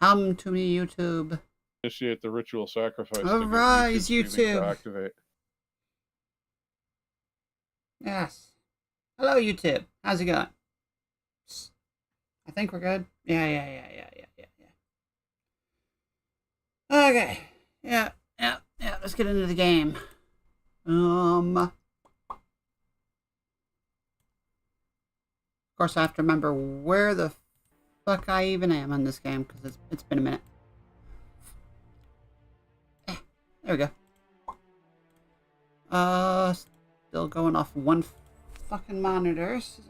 Come to me, YouTube. Initiate the ritual sacrifice. Arise, to YouTube. activate. Yes. Hello, YouTube. How's it going? I think we're good. Yeah. Okay. Yeah. Let's get into the game. Of course, I have to remember where the fuck I even am on this game because it's been a minute. There we go. Still going off one fucking monitor. So,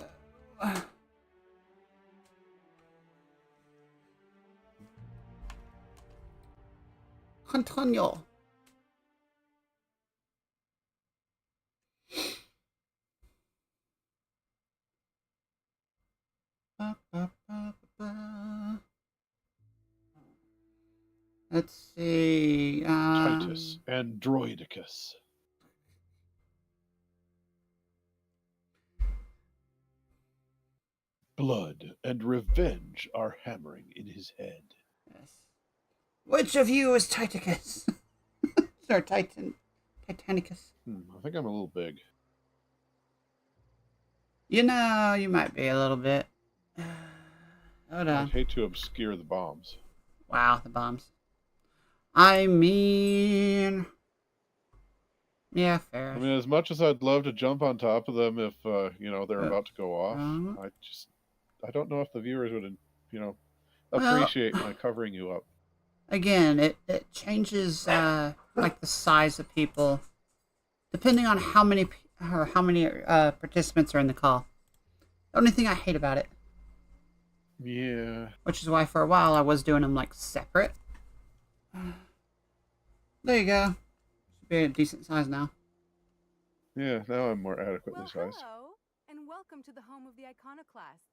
continue. Let's see. Titus Androidicus. Blood and revenge are hammering in his head. Yes. Which of you is Titicus? Or Titanicus? I think I'm a little big. You know, you might be a little bit. Hold on. I'd hate to obscure the bombs. Wow, the bombs. I mean... Yeah, fair. I mean, as much as I'd love to jump on top of them if, they're about to go off, I don't know if the viewers would, appreciate my covering you up. Again, it changes, like, the size of people, depending on how many participants are in the call. The only thing I hate about it. Yeah. Which is why for a while I was doing them, like, separate. There you go. Should be a decent size now. Yeah, now I'm more adequately sized. Hello, and welcome to the home of the iconoclasts.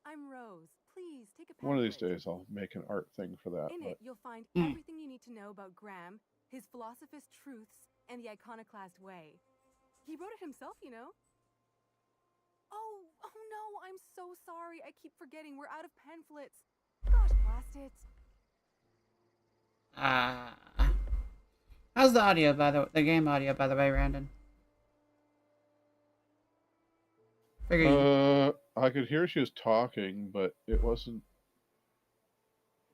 I'm Rose. Please take a pamphlet. One of these days I'll make an art thing for that. In it, you'll find everything you need to know about Graham, his philosophist truths, and the iconoclast way. He wrote it himself, you know. Oh no, I'm so sorry. I keep forgetting we're out of pamphlets. Gosh, blast it. How's the audio, the game audio, by the way, Randon? I could hear she was talking, but it wasn't...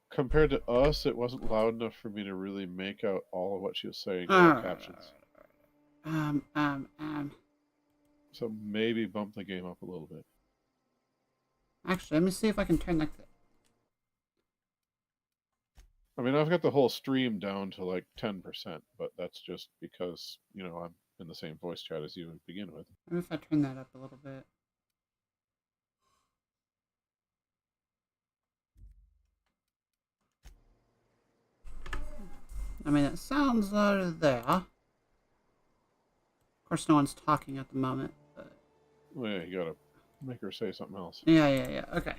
Compared to us, it wasn't loud enough for me to really make out all of what she was saying in the captions. So maybe bump the game up a little bit. Actually, let me see if I can turn that... I mean, I've got the whole stream down to like 10%, but that's just because, I'm in the same voice chat as you to begin with. Maybe if I turn that up a little bit. I mean, it sounds there. Of course, no one's talking at the moment, but... Well, yeah, you gotta make her say something else. Yeah. Okay.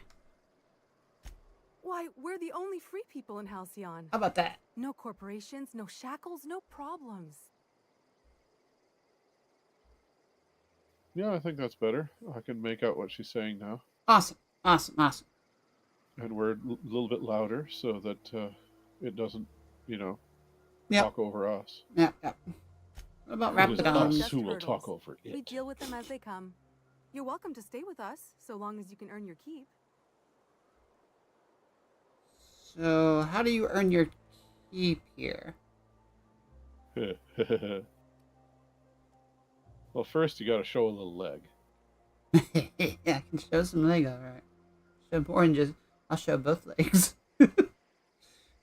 Why, we're the only free people in Halcyon. How about that? No corporations, no shackles, no problems. Yeah, I think that's better. I can make out what she's saying now. Awesome. And we're a little bit louder so that it doesn't, talk over us. Yeah. What about Rapidons? Us who will talk over it. We deal with them as they come. You're welcome to stay with us, so long as you can earn your keep. So, how do you earn your keep here? Well, first you gotta show a little leg. Yeah, I can show some leg, alright. Show oranges. I'll show both legs.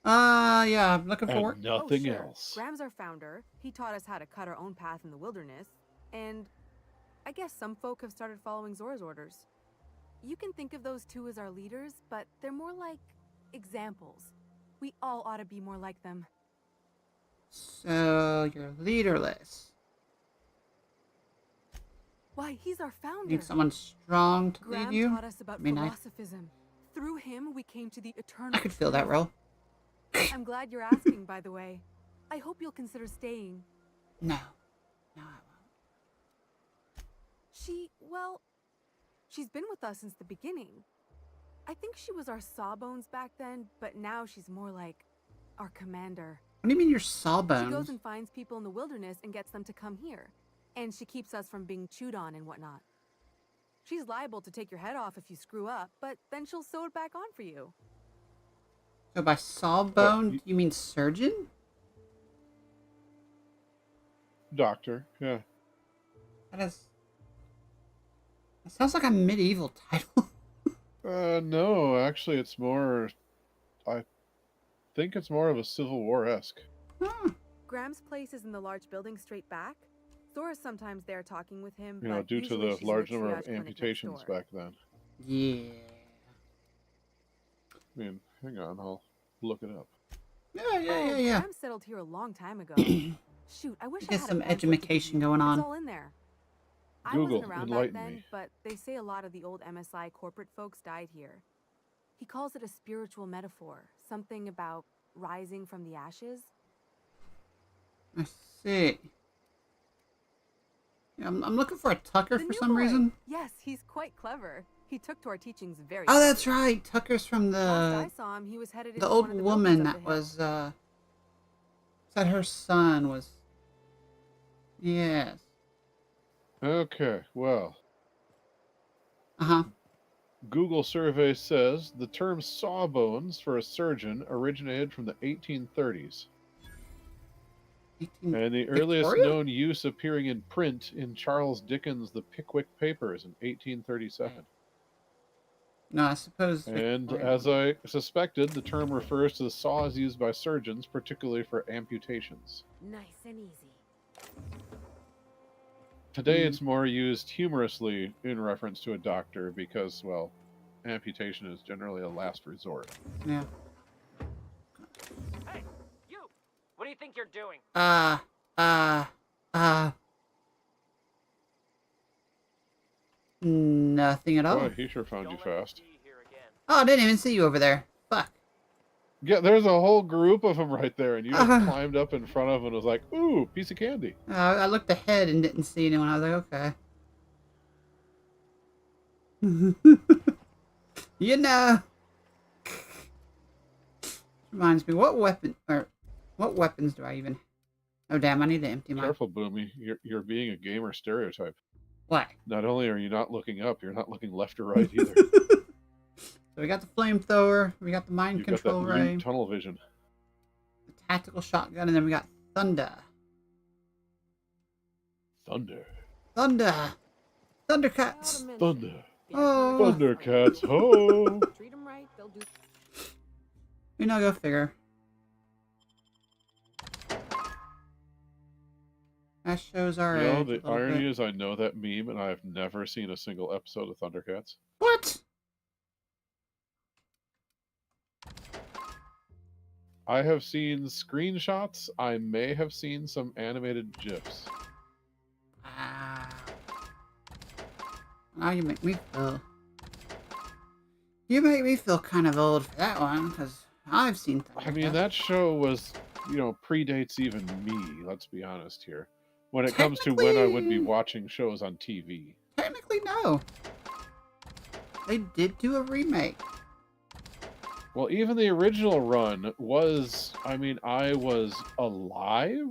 Yeah, I'm looking for work. Nothing else. Graham's our founder. He taught us how to cut our own path in the wilderness. And I guess some folk have started following Zora's orders. You can think of those two as our leaders, but they're more like examples. We all ought to be more like them. So, you're leaderless. Why, he's our founder. You need someone strong to Graham lead you? taught us about philosophism. Through him, we came to the eternal... I could feel that role. I'm glad you're asking, by the way. I hope you'll consider staying. No, I won't. She's been with us since the beginning. I think she was our sawbones back then, but now she's more like our commander. What do you mean you're She goes sawbones? and finds people in the wilderness and gets them to come here. And she keeps us from being chewed on and whatnot. She's liable to take your head off if you screw up, but then she'll sew it back on for you. So by sawbone, you mean surgeon? Doctor, yeah. That sounds like a medieval title. No, actually, it's more. I think it's more of a Civil War-esque. Graham's place is in the large building straight back. Zora's sometimes there talking with him, You know, but due to usually the she's in large the number triage of clinic next amputations door. back then. Yeah. I mean, hang on, I'll look it up. Yeah. Graham settled here a long time ago. Shoot, I wish I Get had some a pamphlet to give education you. going on. It's all in there. I Google, wasn't around back enlighten then, me. but they say a lot of the old MSI corporate folks died here. He calls it a spiritual metaphor, something about rising from the ashes. I see. Yeah, I'm looking for a Tucker The for new some boy. reason. Yes, he's quite clever. He took to our teachings very Oh, that's quickly. right. Tucker's from Last I saw him, he was headed the into old one of the woman buildings up that the hill. was said her son was. Yes. Okay, well, Uh-huh. Google survey says the term sawbones for a surgeon originated from the 1830s. 18... And the earliest Victoria? known use appearing in print in Charles Dickens' The Pickwick Papers in 1837. No, I suppose. And Victoria. as I suspected, the term refers to the saws used by surgeons, particularly for amputations. Nice and easy. Today it's more used humorously in reference to a doctor because, well, amputation is generally a last resort. Yeah. Hey, you! What do you think you're doing? Nothing at all. Boy, he sure found you Don't let me fast. see you here again. Oh, I didn't even see you over there. Fuck. Yeah, there's a whole group of them right there, and you just climbed up in front of them and was like, ooh, piece of candy. I looked ahead and didn't see anyone. I was like, okay. You know. Reminds me, what weapons do I even... Oh, damn, I need to empty my... Careful, Boomy. You're being a gamer stereotype. What? Not only are you not looking up, you're not looking left or right either. So we got the flamethrower, we got the mind You've got that control ray, loot tunnel vision. the tactical shotgun, and then we got thunder. Thunder. Thundercats. Thunder. Oh. Thundercats, ho! Treat them right, they'll do. You know, go figure. That shows our You know, age a the little irony bit. is I know that meme and I've never seen a single episode of Thundercats. What? I have seen screenshots. I may have seen some animated GIFs. Ah. Now you make me feel... You make me feel kind of old for that one, because I've seen Thundercats. I mean, that show was, you know, predates even me, let's be honest here. When it comes to when I would be watching shows on TV. Technically, no. They did do a remake. Well, even the original run was, I mean, I was alive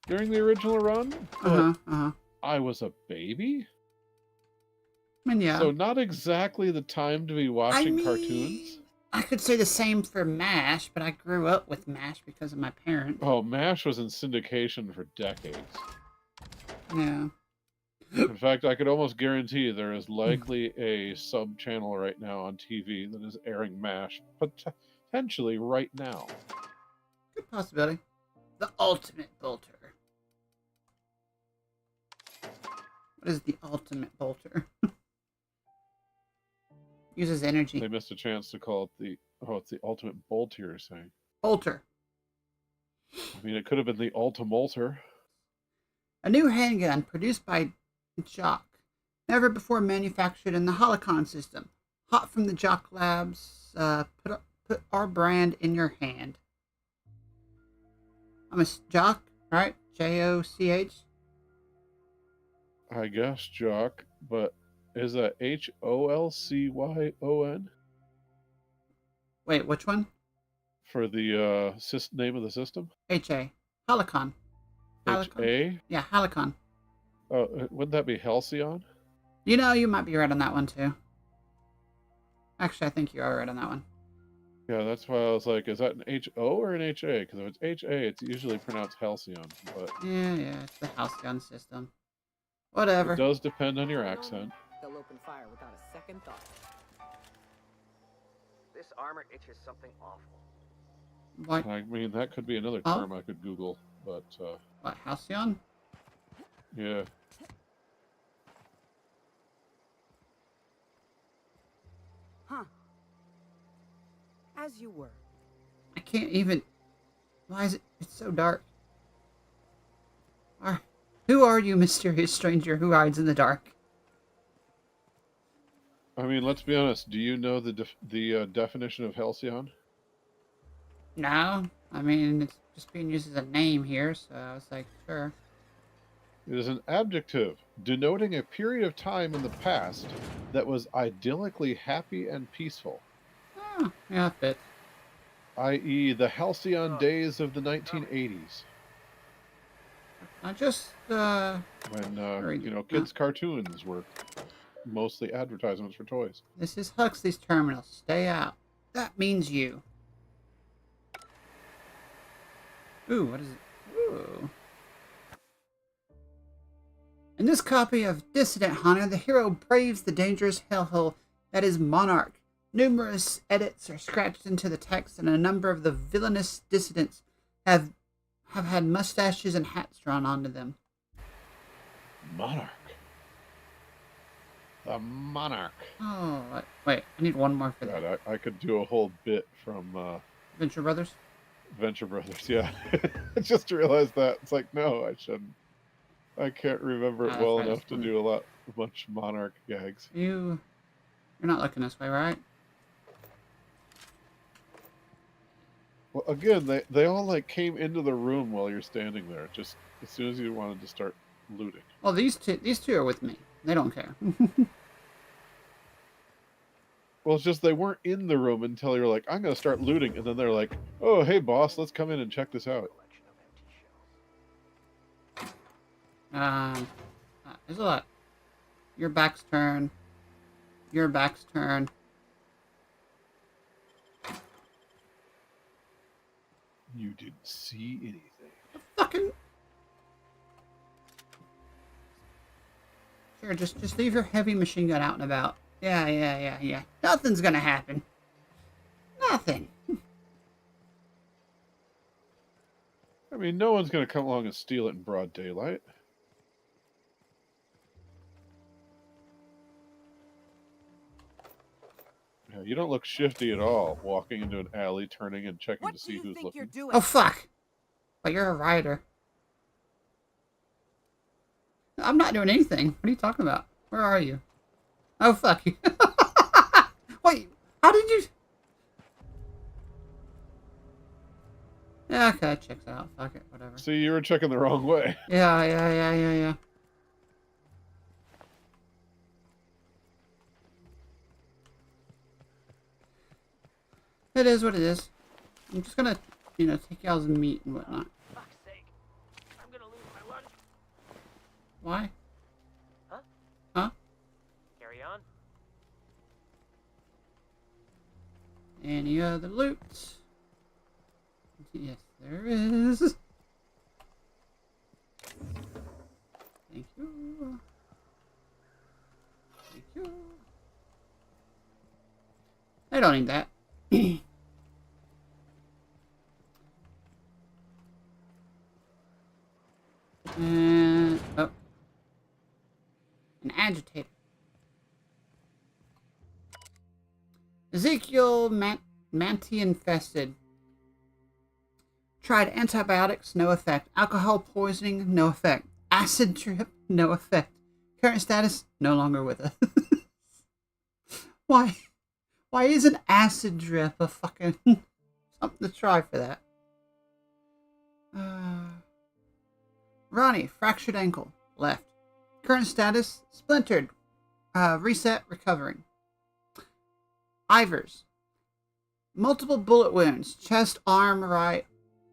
during the original run, but I was a baby. I mean, yeah. So not exactly the time to be watching cartoons. I could say the same for MASH, but I grew up with MASH because of my parents. Oh, MASH was in syndication for decades. Yeah. In fact, I could almost guarantee there is likely a sub-channel right now on TV that is airing MASH, potentially right now. Good possibility. The ultimate bolter. What is the ultimate bolter? Uses energy. They missed a chance to call it the... Oh, it's the ultimate bolt you're saying. Bolter. I mean, it could have been the Ultimolter. A new handgun produced by Jock. Never before manufactured in the Holocon system. Hot from the Jock Labs. Put our brand in your hand. I'm a Jock, right? J-O-C-H? I guess, Jock, but is that Holcyon? Wait, which one? For the name of the system? HA. Helicon. HA? Yeah, Helicon. Oh, wouldn't that be Halcyon? You know, you might be right on that one, too. Actually, I think you are right on that one. Yeah, that's why I was like, is that an HO or an HA? Because if it's HA, it's usually pronounced Halcyon. But Yeah, it's the Halcyon system. Whatever. it does depend on your accent. They'll open fire without a second thought. This armor itches something awful. What? I mean, that could be another term I could Google, but... What, Halcyon? Yeah. Huh. As you were. I can't even... Why is it... It's so dark. Who are you, mysterious stranger who hides in the dark? I mean, let's be honest. Do you know the definition of Halcyon? No. I mean, it's just being used as a name here, so I was like, sure. It is an adjective denoting a period of time in the past that was idyllically happy and peaceful. Oh, yeah, it fits. I.e., the halcyon days of the 1980s. I just, when, kids' cartoons were mostly advertisements for toys. This is Huxley's terminal. Stay out. That means you. Ooh, what is it? Ooh. In this copy of Dissident Hunter, the hero braves the dangerous hellhole that is Monarch. Numerous edits are scratched into the text, and a number of the villainous dissidents have had mustaches and hats drawn onto them. Monarch. The Monarch. Oh, wait. I need one more for that. God, I could do a whole bit from Venture Brothers? Venture Brothers, yeah. I just realized that. It's like, no, I shouldn't. I can't remember it well enough to do a bunch of Monarch gags. You're not looking this way, right? Well, again, they all like came into the room while you're standing there, just as soon as you wanted to start looting. Well, these two are with me. They don't care. Well, it's just they weren't in the room until you were like, I'm going to start looting, and then they're like, oh, hey, boss, let's come in and check this out. There's a lot. Your back's turn. Your back's turn. You didn't see anything. Fucking... Sure, just leave your heavy machine gun out and about. Yeah. Nothing's gonna happen. Nothing. I mean, no one's going to come along and steal it in broad daylight. Yeah, you don't look shifty at all, walking into an alley, turning and checking to see who's looking. Oh, fuck. But you're a rider. I'm not doing anything. What are you talking about? Where are you? Oh, fuck you. Wait, how did you... Yeah, okay, checks out. Fuck it, whatever. See, you were checking the wrong way. Yeah. It is what it is. I'm just gonna, take y'all's meat and whatnot. Fuck's sake. I'm gonna lose my lunch. Why? Huh? Huh? Carry on. Any other loot? Yes, there is. Thank you. Thank you. I don't need that. And oh, an agitator. Ezekiel Manti infested. Tried antibiotics, no effect. Alcohol poisoning, no effect. Acid drip, no effect. Current status, no longer with us. Why? Why isn't acid drip a fucking something to try for that? Ronnie, fractured ankle, left. Current status, splintered. Reset, recovering. Ivers. Multiple bullet wounds. Chest, arm right,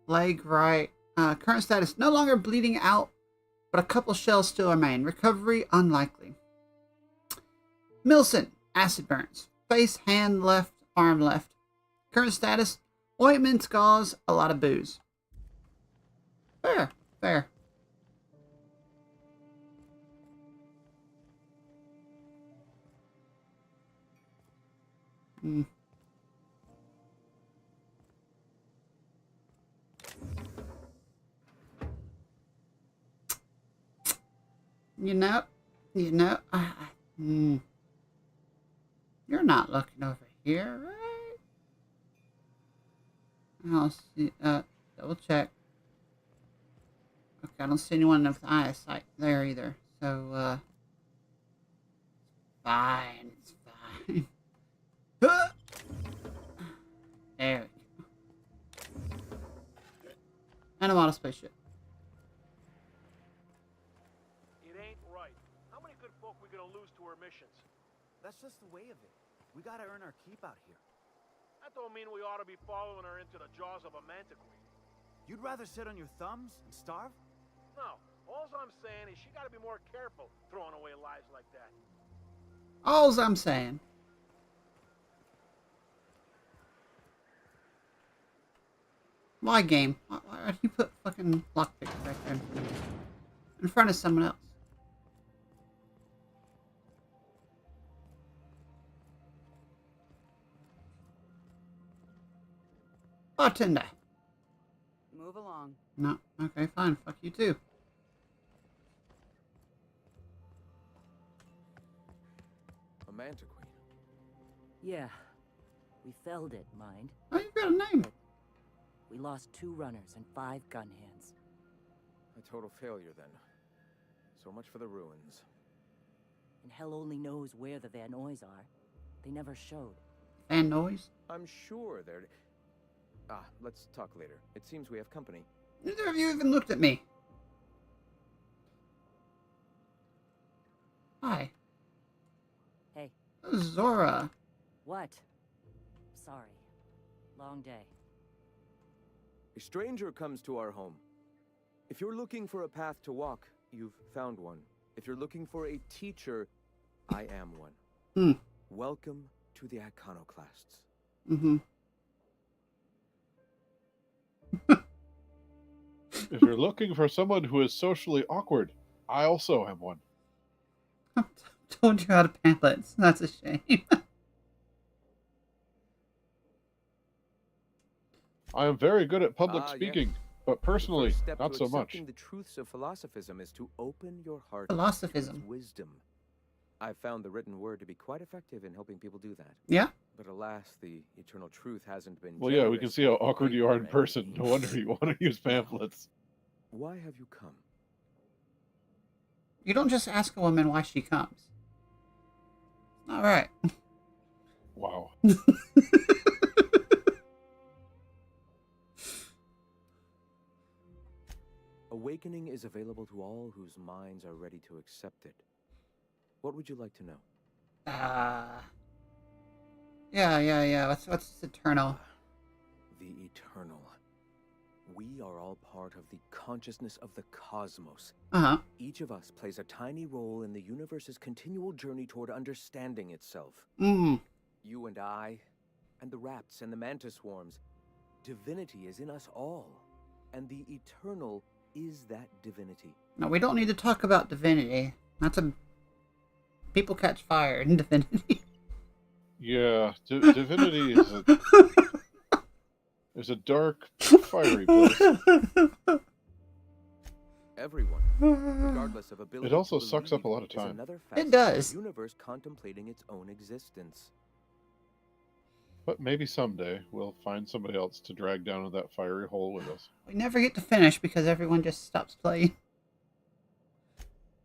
leg right. Current status, no longer bleeding out, but a couple shells still remain. Recovery, unlikely. Milson, acid burns. Face, hand left, arm left. Current status, ointment, gauze, a lot of booze. Fair, fair. Hmm. You know, you're not looking over here, right? I'll see, double check. Okay, I don't see anyone with eyesight there either, so, fine, it's fine. There we go. And I'm on a spaceship. It ain't right. How many good folk we gonna lose to our missions? That's just the way of it. We gotta earn our keep out here. That don't mean we ought to be following her into the jaws of a mantiquine. You'd rather sit on your thumbs and starve? No, all I'm saying is she gotta be more careful throwing away lives like that. All's I'm saying. Why game? Why do you put fucking lockpicks back there in front of someone else? Bartender. Move along. No. Okay, fine. Fuck you too. A mantiquine. Yeah. We felled it, mind. Oh, you've got a name. We lost 2 runners and 5 gun hands. A total failure, then. So much for the ruins. And hell only knows where the Van Noys are. They never showed. Fan noise? I'm sure they're... let's talk later. It seems we have company. Neither of you even looked at me. Hi. Hey. Zora. What? Sorry. Long day. A stranger comes to our home. If you're looking for a path to walk, you've found one. If you're looking for a teacher, I am one. Welcome to the Iconoclasts. If you're looking for someone who is socially awkward, I also am one. I told you how to pamphlets. That's a shame. I am very good at public speaking, yes. but personally, The first step not to so much. accepting the truths of philosophism is to open your heart Philosophism. to its wisdom. I've found the written word to be quite effective in helping people do that. Yeah? But alas, the eternal truth hasn't been Well, yeah, we can generous see how with the awkward you are in light person. No wonder you want to use pamphlets. Why have you come? You don't just ask a woman why she comes. All right. Wow. Awakening is available to all whose minds are ready to accept it. What would you like to know? Yeah. What's eternal? The eternal. We are all part of the consciousness of the cosmos. Each of us plays a tiny role in the universe's continual journey toward understanding itself. You and I, and the rats and the mantis swarms. Divinity is in us all, and the eternal is that divinity. No, we don't need to talk about divinity. That's a... People catch fire in divinity. Yeah, divinity is a dark, fiery place. Everyone, regardless of ability, It also to sucks up a believe, lot of is time. another It facet does. of the universe contemplating its own existence. But maybe someday we'll find somebody else to drag down in that fiery hole with us. We never get to finish because everyone just stops playing.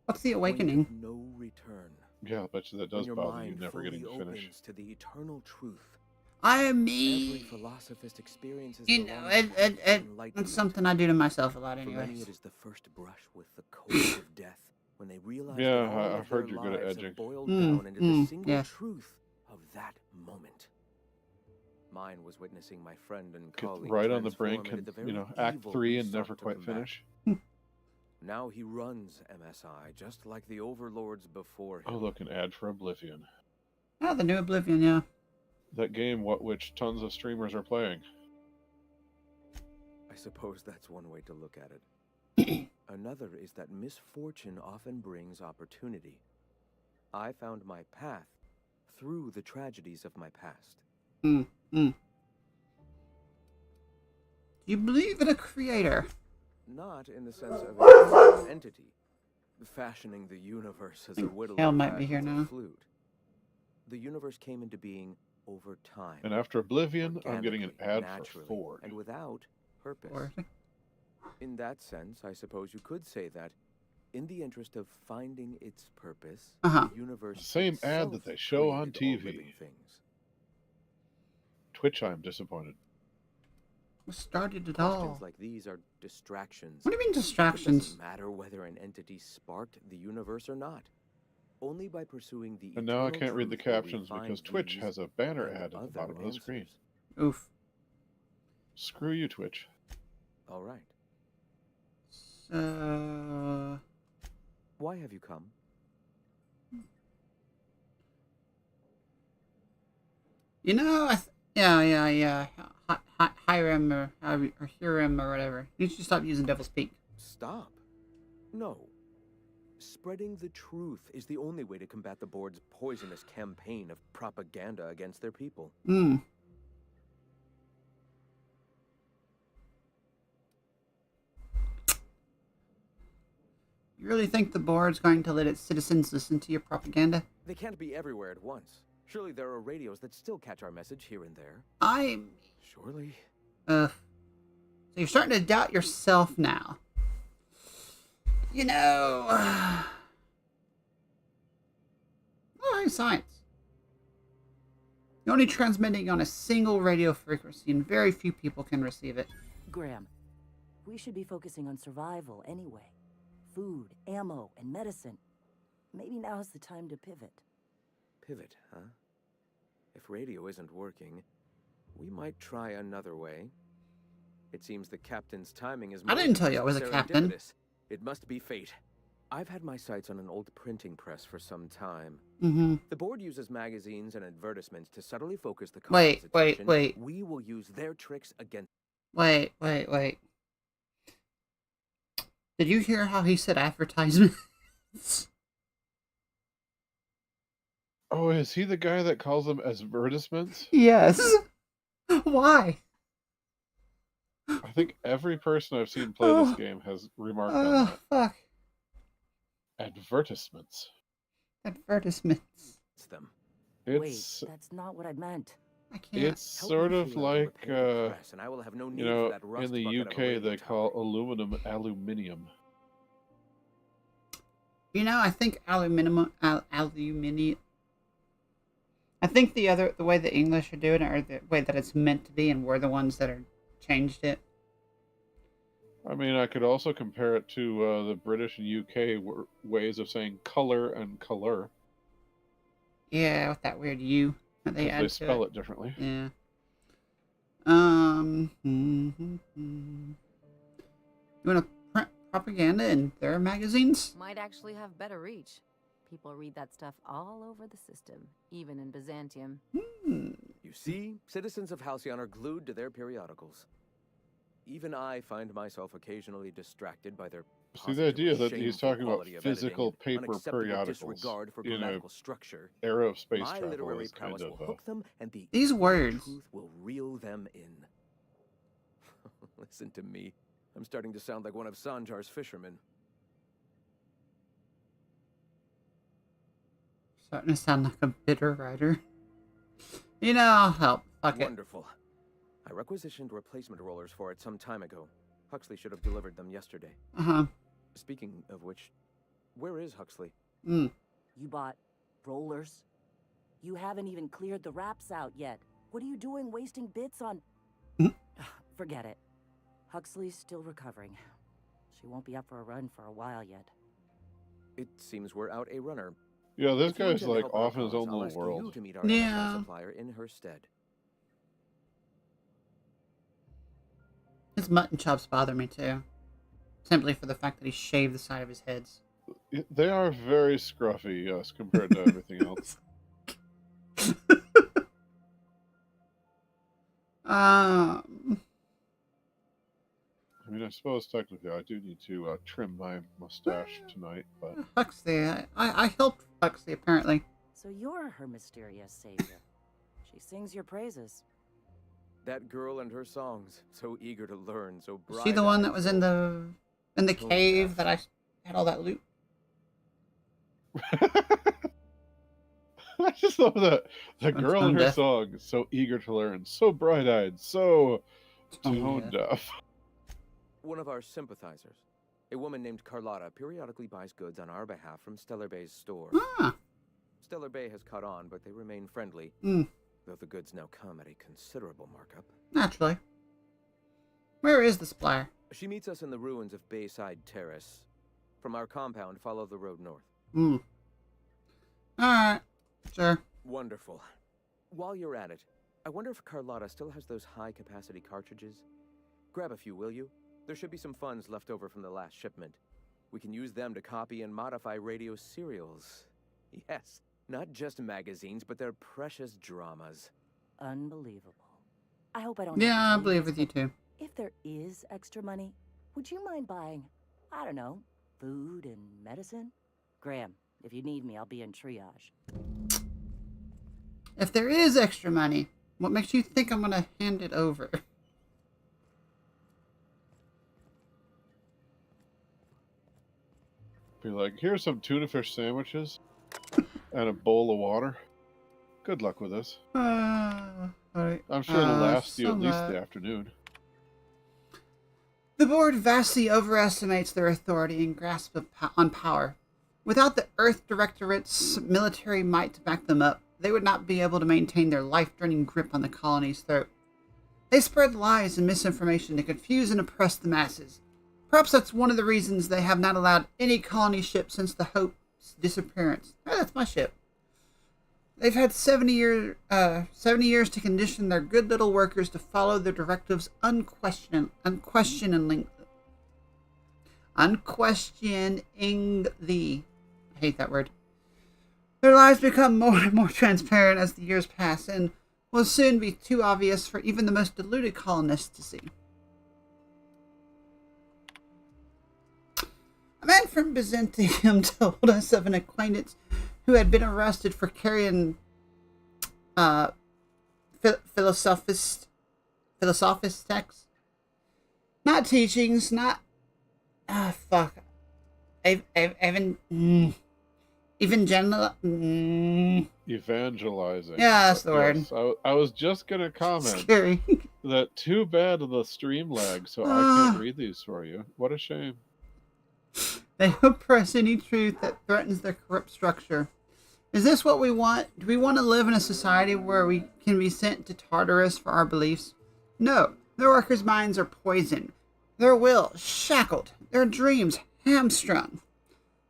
What's the awakening? Point of no return. Yeah, I bet you that When does your bother you mind never getting fully to finish. opens to the eternal truth. I am Every me. philosophist experiences You the know, longest path to that's enlightenment. something I do to myself a lot For many, anyways. it is the first brush with the cold of death when they realize Yeah, that all I've of heard their you're good at lives edging. have boiled down into the single yes. truth of that moment. Mine was witnessing my friend and Get colleague right on the transform brink into and, the very Act evil 3 we and never sought to quite combat. finish. Now he runs MSI, just like the overlords before him. Oh, look, an ad for Oblivion. Oh, the new Oblivion, yeah. That game, which tons of streamers are playing. I suppose that's one way to look at it. Another is that misfortune often brings opportunity. I found my path through the tragedies of my past. Do you believe in a creator? Not in the sense of an entity, fashioning the universe as a whittler Hell might be here fashions a now. flute. The universe came into being over time. And after Oblivion, I'm getting an organically, ad for naturally, Ford. and without purpose. Or In that sense, I suppose you could say that, in the interest of finding its purpose, the universe The same ad itself that they show on created all TV. living things. Twitch, I'm disappointed. what started it Questions all? like these are distractions. What do you mean It distractions? doesn't matter whether an entity sparked the universe or not. Only by pursuing the And now I eternal can't read the truth will we captions find because Twitch these has a banner and ad at the other bottom of the screen. answers. Oof. Screw you, Twitch. All right. Why have you come? You know, yeah. Hiram or Hiram or whatever. You should stop using Devil's Peak. Stop. No. Spreading the truth is the only way to combat the board's poisonous campaign of propaganda against their people. You really think the board's going to let its citizens listen to your propaganda? They can't be everywhere at once. Surely there are radios that still catch our message here and there. Surely. So you're starting to doubt yourself now. You know... Why science? You're only transmitting on a single radio frequency, and very few people can receive it. Graham, we should be focusing on survival anyway. Food, ammo, and medicine. Maybe now's the time to pivot. Pivot, huh? If radio isn't working, we might try another way. It seems the captain's timing is I didn't tell you I was a captain. serendipitous. It must be fate. I've had my sights on an old printing press for some time. The board uses magazines and advertisements to subtly focus the Wait. attention. We will use their tricks against... Wait. Did you hear how he said advertisements? Oh, is he the guy that calls them advertisements? Yes. Why? I think every person I've seen play this game has remarked on that. Fuck. Advertisements. Advertisements. them. It's Wait, that's not what I meant. I can't. it's sort of like and I will have no need for that in rust the bucket of a UK radio they tower. call aluminium. You know, I think aluminium. I think the way the English are doing it, or the way that it's meant to be, and we're the ones that are changed it. I mean, I could also compare it to the British and UK ways of saying color and color. Yeah, with that weird U that they add They to spell it differently. Yeah. You want to print propaganda in their magazines? Might actually have better reach. People read that stuff all over the system, even in Byzantium. You see, citizens of Halcyon are glued to their periodicals. Even I find myself occasionally distracted by their See the idea that shameful he's talking about quality of editing physical and paper unacceptable periodicals disregard for in a grammatical structure. era of space My travel literary is kind prowess of will hook them, and the These words. truth will reel them in. Listen to me. I'm starting to sound like one of Sanjar's fishermen. Starting to sound like a bitter writer. You know, I'll help. Fuck it. Wonderful. I requisitioned replacement rollers for it some time ago. Huxley should have delivered them yesterday. Speaking of which, where is Huxley? You bought rollers? You haven't even cleared the wraps out yet. What are you doing wasting bits on... Forget it. Huxley's still recovering. She won't be up for a run for a while yet. It seems we're out a runner. Yeah, this If you guy's intend to like help our off in his cause, own I'll little ask you world. to meet our Yeah. supplier in her stead. mutton chops bother me too. Simply for the fact that he shaved the side of his heads. They are very scruffy, yes, compared to everything else. I mean, I suppose technically I do need to trim my mustache tonight, but... Huxley, I helped Huxley, apparently. So you're her mysterious savior. She sings your praises. That girl and her songs, so eager to learn, so bright. Was she the one that was in the cave that I had all that loot? I just love that. The From girl Tone and her Deaf. song, so eager to learn, so bright-eyed, so tone deaf. One of our sympathizers, a woman named Carlotta, periodically buys goods on our behalf from Stellar Bay's store. Ah. Stellar Bay has caught on, but they remain friendly, though the goods now come at a considerable markup. Naturally. Where is the supplier? She meets us in the ruins of Bayside Terrace. From our compound, follow the road north. Alright. Sure. Wonderful. While you're at it, I wonder if Carlotta still has those high-capacity cartridges? Grab a few, will you? There should be some funds left over from the last shipment. We can use them to copy and modify radio serials. Yes, not just magazines, but their precious dramas. Unbelievable. I hope I don't. Yeah, I believe with you too. If there is extra money, would you mind buying, I don't know, food and medicine? Graham, if you need me, I'll be in triage. If there is extra money, what makes you think I'm gonna hand it over? Be like, here's some tuna fish sandwiches and a bowl of water. Good luck with this. Right. I'm sure it'll last you so at least much. the afternoon. The board vastly overestimates their authority and grasp on power. Without the Earth Directorate's military might to back them up, they would not be able to maintain their life-draining grip on the colony's throat. They spread lies and misinformation to confuse and oppress the masses. Perhaps that's one of the reasons they have not allowed any colony ship since the Hope's disappearance. Oh, that's my ship. They've had 70 years to condition their good little workers to follow their directives unquestioningly. I hate that word. Their lives become more and more transparent as the years pass, and will soon be too obvious for even the most deluded colonists to see. A man from Byzantium told us of an acquaintance who had been arrested for carrying philosophist texts. Not teachings, not... Evangelizing. Yeah, that's the word. Yes, I was just going to comment Scary. that too bad of the stream lag, so I can't read these for you. What a shame. They oppress any truth that threatens their corrupt structure. Is this what we want? Do we want to live in a society where we can be sent to Tartarus for our beliefs? No. Their workers' minds are poisoned. Their will shackled. Their dreams hamstrung.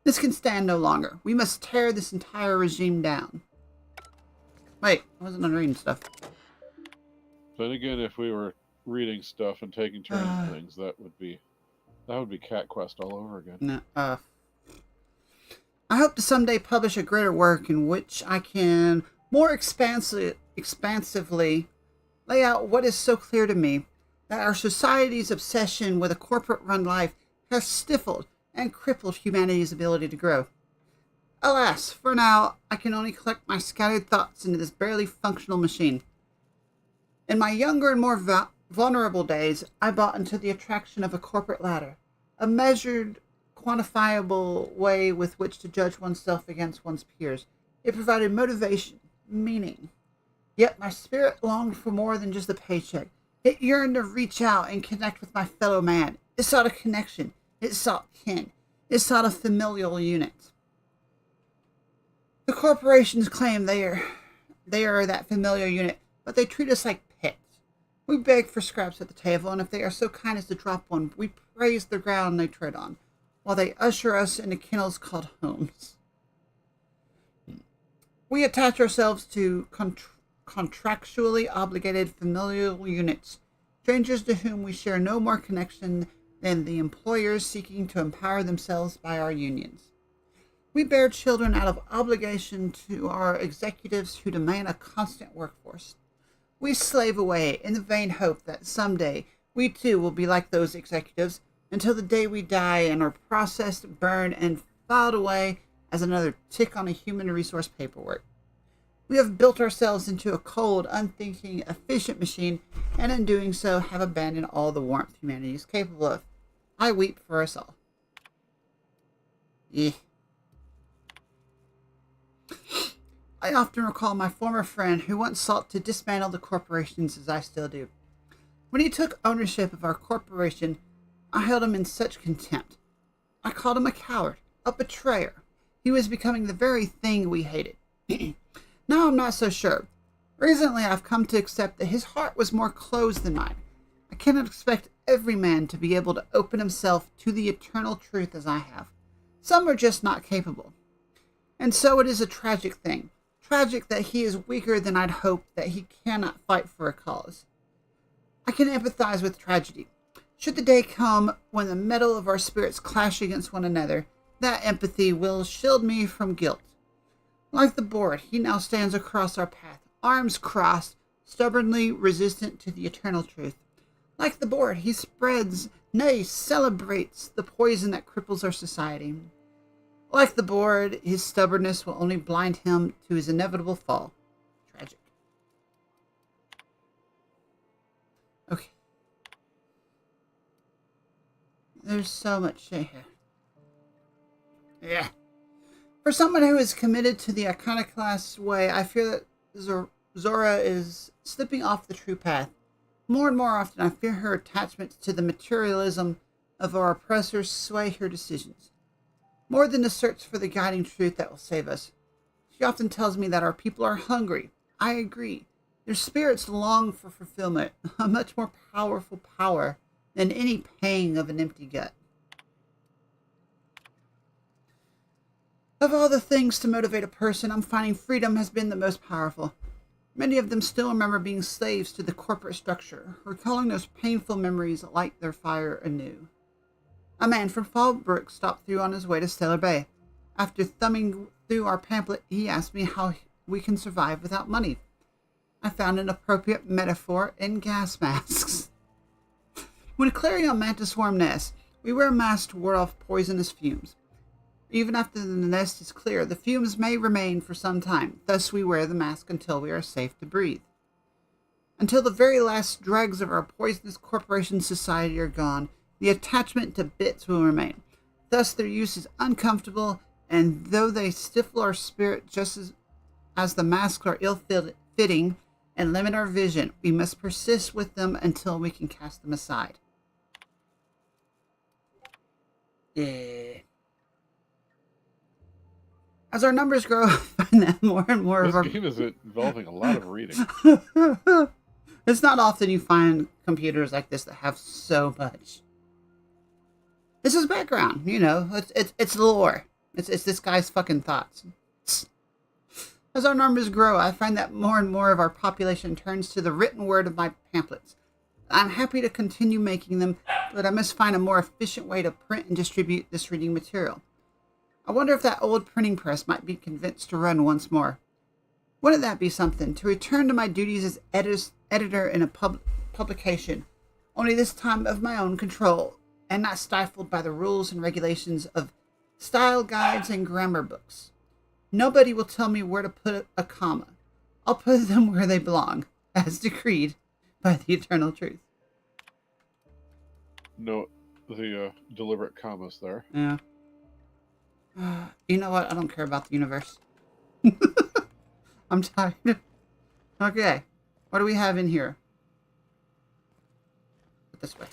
This can stand no longer. We must tear this entire regime down. Wait, I wasn't on reading stuff. Then again, if we were reading stuff and taking turns and things, that would be Cat Quest all over again. No, I hope to someday publish a greater work in which I can more expansively lay out what is so clear to me, that our society's obsession with a corporate-run life has stifled and crippled humanity's ability to grow. Alas, for now, I can only collect my scattered thoughts into this barely functional machine. In my younger and more vulnerable days, I bought into the attraction of a corporate ladder, a measured, quantifiable way with which to judge oneself against one's peers. It provided motivation, meaning. Yet my spirit longed for more than just a paycheck. It yearned to reach out and connect with my fellow man. It sought a connection. It sought kin. It sought a familial unit. The corporations claim they are that familiar unit, but they treat us like pets. We beg for scraps at the table, and if they are so kind as to drop one, we praise the ground they tread on, while they usher us into kennels called homes. We attach ourselves to contractually obligated familial units, strangers to whom we share no more connection than the employers seeking to empower themselves by our unions. We bear children out of obligation to our executives who demand a constant workforce. We slave away in the vain hope that someday we too will be like those executives until the day we die and are processed, burned, and filed away as another tick on a human resource paperwork. We have built ourselves into a cold, unthinking, efficient machine, and in doing so have abandoned all the warmth humanity is capable of. I weep for us all. Yeah. I often recall my former friend who once sought to dismantle the corporations as I still do. When he took ownership of our corporation, I held him in such contempt. I called him a coward, a betrayer. He was becoming the very thing we hated. Now I'm not so sure. Recently I've come to accept that his heart was more closed than mine. I cannot expect every man to be able to open himself to the eternal truth as I have. Some are just not capable. And so it is a tragic thing. Tragic that he is weaker than I'd hoped, that he cannot fight for a cause. I can empathize with tragedy. Should the day come when the metal of our spirits clash against one another, that empathy will shield me from guilt. Like the board, he now stands across our path, arms crossed, stubbornly resistant to the eternal truth. Like the board, he spreads, nay, celebrates the poison that cripples our society. Like the board, his stubbornness will only blind him to his inevitable fall. Tragic. Okay. There's so much shit here. Yeah. For someone who is committed to the iconoclast way, I fear that Zora is slipping off the true path. More and more often, I fear her attachments to the materialism of our oppressors sway her decisions. More than the search for the guiding truth that will save us. She often tells me that our people are hungry. I agree. Their spirits long for fulfillment, a much more powerful power than any pang of an empty gut. Of all the things to motivate a person, I'm finding freedom has been the most powerful. Many of them still remember being slaves to the corporate structure, recalling those painful memories that light their fire anew. A man from Fallbrook stopped through on his way to Stellar Bay. After thumbing through our pamphlet, he asked me how we can survive without money. I found an appropriate metaphor in gas masks. When clearing a mantis swarm nest, we wear masks to ward off poisonous fumes. Even after the nest is clear, the fumes may remain for some time. Thus, we wear the mask until we are safe to breathe. Until the very last dregs of our poisonous corporation society are gone, the attachment to bits will remain. Thus, their use is uncomfortable, and though they stifle our spirit just as the masks are ill-fitting and limit our vision, we must persist with them until we can cast them aside. Yeah. As our numbers grow, I find that more and more of our... This game is involving a lot of reading. It's not often you find computers like this that have so much. This is background, you know. It's lore. It's this guy's fucking thoughts. As our numbers grow, I find that more and more of our population turns to the written word of my pamphlets. I'm happy to continue making them, but I must find a more efficient way to print and distribute this reading material. I wonder if that old printing press might be convinced to run once more. Wouldn't that be something, to return to my duties as editor in a publication, only this time of my own control, and not stifled by the rules and regulations of style guides and grammar books. Nobody will tell me where to put a comma. I'll put them where they belong, as decreed by the eternal truth. No, the deliberate commas there. Yeah. You know what? I don't care about the universe. I'm tired. Okay. What do we have in here? Put this way.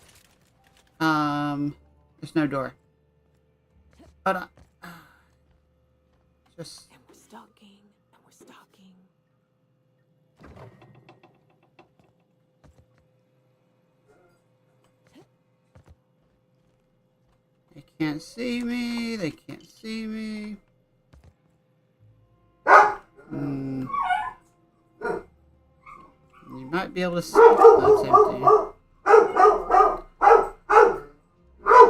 There's no door. But just... And we're stalking. And we're stalking. They can't see me. They can't see me. You might be able to see. That's empty.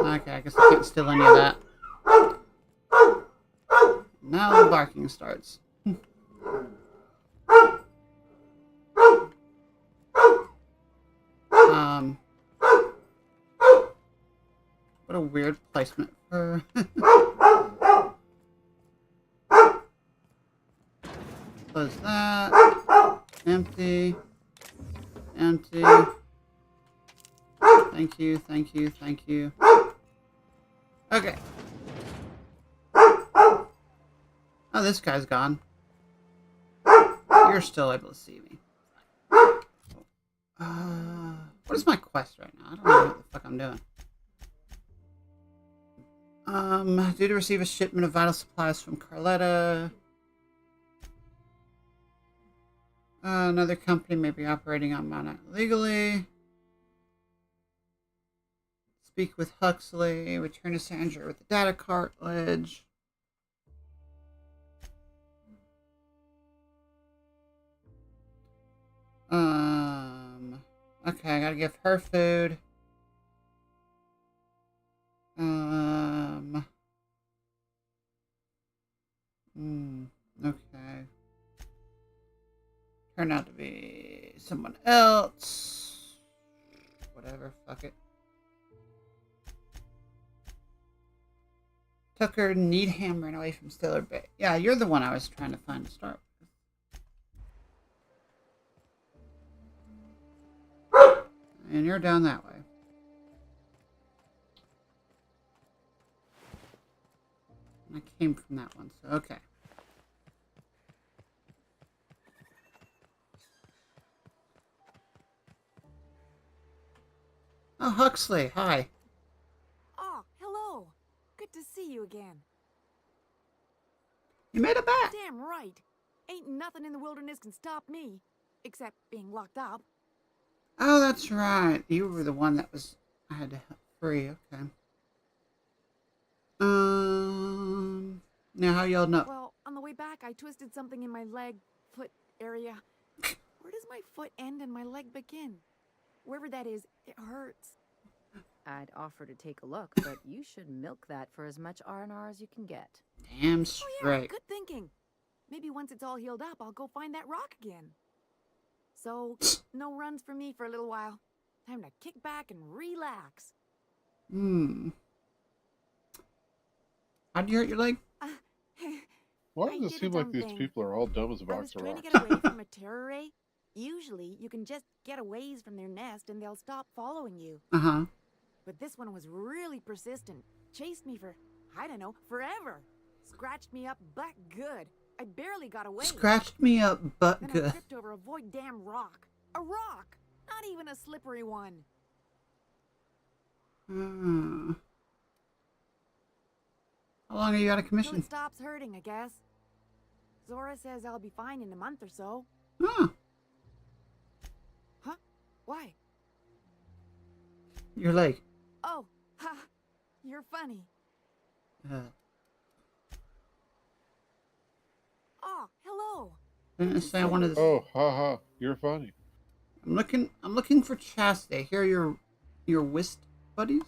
Okay, I guess I can't steal any of that. Now the barking starts. What a weird placement for... Close that. Empty. Empty. Thank you, thank you, thank you. Okay. Oh, this guy's gone. You're still able to see me. What is my quest right now? I don't know what the fuck I'm doing. Due to receive a shipment of vital supplies from Carletta. Another company may be operating on Monarch illegally. Speak with Huxley. Return to Sandra with the data cartridge. Okay, I gotta give her food. Okay. Turned out to be someone else. Whatever, fuck it. Tucker Needham ran away from Stellar Bay. Yeah, you're the one I was trying to find to start with. And you're down that way. I came from that one, so okay. Oh, Huxley, hi. Oh, hello. Good to see you again. You made it back. Damn right. Ain't nothing in the wilderness can stop me, except being locked up. Oh, that's right. You were the one that was... I had to free, okay. Now how y'all know? Well, on the way back, I twisted something in my leg, foot area. Where does my foot end and my leg begin? Wherever that is, it hurts. I'd offer to take a look, but you should milk that for as much R&R as you can get. Damn straight. Oh yeah, good thinking. Maybe once it's all healed up, I'll go find that rock again. So, no runs for me for a little while. Time to kick back and relax. How'd you hurt your leg? Why does it seem like these people are all dumb as a box of I was trying rocks? to get away from a terror ray. Usually, you can just get a ways from their nest and they'll stop following you. Uh-huh. But this one was really persistent. Chased me for, I don't know, forever. Scratched me up butt good. I barely got away. Scratched me up butt Then good. I tripped over a void damn rock. A rock! Not even a slippery one. How long are you out of Till commission? it stops hurting, I guess. Zora says I'll be fine in a month or so. Huh. Huh? Why? Your leg. Oh, ha! You're funny. Oh, hello. Didn't say I wanted to... Oh, haha, you're funny. I'm looking for Chastity. Here are your whist buddies?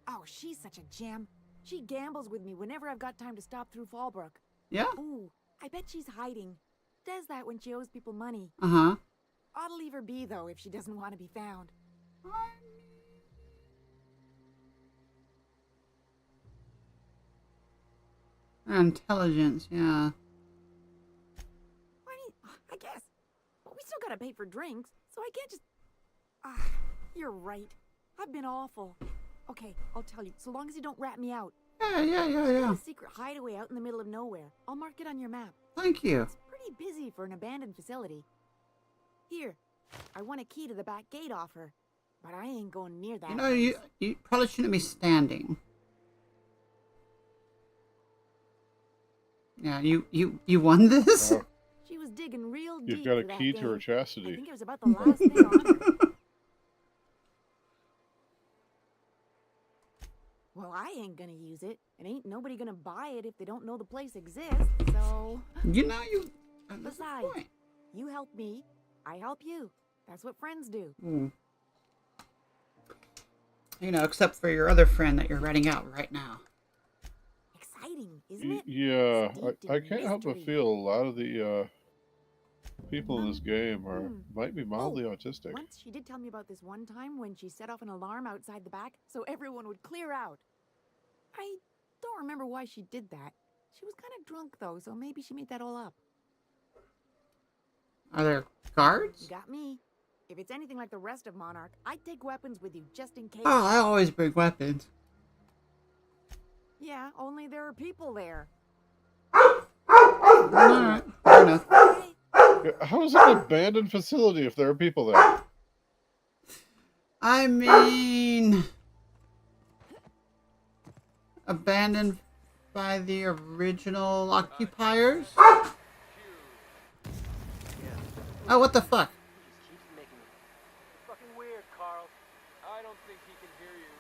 Oh, she's such a gem. She gambles with me whenever I've got time to stop through Fallbrook. Yeah? Ooh, I bet she's hiding. Does that when she owes people money. Uh-huh. Ought to leave her be, though, if she doesn't want to be found. Intelligence, yeah. I guess. But we still gotta pay for drinks, so I can't just... you're right. I've been awful. Okay, I'll tell you, so long as you don't rat me out. Yeah. Got a secret hideaway out in the middle of nowhere. I'll mark it on your map. Thank you. It's pretty busy for an abandoned facility. Here, I want a key to the back gate off her, but I ain't going near that. You know, you probably shouldn't be standing. Yeah, you won this? Oh, She was digging real deep. you've got a for that key to her game. chastity. I think it was about the last thing on her. Well, I ain't gonna use it, and ain't nobody gonna buy it if they don't know the place exists, so... You know, Besides, you help me, I help you. That's what friends do. You know, except for your other friend that you're writing out right now. Exciting, isn't it? Yeah, Steeped in I can't help but mystery. feel a lot of the people in this game might be mildly Oh, autistic. once she did tell me about this one time when she set off an alarm outside the back so everyone would clear out. I don't remember why she did that. She was kind of drunk though, so maybe she made that all up. Are there guards? You got me. If it's anything like the rest of Monarch, I'd take weapons with you just in case. Oh, I always bring weapons. Yeah, only there are people there. Alright, fair enough. How is it an abandoned facility if there are people there? I mean, abandoned by the original occupiers? Oh, what the fuck? He just keeps making it. Fucking weird, Carl. I don't think he can hear you.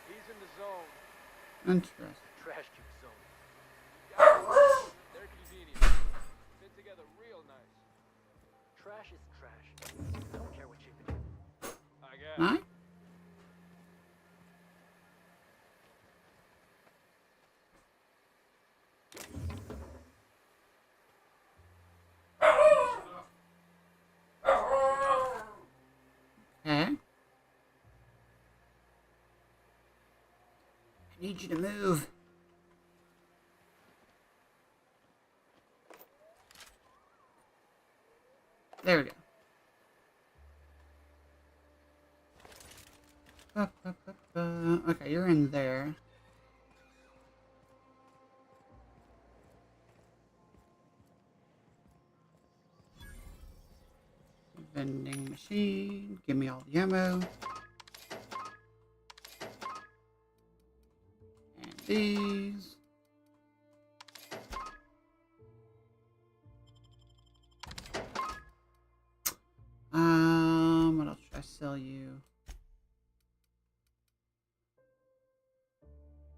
He's in the zone. Interesting. Trash cube zone. They're convenient. Fit together real nice. Trash is trash. I don't care what shape it is. I guess. Alright. Okay. I need you to move. There we go. Okay, you're in there. Vending machine. Give me all the ammo. And these. What else should I sell you?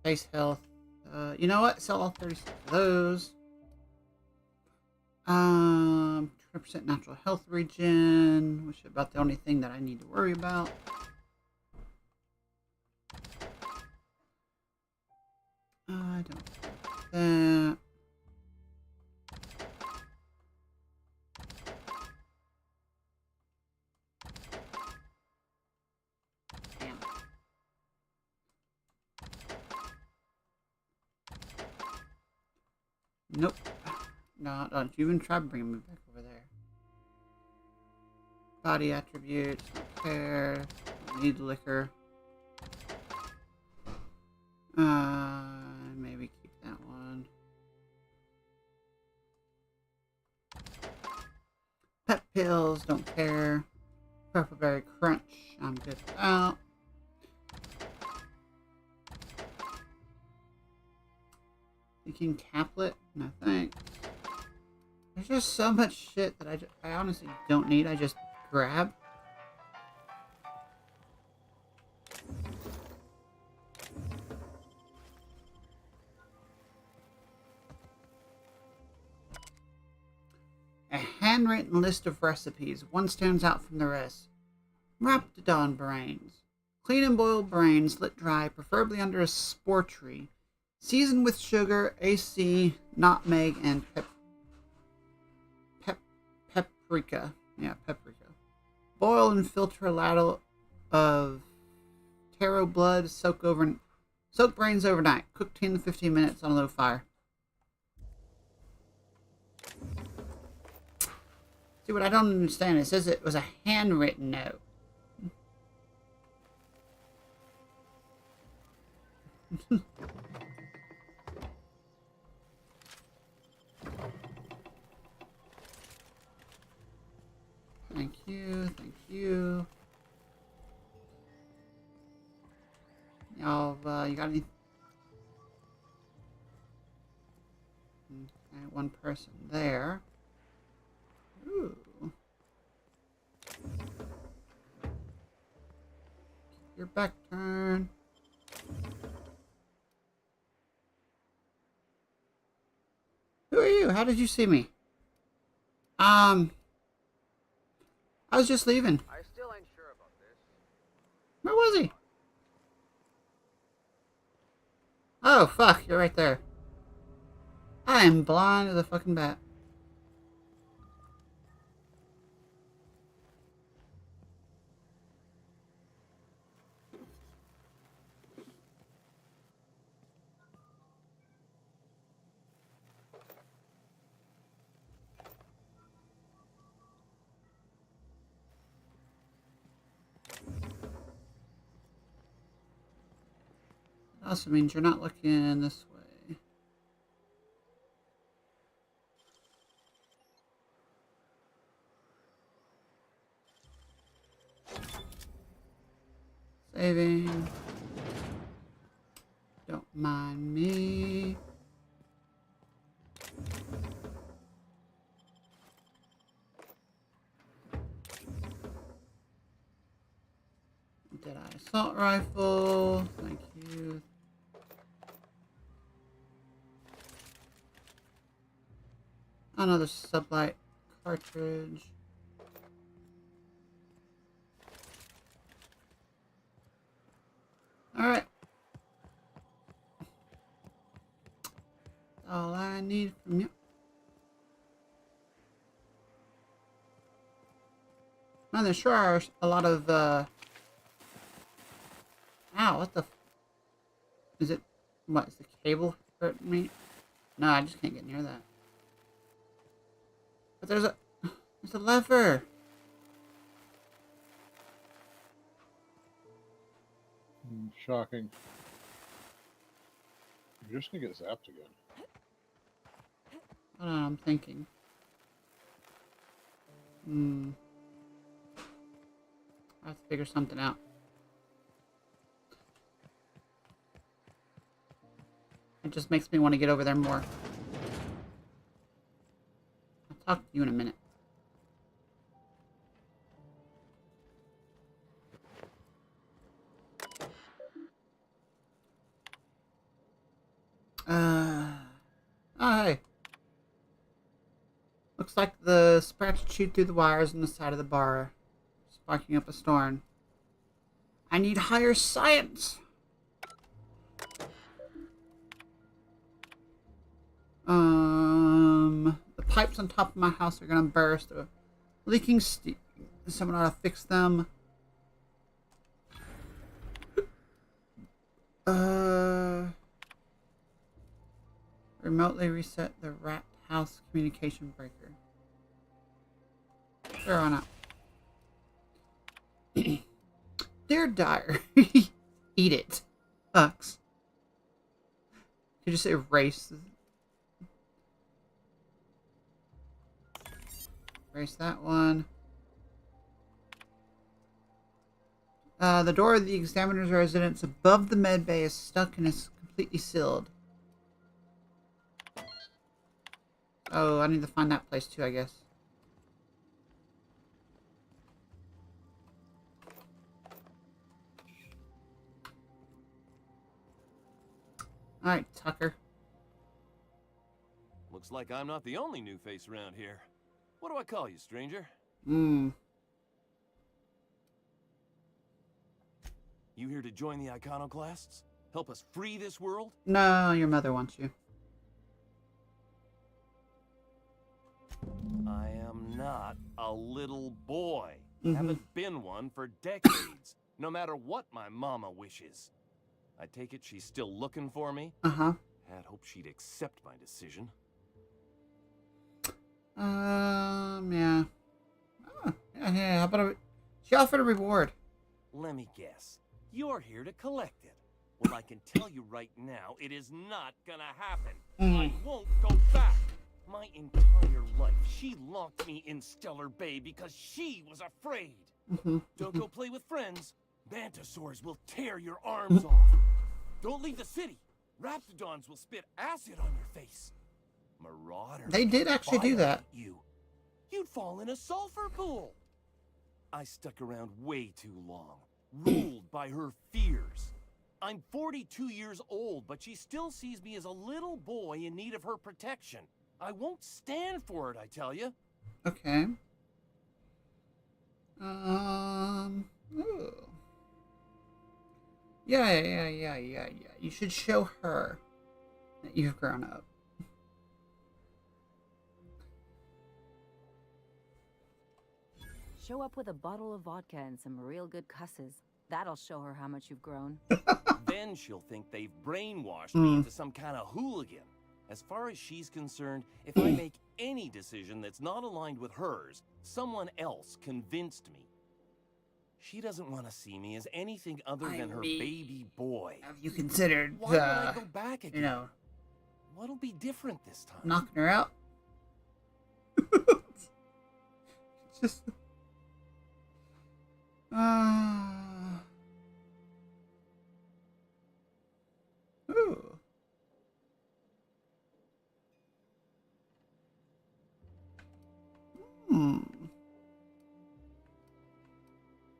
Base health. You know what? Sell all 36 of those. 20% natural health regen, which is about the only thing that I need to worry about. I don't want that. Damn. Nope. No, don't you even try bringing me back over there. Body attributes, don't care. Don't need liquor. Maybe keep that one. Pet pills, don't care. Purple berry crunch, I'm good without. Thinking caplet, no thanks. There's just so much shit that I honestly don't need. I just grab. A handwritten list of recipes. One stands out from the rest. Raptidon brains. Clean and boiled brains, lit dry, preferably under a spore tree. Seasoned with sugar, AC, nutmeg, and paprika. Yeah, paprika. Boil and filter a ladle of taro blood. Soak brains overnight. Cook 10 to 15 minutes on a low fire. See, what I don't understand, it says it was a handwritten note. Thank you, thank you. Y'all, you got any? Okay, one person there. Ooh. Your back turn. Who are you? How did you see me? I was just leaving. I still ain't sure about this. Where was he? Oh, fuck, you're right there. I am blind as a fucking bat. Also means you're not looking this way. Saving. Don't mind me. Deadeye assault rifle. Thank you. Another sublight cartridge. Alright. All I need from you. Man, there sure are a lot of, ow, what the is it, what, is the cable hurting me? No, I just can't get near that. But there's a lever. Shocking. You're just gonna get zapped again. Hold on, I'm thinking. I have to figure something out. It just makes me want to get over there more. I'll talk to you in a minute. Oh, hey. Looks like the sparks chewed through the wires on the side of the bar, sparking up a storm. I need higher science! The pipes on top of my house are gonna burst. Leaking steam. Someone ought to fix them. Remotely reset the rat house communication breaker. Sure, why not? Dear Dire, eat it. Fucks. Could you just erase? Erase that one. The door of the examiner's residence above the med bay is stuck and is completely sealed. Oh, I need to find that place too, I guess. Alright, Tucker. Looks like I'm not the only new face around here. What do I call you, stranger? You here to join the iconoclasts? Help us free this world? No, your mother wants you. I am not a little boy. Haven't been one for decades, no matter what my mama wishes. I take it she's still looking for me? Had hoped she'd accept my decision. Yeah. Oh, yeah, how about she offered a reward. Let me guess. You're here to collect it. Well, I can tell you right now, it is not gonna happen. I won't go back. My entire life, she locked me in Stellar Bay because she was afraid. Don't go play with friends. Mantisaurs will tear your arms off. Don't leave the city. Raptidons will spit acid on your face. Marauders. They did actually do that. You'd fall in a sulfur pool. I stuck around way too long, ruled by her fears. I'm 42 years old, but she still sees me as a little boy in need of her protection. I won't stand for it, I tell you. Okay. Ooh. Yeah. You should show her. that you've grown up. Show up with a bottle of vodka and some real good cusses. That'll show her how much you've grown. Then she'll think they've brainwashed me into some kind of hooligan. As far as she's concerned, if I make any decision that's not aligned with hers, someone else convinced me. She doesn't want to see me as anything other than her baby boy. Have you considered, Why would I go back again? you know, what'll be different this time? knocking her out? It's just... Ooh.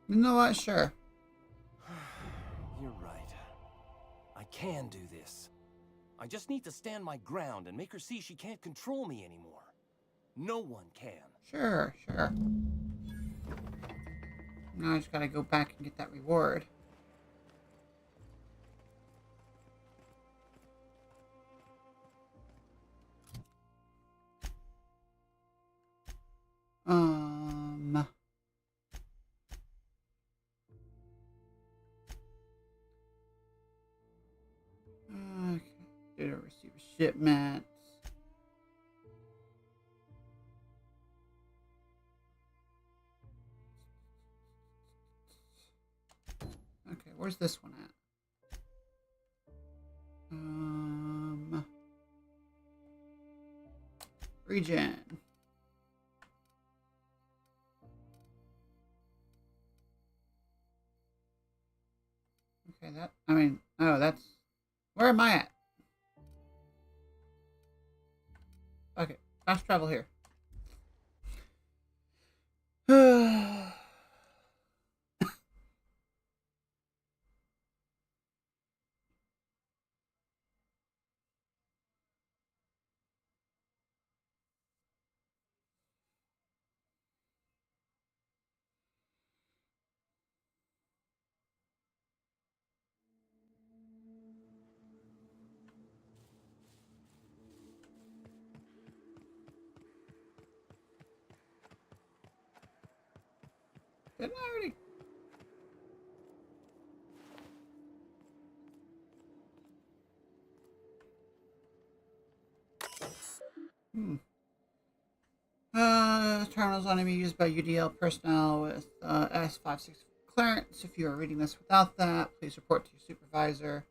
You know what? Sure. You're right. I can do this. I just need to stand my ground and make her see she can't control me anymore. No one can. Sure. Now I just gotta go back and get that reward. Okay. Did I receive a shipment? Okay, where's this one at? Regen. Okay, that's... Where am I at? Okay, fast travel here. Didn't I already? Terminals only be used by UDL personnel with S56 clearance. If you are reading this without that, please report to your supervisor.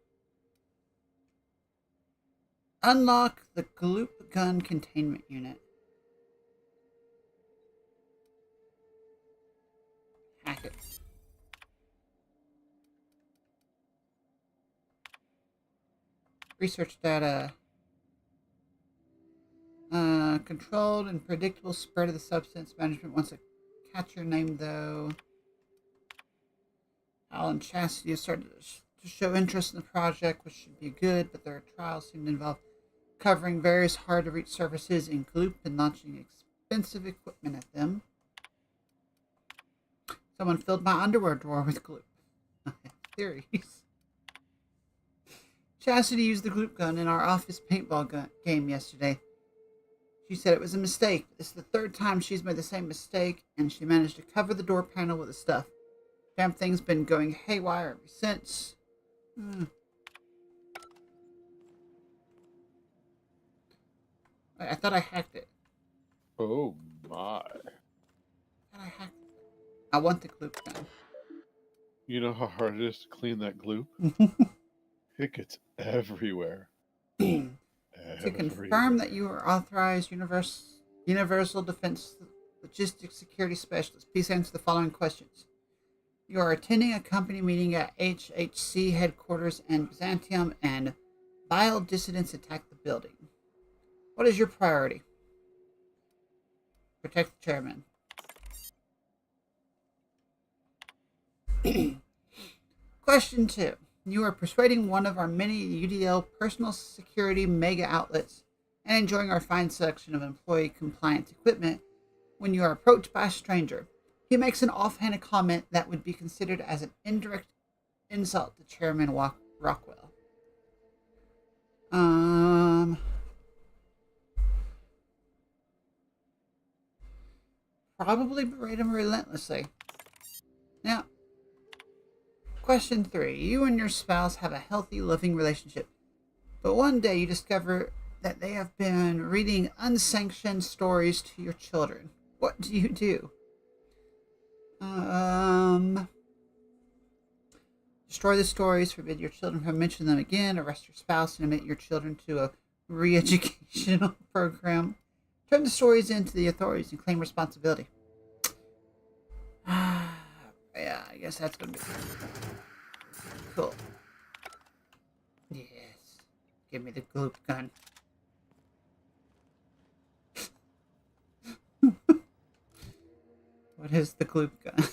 Unlock the Gloop Gun Containment Unit. Hack it. Research data. Controlled and predictable spread of the substance. Management wants a catcher named, though. Al and Chastity have started to show interest in the project, which should be good, but their trials seem to involve covering various hard-to-reach surfaces in Gloop and launching expensive equipment at them. Someone filled my underwear drawer with Gloop. Theories. Chastity used the Gloop gun in our office paintball game yesterday. She said it was a mistake. This is the third time she's made the same mistake, and she managed to cover the door panel with the stuff. Damn thing's been going haywire ever since. I thought I hacked it. Oh my. I want the Gloop gun. You know how hard it is to clean that Gloop? It gets everywhere. To confirm that you are authorized Universal Defense Logistics Security Specialist, please answer the following questions. You are attending a company meeting at HHC headquarters, and Byzantium and vile dissidents attack the building. What is your priority? Protect the chairman. Question 2. You are persuading one of our many UDL personal security mega outlets and enjoying our fine selection of employee compliance equipment when you are approached by a stranger. He makes an offhanded comment that would be considered as an indirect insult to Chairman Rockwell. Probably berate him relentlessly. Now, question 3. You and your spouse have a healthy, loving relationship. But one day you discover that they have been reading unsanctioned stories to your children. What do you do? Destroy the stories, forbid your children from mentioning them again, arrest your spouse, and admit your children to a re-educational program. Turn the stories in to the authorities and claim responsibility. Yeah, I guess that's gonna be cool. Yes. Give me the gloop gun. What is the gloop gun?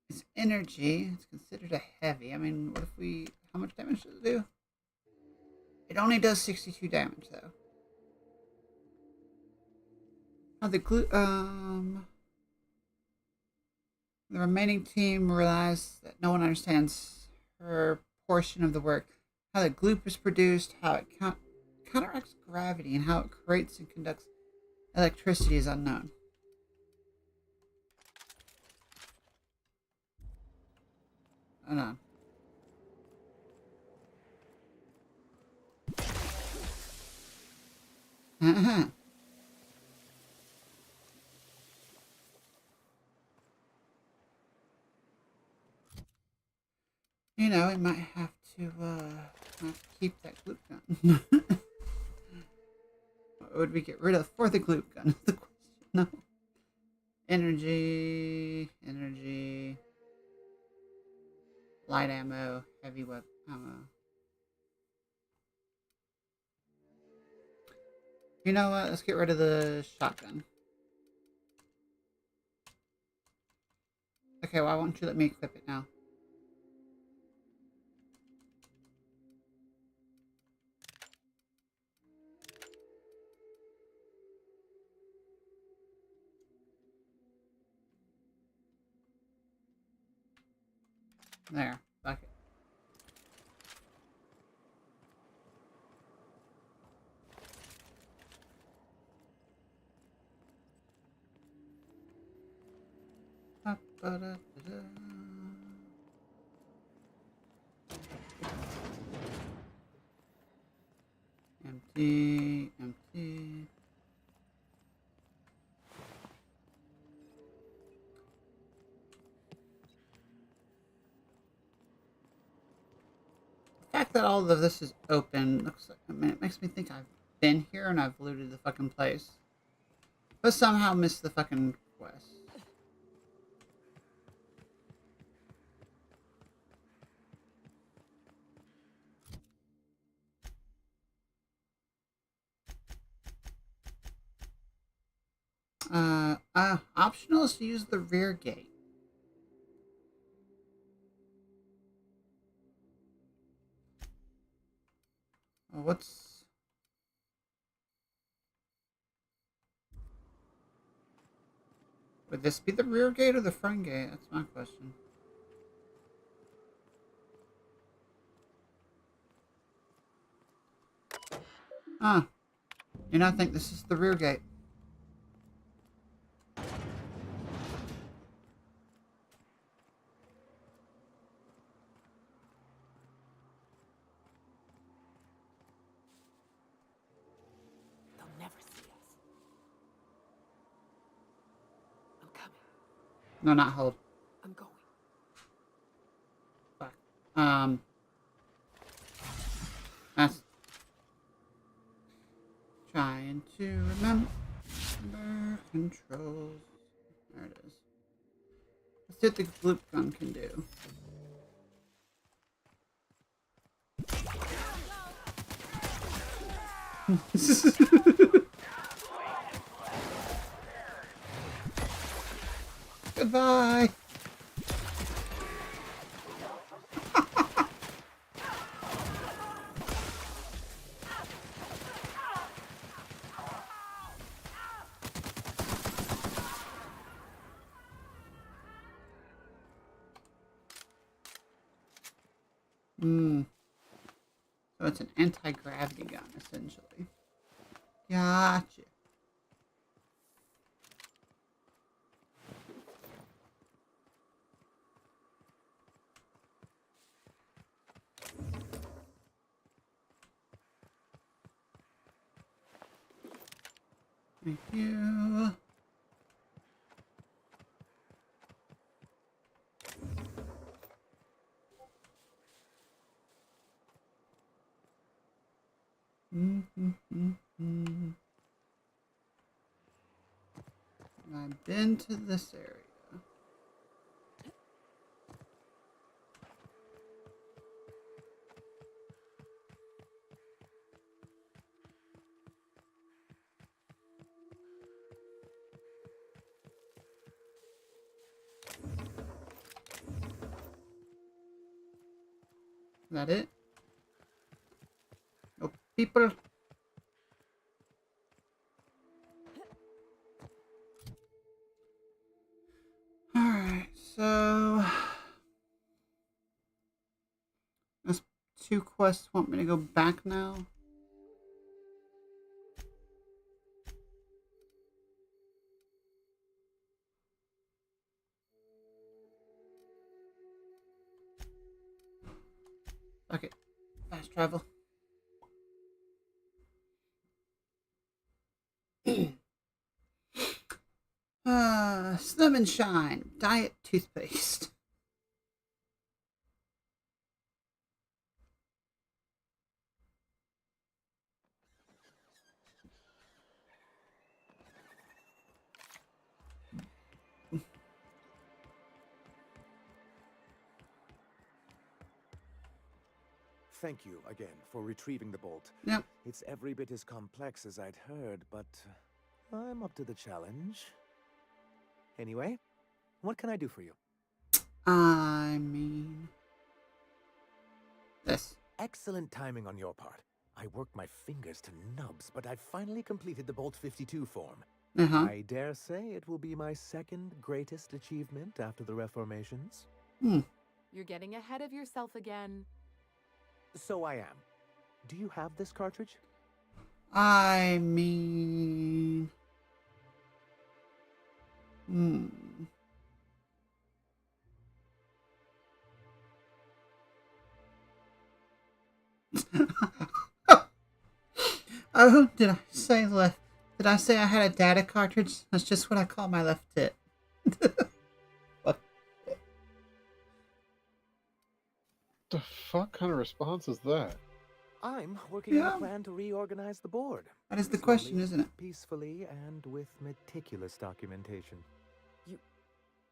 It's energy. It's considered a heavy. I mean, what if we... How much damage does it do? It only does 62 damage, though. The remaining team realized that no one understands her portion of the work. How the gloop is produced, how it counteracts gravity, and how it creates and conducts electricity is unknown. Hold on. You know, we might have to keep that gloop gun. What would we get rid of for the gloop gun? Is the question. No. Energy. Light ammo. Heavy weapon ammo. You know what? Let's get rid of the shotgun. Okay, why won't you let me equip it now? There. Fuck it. Empty. The fact that all of this is open looks like, I mean, it makes me think I've been here and I've looted the fucking place, but somehow missed the fucking quest. Optional is to use the rear gate. What's... Would this be the rear gate or the front gate? That's my question. You know, I think this is the rear gate. No, not hold. I'm going. Fuck. That's... Trying to remember controls. There it is. Let's see what the gloop gun can do. Goodbye. Hmm. So it's an anti-gravity gun, essentially. Gotcha. Thank you. I've been to this area. Is that it? No people. Alright, so those 2 quests want me to go back now. Okay, fast travel. Slim and Shine diet toothpaste. Thank you again for retrieving the bolt. Yep. It's every bit as complex as I'd heard, but I'm up to the challenge. Anyway, what can I do for you? I mean... this. Excellent timing on your part. I worked my fingers to nubs, but I finally completed the Bolt 52 form. I dare say it will be my second greatest achievement after the Reformations. You're getting ahead of yourself again. So I am. Do you have this cartridge? I mean... Oh, did I say left? Did I say I had a data cartridge? That's just what I call my left tit. The fuck kind of response is that? I'm working on a plan to reorganize the board. That is the question, isn't it? Peacefully and with meticulous documentation.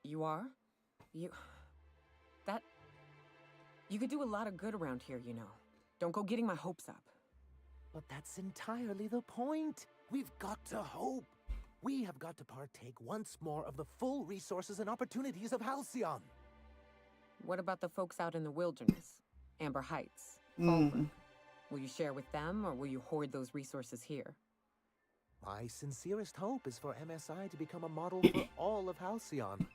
You are? You could do a lot of good around here, you know. Don't go getting my hopes up. But that's entirely the point. We've got to hope. We have got to partake once more of the full resources and opportunities of Halcyon. What about the folks out in the wilderness? Amber Heights, Fallbrook. Will you share with them, or will you hoard those resources here? My sincerest hope is for MSI to become a model for all of Halcyon.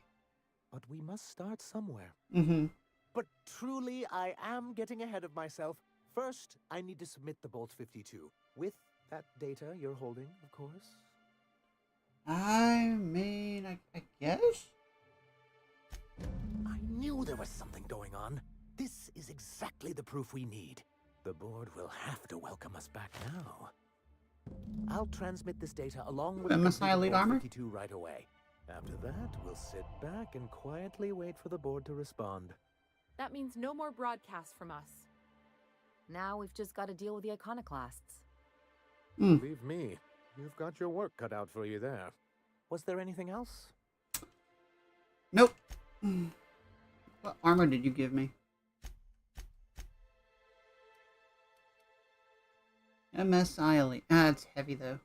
But we must start somewhere. But truly, I am getting ahead of myself. First, I need to submit the Bolt 52. With that data you're holding, of course. I mean, I guess? I knew there was something going on. This is exactly the proof we need. The board will have to welcome us back now. I'll transmit this data along with MSI Elite Armor 52 right away. After that, we'll sit back and quietly wait for the board to respond. That means no more broadcasts from us. Now we've just got to deal with the iconoclasts. Believe me, you've got your work cut out for you there. Was there anything else? Nope. What armor did you give me? MSI Elite. Ah, it's heavy though.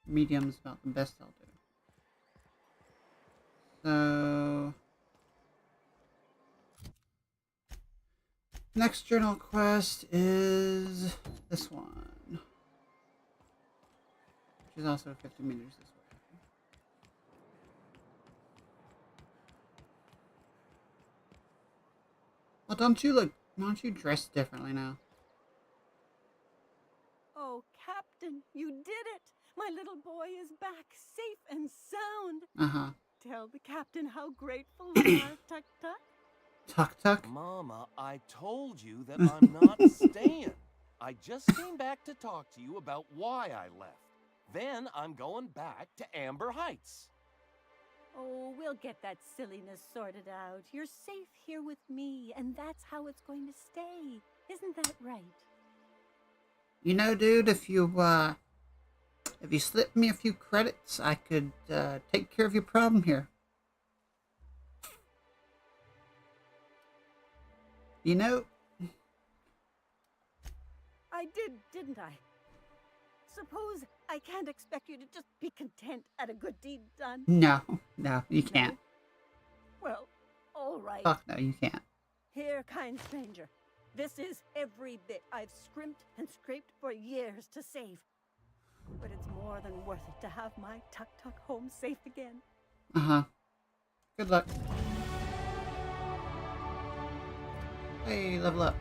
Medium's about the best I'll do. So... next journal quest is this one. Which is also 50 meters this way. don't you dress differently now? Oh, Captain, you did it! My little boy is back, safe and sound. Uh-huh. Tell the captain how grateful we are, Tuck Tuck. Tuck Tuck? Mama, I told you that I'm not staying. I just came back to talk to you about why I left. Then I'm going back to Amber Heights. Oh, we'll get that silliness sorted out. You're safe here with me, and that's how it's going to stay. Isn't that right? You know, dude, if you slip me a few credits, I could take care of your problem here. You know? I did, didn't I? Suppose I can't expect you to just be content at a good deed done. No, you can't. Well, all right. Fuck no, you can't. Here, kind stranger. This is every bit I've scrimped and scraped for years to save. But it's more than worth it to have my Tuck Tuck home safe again. Uh-huh. Good luck. Hey, level up.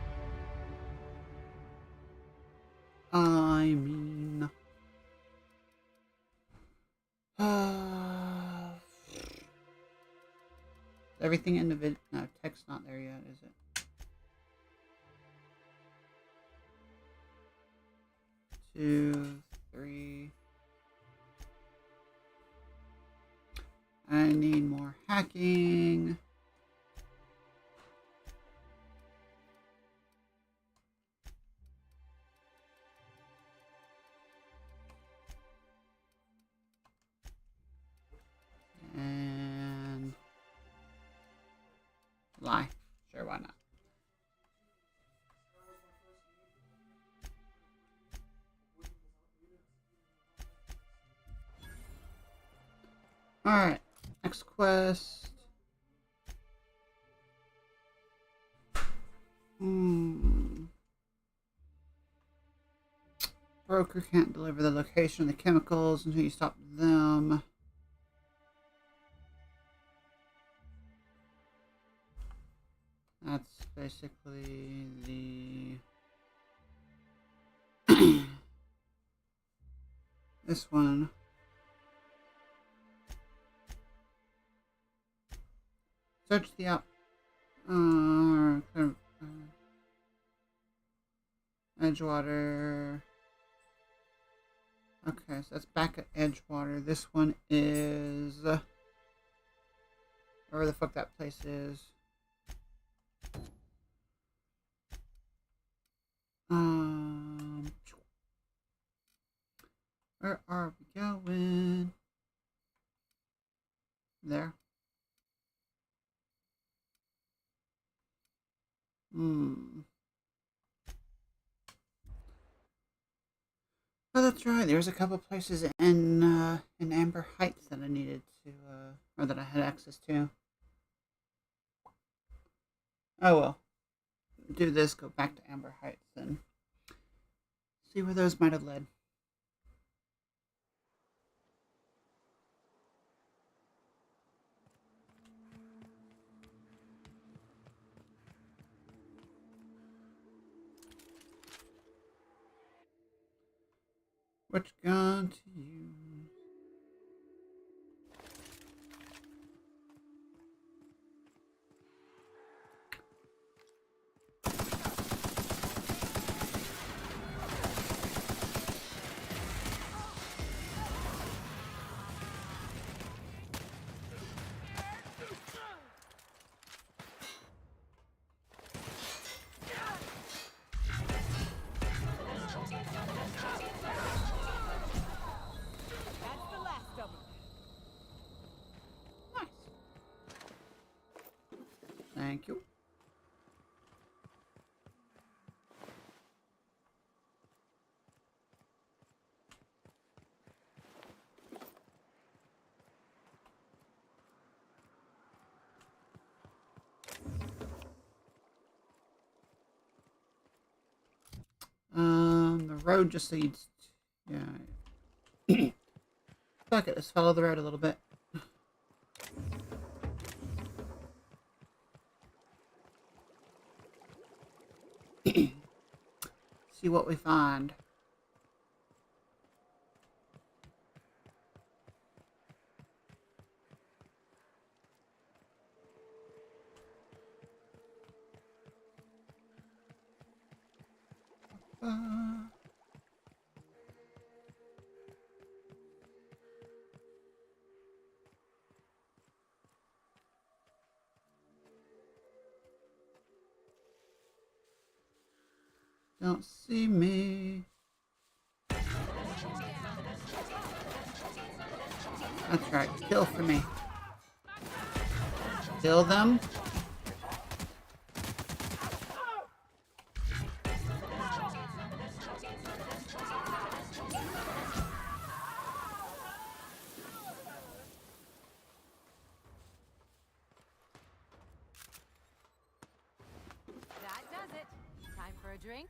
I mean... everything in the vid... No, text not there yet, is it? Two, three... I need more hacking. And lie. Sure, why not? Alright. Next quest. Broker can't deliver the location of the chemicals until you stop them. That's basically the... this one. Search the app. Edgewater. Okay, so that's back at Edgewater. This one is... wherever the fuck that place is. Where are we going? There. Oh, that's right. There's a couple places in Amber Heights that I needed to, or that I had access to. Oh well. Do this, go back to Amber Heights, and see where those might have led. Which gun to use? Thank you. The road just leads. Yeah. Fuck it. Let's follow the road a little bit. see what we find. Don't see me. That's right, kill for me. Kill them. That does it. Time for a drink?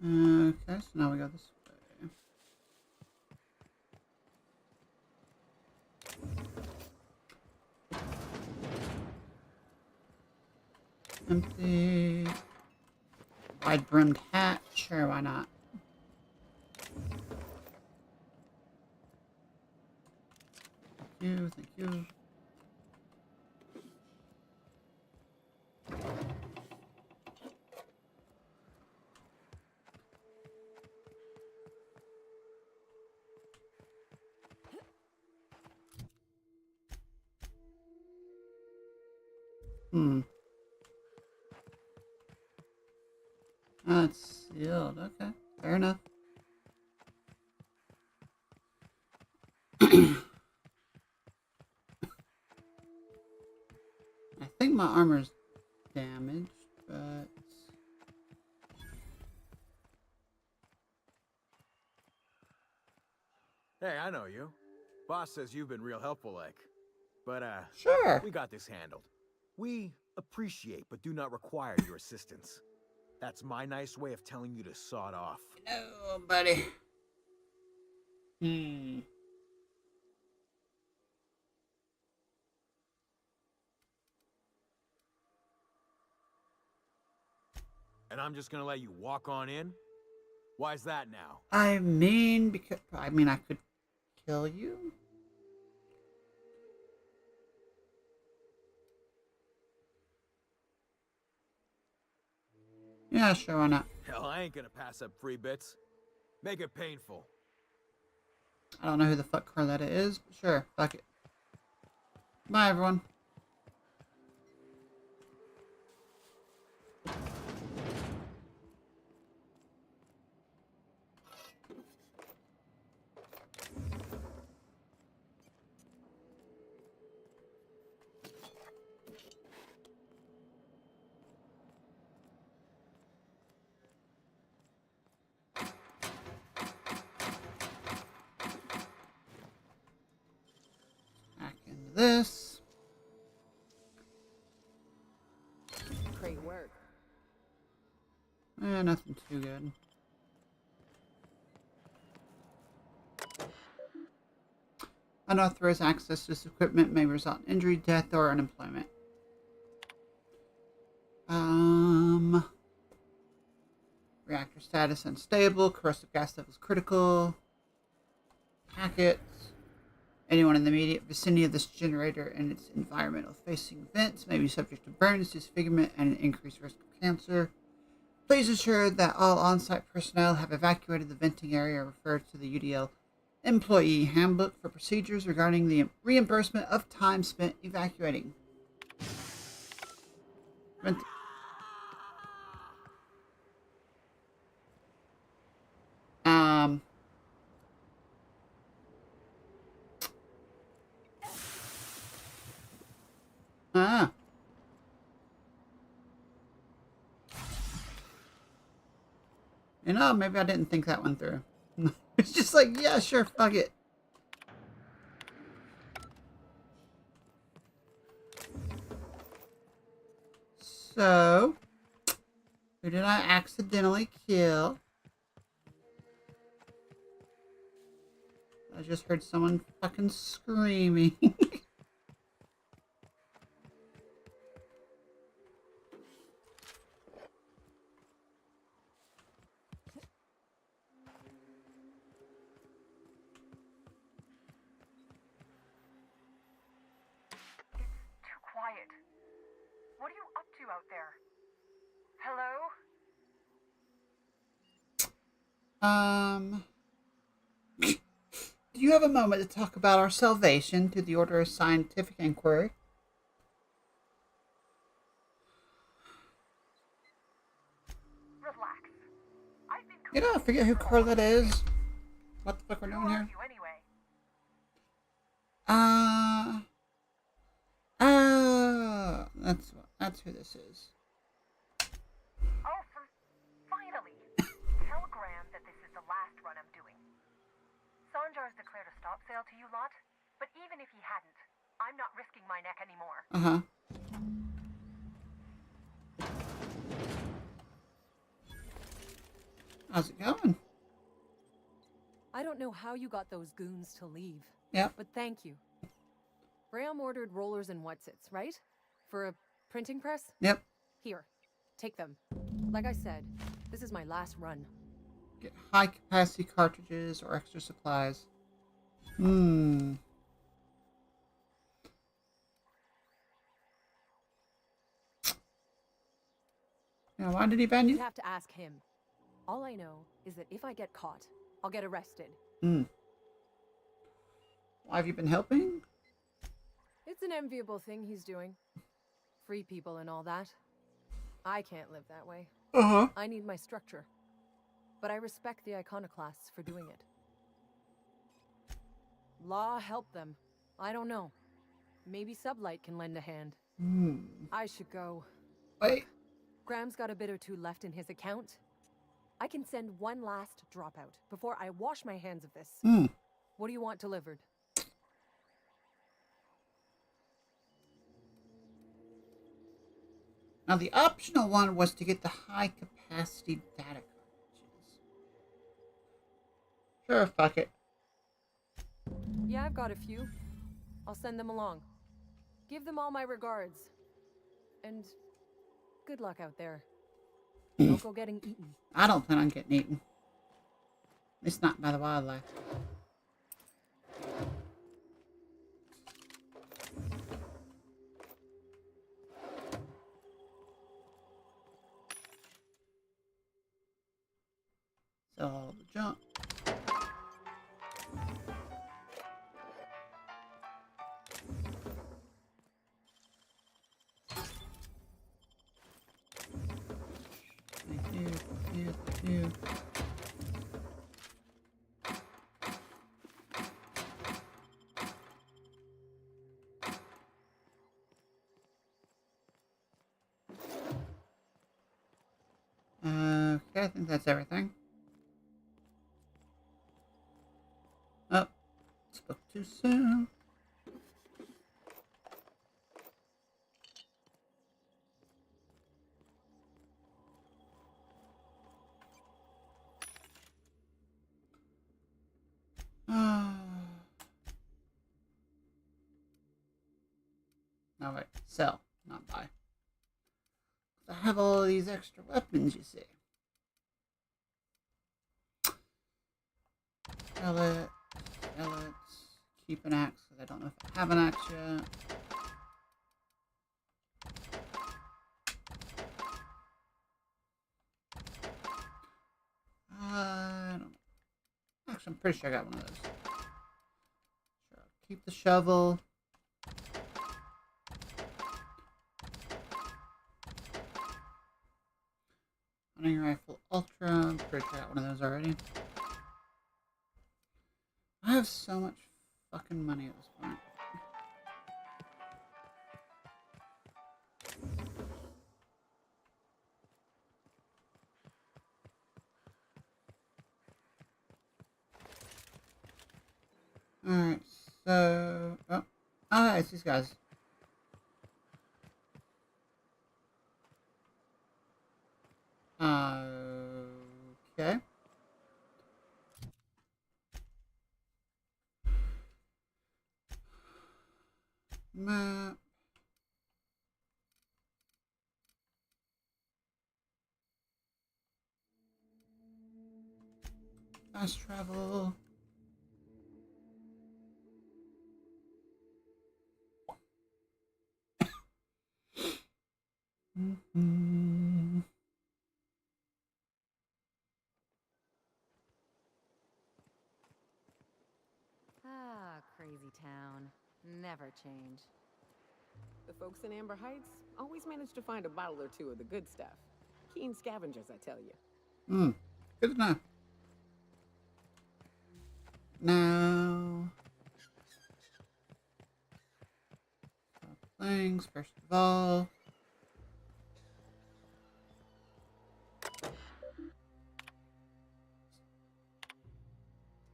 Okay, so now we go this way. Empty. Wide-brimmed hat. Sure, why not? Thank you, thank you. That's sealed. Okay, fair enough. I think my armor's damaged, but... Hey, I know you. Boss says you've been real helpful, like. But, Sure. we got this handled. We appreciate but do not require your assistance. That's my nice way of telling you to sod off. No, buddy. And I'm just gonna let you walk on in? Why's that now? I mean, because... I mean, I could kill you? Yeah, sure, why not? Hell, I ain't gonna pass up free bits. Make it painful. I don't know who the fuck Carletta is, but sure, fuck it. Bye, everyone. Back into this. Great work. Nothing too good. Unauthorized access to this equipment may result in injury, death, or unemployment. Reactor status unstable. Corrosive gas levels critical. Packets. Anyone in the immediate vicinity of this generator and its environmental facing vents may be subject to burns, disfigurement, and an increased risk of cancer. Please ensure that all on-site personnel have evacuated the venting area. Refer to the UDL Employee Handbook for procedures regarding the reimbursement of time spent evacuating. You know, maybe I didn't think that one through. It's just like, yeah, sure, fuck it. So, Who did I accidentally kill? I just heard someone fucking screaming. Quiet. What are you up to out there? Hello? Do you have a moment to talk about our salvation through the Order of Scientific Inquiry? Relax. I've been You know, I forget who Carlet is. What the fuck we're doing here? you anyway. That's who this is. Oh, finally. Tell Graham that this is the last run I'm doing. Sanjar's declared a stop sale to you lot, but even if he hadn't, I'm not risking my neck anymore. How's it going? I don't know how you got those goons to leave. Yep. But thank you. Graham ordered rollers and whatsits, right? For a printing press? Yep. Here, take them. Like I said, this is my last run. Get high capacity cartridges or extra supplies. Now, why did he ban you? You'd have to ask him. All I know is that if I get caught, I'll get arrested. Why have you been helping? It's an enviable thing he's doing. Free people and all that. I can't live that way. I need my structure. But I respect the iconoclasts for doing it. Law help them. I don't know. Maybe Sublight can lend a hand. I should go. Wait. Graham's got a bit or two left in his account. I can send one last dropout before I wash my hands of this. What do you want delivered? Now, the optional one was to get the high-capacity data cartridges. Sure, fuck it. Yeah, I've got a few. I'll send them along. Give them all my regards. And good luck out there. Don't go getting eaten. I don't plan on getting eaten. At least not by the wildlife. So all the junk. Thank you, thank you, thank you. Okay, I think that's everything. Oh, spoke too soon. No, wait, sell, not buy. I have all these extra weapons, you see. Sell it, keep an axe, because I don't know if I have an axe yet. I don't know. Actually, I'm pretty sure I got one of those. Sure, keep the shovel. Hunting rifle ultra. I'm pretty sure I got one of those already. I have so much fucking money at this point. Alright, so... Oh, it's these guys. Map. Fast travel. Mm-hmm. Ah, crazy town. Never change. The folks in Amber Heights always manage to find a bottle or two of the good stuff. Keen scavengers, I tell you. Good enough. Now, things first of all.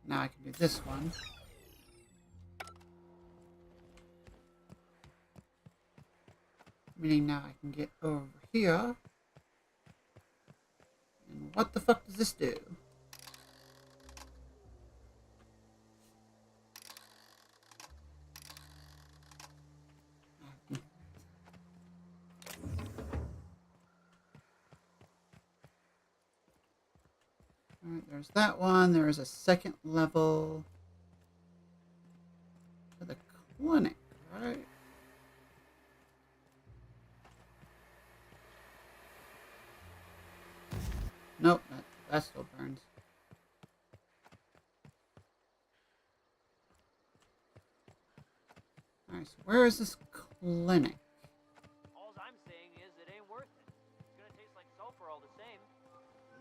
Now I can do this one. Meaning now I can get over here. And what the fuck does this do? Alright, there's that one. There is a second level to the clinic, right? Nope, that still burns. Alright, so where is this clinic? All I'm saying is it ain't worth it. It's gonna taste like sulfur all the same.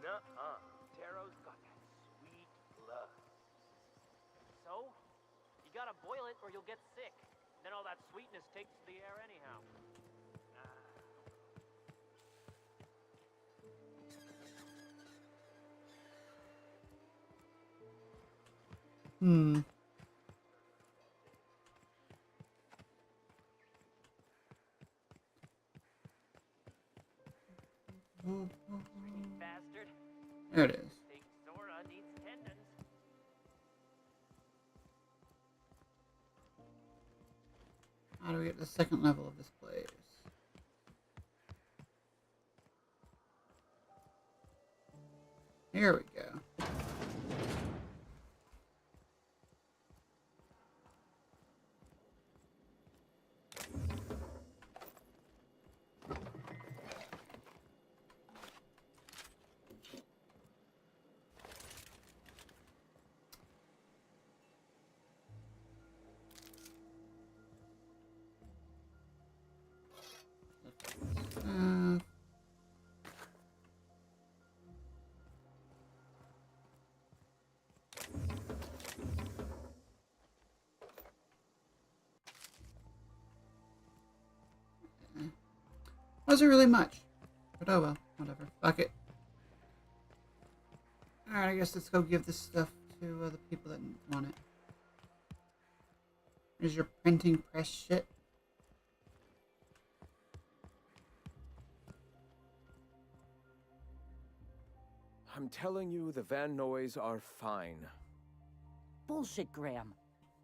Nuh-uh. Taro's got that sweet blood. So, you gotta boil it or you'll get sick. Then all that sweetness takes the air anyhow. Sweet bastard. There it is. Big Zora needs tendons. How do we get to the second level of this place? Here we go. Wasn't really much, but oh well, whatever. Fuck it. Alright, I guess let's go give this stuff to the people that want it. Here's your printing press shit. I'm telling you, the Van Noys are fine. Bullshit, Graham.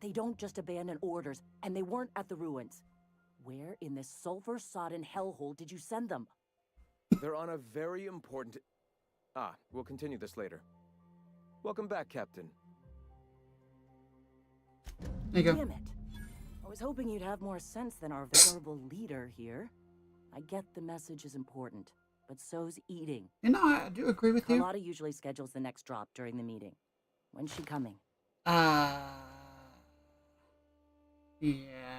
They don't just abandon orders, and they weren't at the ruins. Where in this sulfur-sodden hellhole did you send them? They're on a very important... we'll continue this later. Welcome back, Captain. There you go. Damn it. I was hoping you'd have more sense than our venerable leader here. I get the message is important, but so's eating. You know, I do agree with you. Carlotta usually schedules the next drop during the meeting. When's she coming? Yeah,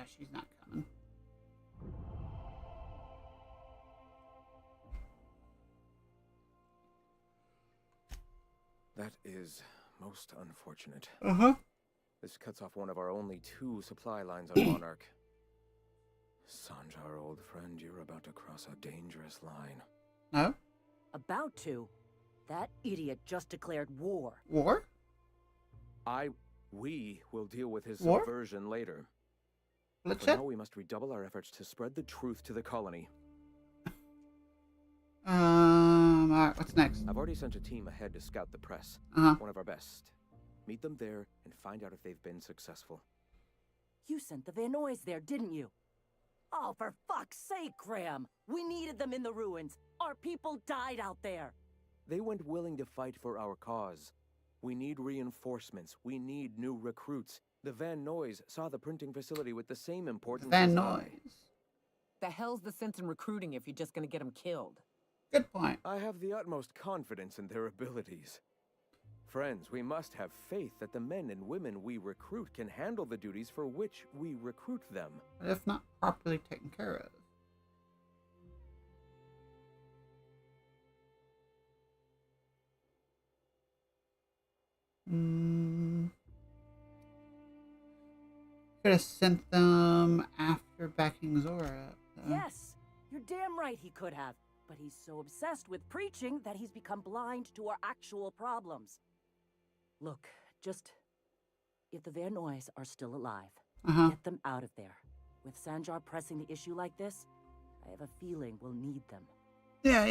she's not coming. That is most unfortunate. Uh-huh. This cuts off one of our only 2 supply lines on Monarch. Sanjar, old friend, you're about to cross a dangerous line. No? About to? That idiot just declared war. War? We will deal with his War? subversion later. Let's For now, we must redouble our efforts to spread the truth to the colony. Alright, what's next? I've already sent a team ahead to scout the press. One of our best. Meet them there and find out if they've been successful. You sent the Van Noys there, didn't you? Oh, for fuck's sake, Graham! We needed them in the ruins. Our people died out there. They went willing to fight for our cause. We need reinforcements. We need new recruits. The Van Noys saw the printing facility with the same importance Van as Noys. The hell's the sense in recruiting if you're just gonna get them killed? Good point. I have the utmost confidence in their abilities. Friends, we must have faith that the men and women we recruit can handle the duties for which we recruit them. But if not properly taken care of. Could have sent them after backing Zora up, though. Yes, you're damn right he could have. But he's so obsessed with preaching that he's become blind to our actual problems. Look, just... if the Van Noys are still alive, get them out of there. With Sanjar pressing the issue like this, I have a feeling we'll need them. Yeah.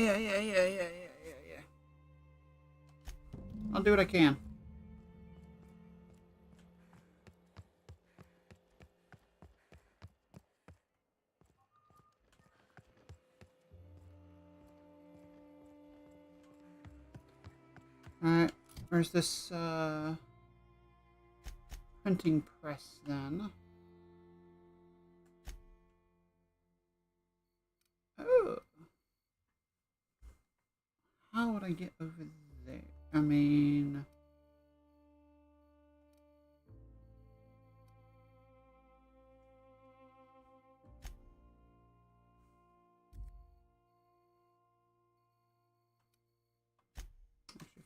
I'll do what I can. Alright, where's this printing press then? Oh. How would I get over there? I mean...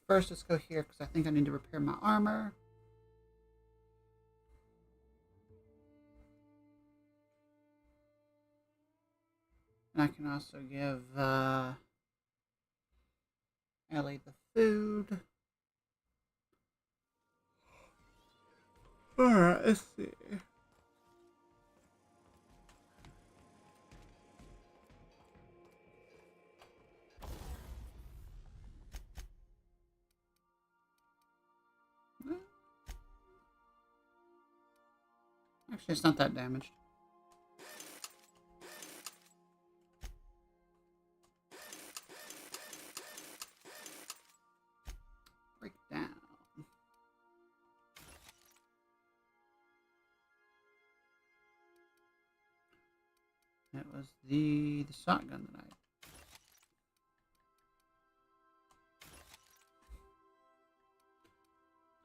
First, let's go here because I think I need to repair my armor. And I can also give Ellie the food. Alright, let's see. Actually, it's not that damaged. Break down. That was the shotgun that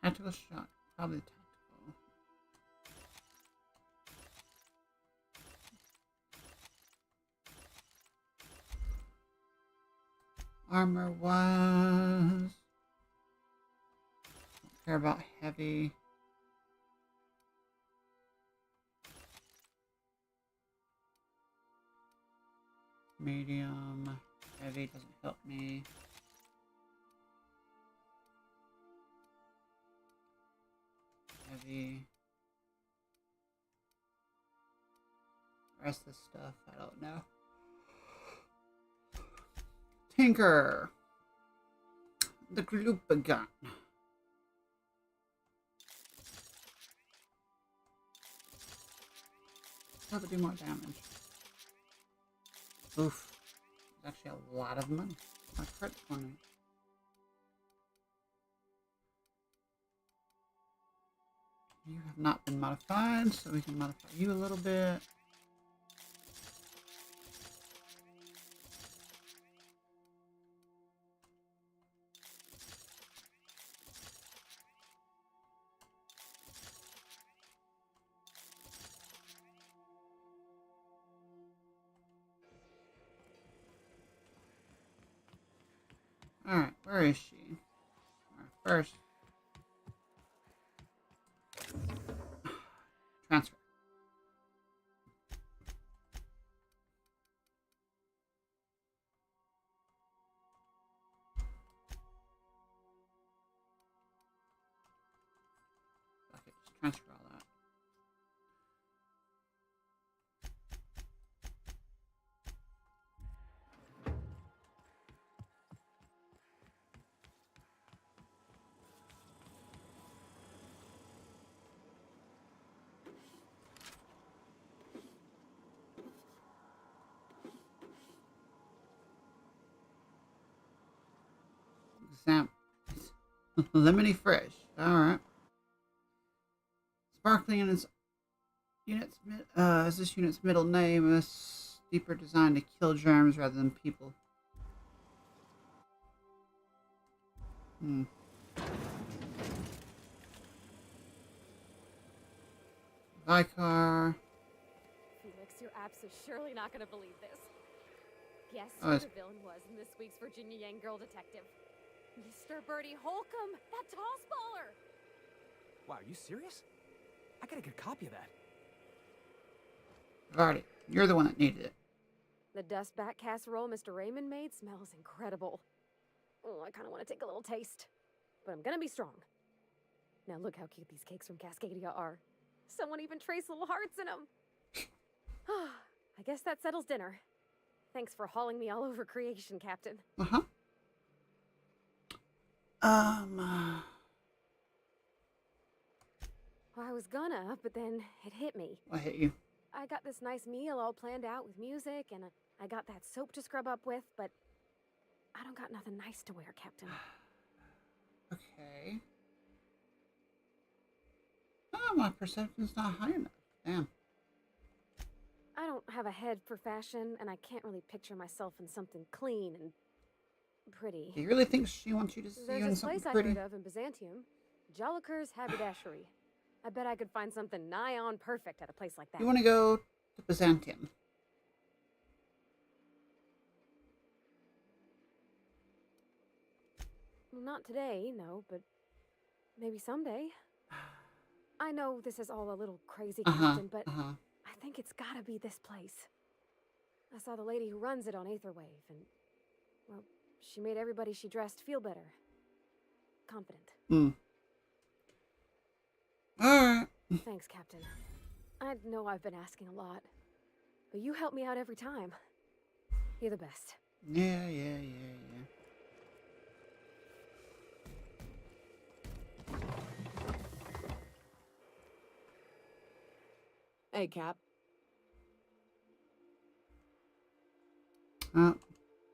I... Tactical shot. Probably tactical. Armor was... Don't care about heavy. Medium. Heavy doesn't help me. Heavy. The rest of the stuff, I don't know. Tinker. The Glupa gun. Probably do more damage. Oof. That's actually a lot of money. My credit money. You have not been modified, so we can modify you a little bit. Alright, where is she? First. Transfer. Okay, just transfer all that. example. Lemony fresh. Alright. Sparkling in its unit's is this unit's middle name. A steeper designed to kill germs rather than people. Vicar. Felix, your apps is surely not going to believe this. Guess Oh, who it's- the villain was in this week's Virginia Yang Girl Detective? Mr. Bertie Holcomb, that toss baller! Wow, are you serious? I gotta get a copy of that. Vardy, you're the one that needed it. The dust bat casserole Mr. Raymond made smells incredible. Oh, I kind of want to take a little taste. But I'm gonna be strong. Now look how cute these cakes from Cascadia are. Someone even traced little hearts in them. I guess that settles dinner. Thanks for hauling me all over creation, Captain. Uh-huh. Well, I was gonna, but then it hit me. I hit you. I got this nice meal all planned out with music, and I got that soap to scrub up with, but I don't got nothing nice to wear, Captain. Okay. Oh, my perception's not high enough. Damn. I don't have a head for fashion, and I can't really picture myself in something clean and pretty. Do you really think she wants you to see There's you in this something place pretty? I heard of in Byzantium, Joliker's Haberdashery. I bet I could find something nigh on perfect at a place like that. You want to go to Byzantium? Well, not today, no, but maybe someday. I know this is all a little crazy, Captain, but I think it's gotta be this place. I saw the lady who runs it on Aetherwave, and, well, she made everybody she dressed feel better. Confident. Alright. Thanks, Captain. I know I've been asking a lot, but you help me out every time. You're the best. Yeah. Hey, Cap. Oh,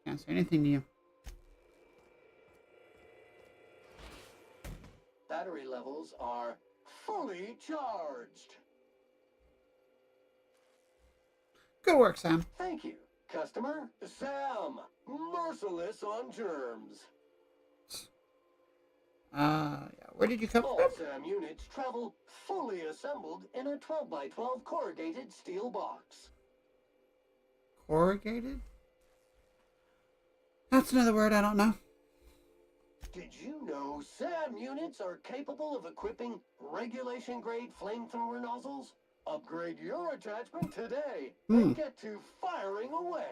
can't say anything to you. Battery levels are fully charged. Good work, Sam. Thank you, customer. Sam, merciless on germs. Yeah. Where did you come All from? Sam units travel fully assembled in a 12x12 corrugated steel box. Corrugated? That's another word I don't know. Did you know SAM units are capable of equipping regulation-grade flamethrower nozzles? Upgrade your attachment today and get to firing away.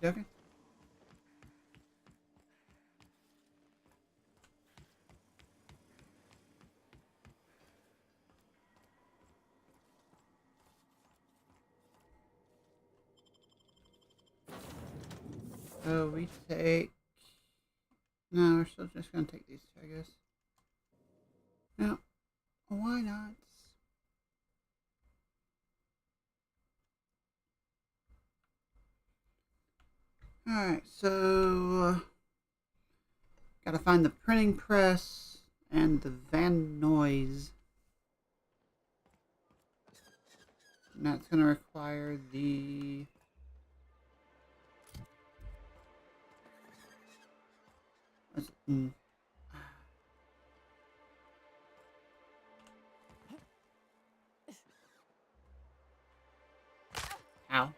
Okay. So we take... No, we're still just going to take these two, I guess. No. Why not? Alright, so... gotta find the printing press and the Van Noise. And that's gonna require the... what's it? Ow.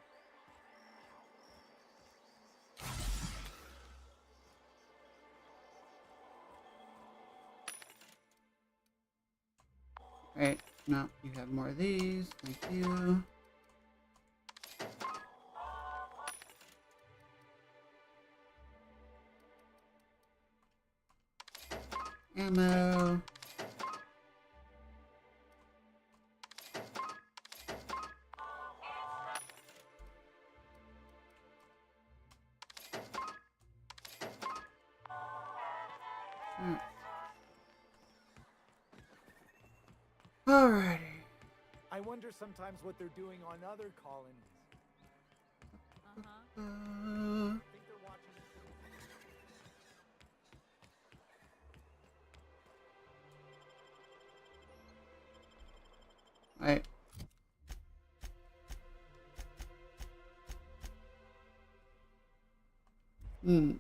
Right, no, you have more of these, thank you. Ammo. Alrighty. I wonder sometimes what they're doing on other colonies. I think they're watching. Right.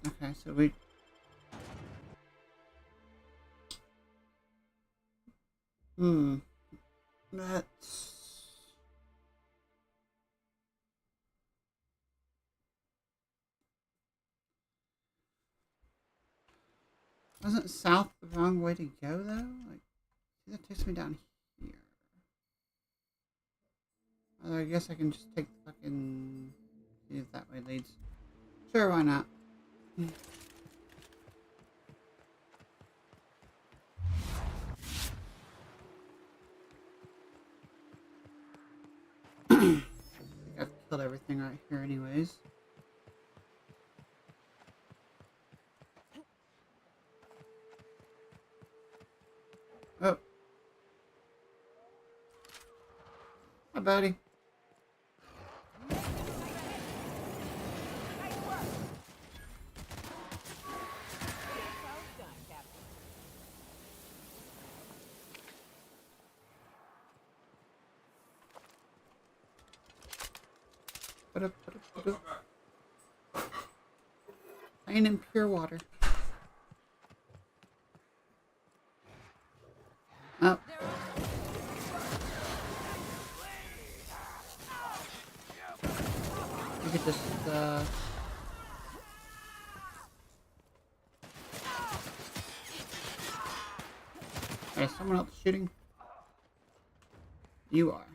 Okay, so we... That's... Wasn't south the wrong way to go, though? Like, that takes me down here. I guess I can just take the fucking... See if that way leads. Sure, why not? I think I've killed everything right here anyways. Oh. Hi, buddy. Plain and pure water. Oh. We could just, Is someone else shooting? You are.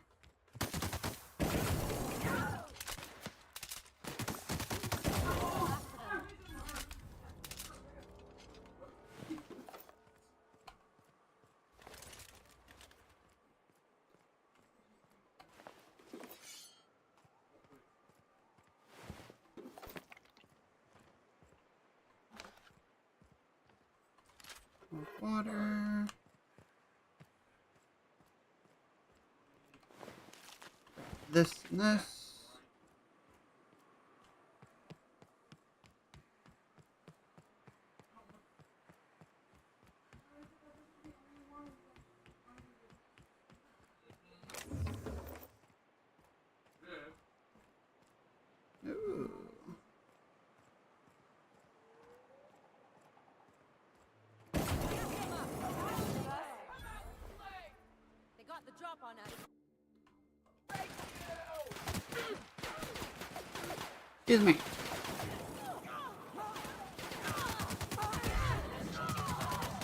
More water. This and this. Ooh. They got the drop on us. Excuse me.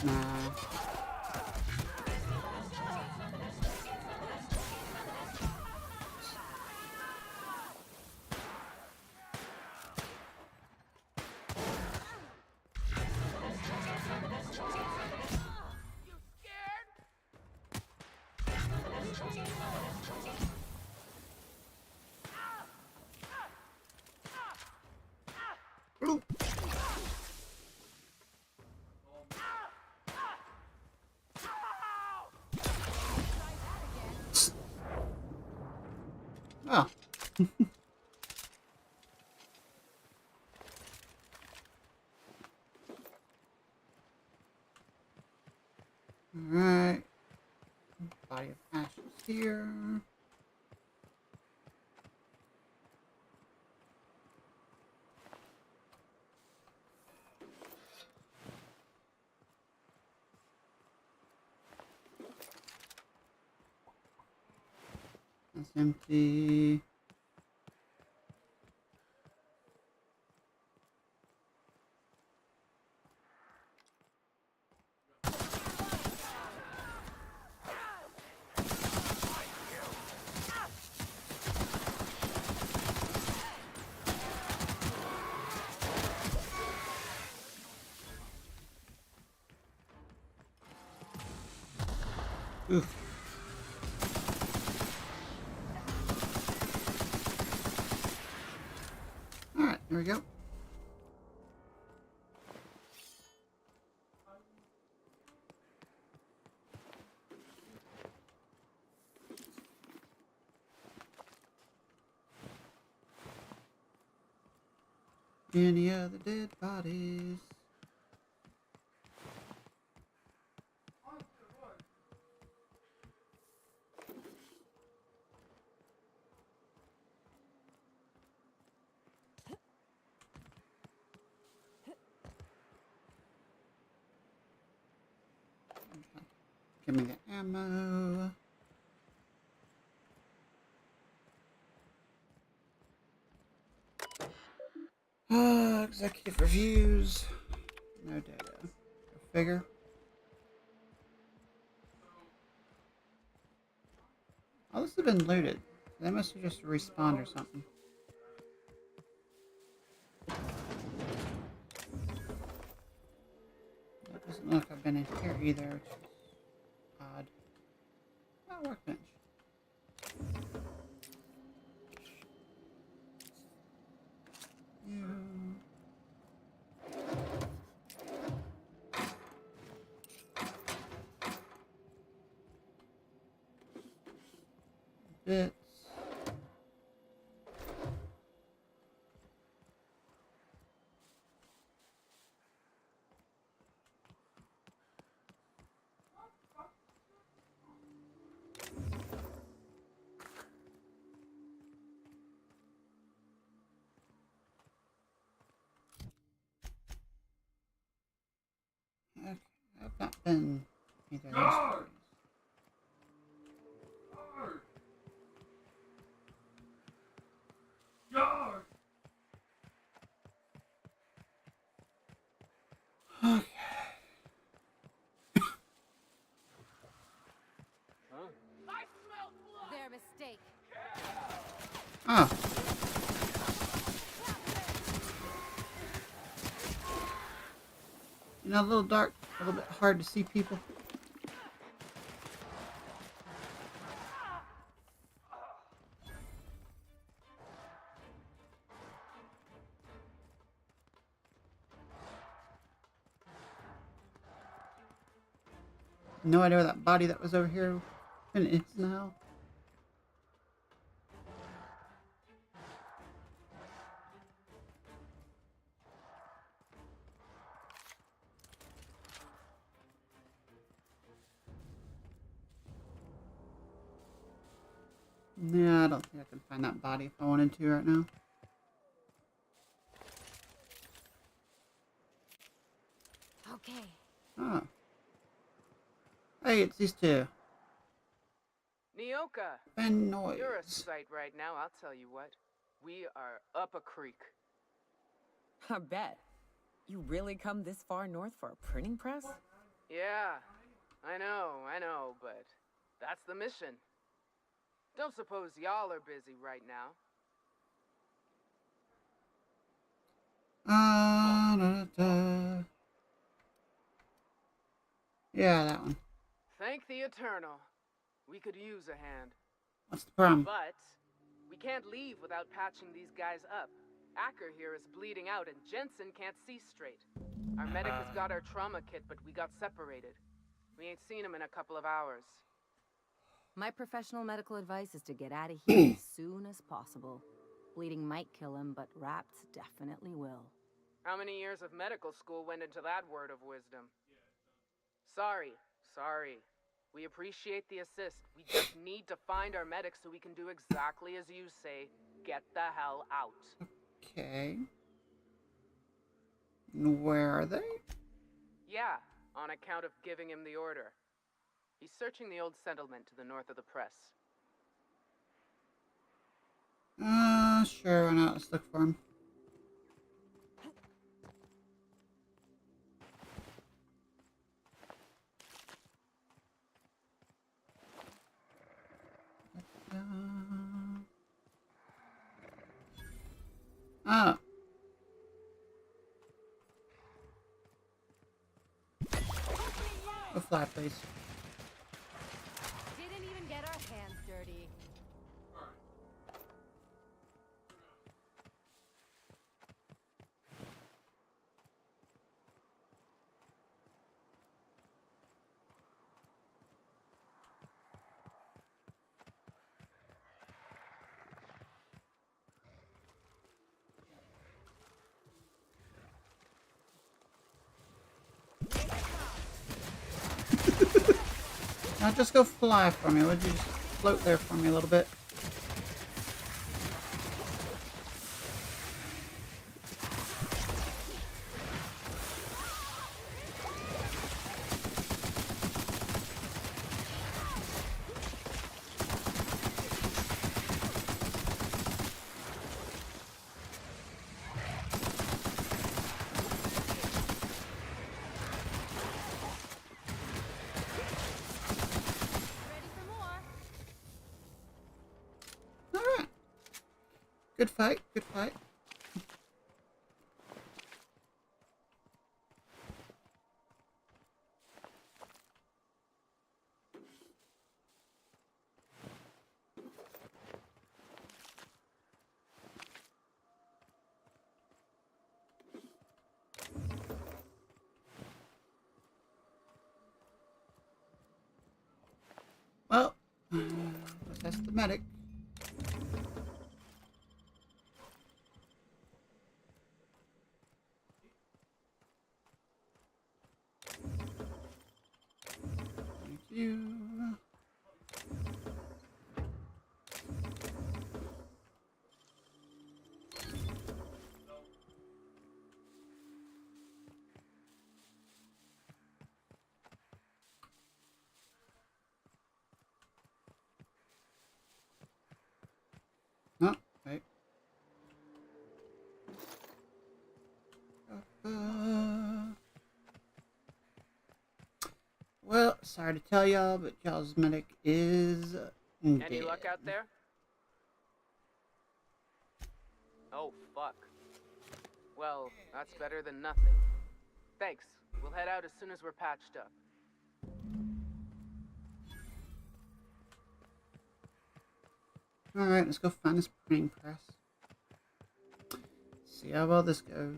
Nah. Ooh. Oh. Alright. Body of ashes here. That's empty. Oof. Alright, there we go. any other dead bodies. Give me the ammo. Executive reviews. No data. Go figure. Oh, this has been looted. They must have just respawned or something. That doesn't look like I've been in here either, which is odd. Oh, workbench. Yeah. Bits. Okay, I've not been either of those areas. Okay. Their mistake. Oh. You know, a little dark, a little bit hard to see people. No idea where that body that was over here is now. Yeah, I don't think I can find that body if I wanted to right now. Okay. Oh. Hey, it's these two. Nyoka, Ben Noise. you're a sight right now, I'll tell you what. We are up a creek. I bet. You really come this far north for a printing press? Yeah, I know, but that's the mission. Don't suppose y'all are busy right now. Yeah, that one. Thank the Eternal. We could use a hand. What's the problem? But we can't leave without patching these guys up. Acker here is bleeding out and Jensen can't see straight. Our medic has got our trauma kit, but we got separated. We ain't seen him in a couple of hours. My professional medical advice is to get out of here as soon as possible. Bleeding might kill him, but wrapped definitely will. How many years of medical school went into that word of wisdom? Sorry. We appreciate the assist. We just need to find our medic so we can do exactly as you say. Get the hell out. Okay. Where are they? Yeah, on account of giving him the order. He's searching the old settlement to the north of the press. Sure, why not? Let's look for him. Oh. Go fly, please. Didn't even get our hands dirty. Now just go fly for me. Would you just float there for me a little bit? Good fight, good fight. Well, that's the medic. You. Oh, wait. Well, sorry to tell y'all, but y'all's medic is Any dead. luck out there? Oh, fuck. Well, that's better than nothing. Thanks. We'll head out as soon as we're patched up. Alright, let's go find this printing press. See how well this goes.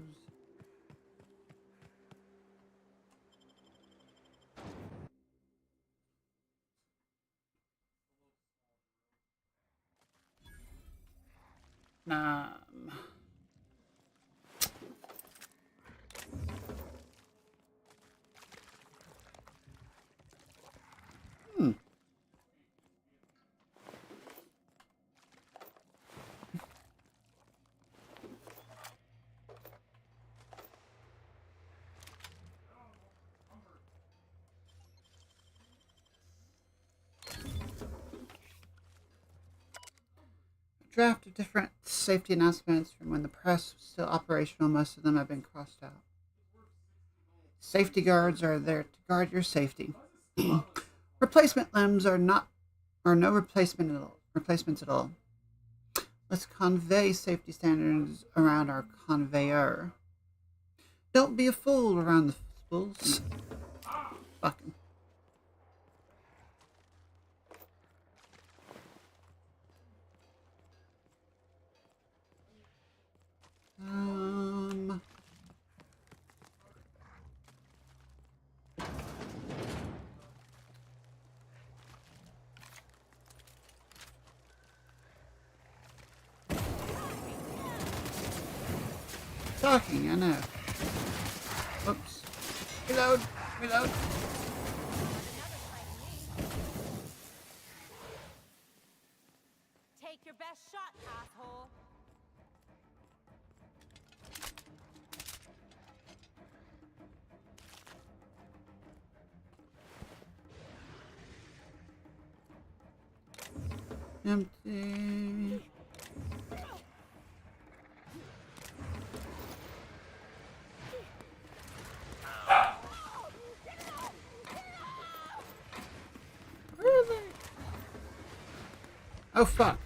Draft of different safety announcements from when the press was still operational. Most of them have been crossed out. Safety guards are there to guard your safety. Replacement limbs are no replacements at all. Let's convey safety standards around our conveyor. Don't be a fool around the spools. Fucking. Talking, I know. Oops. Reload. Reload. Take your best shot, asshole. Empty. Oh fuck.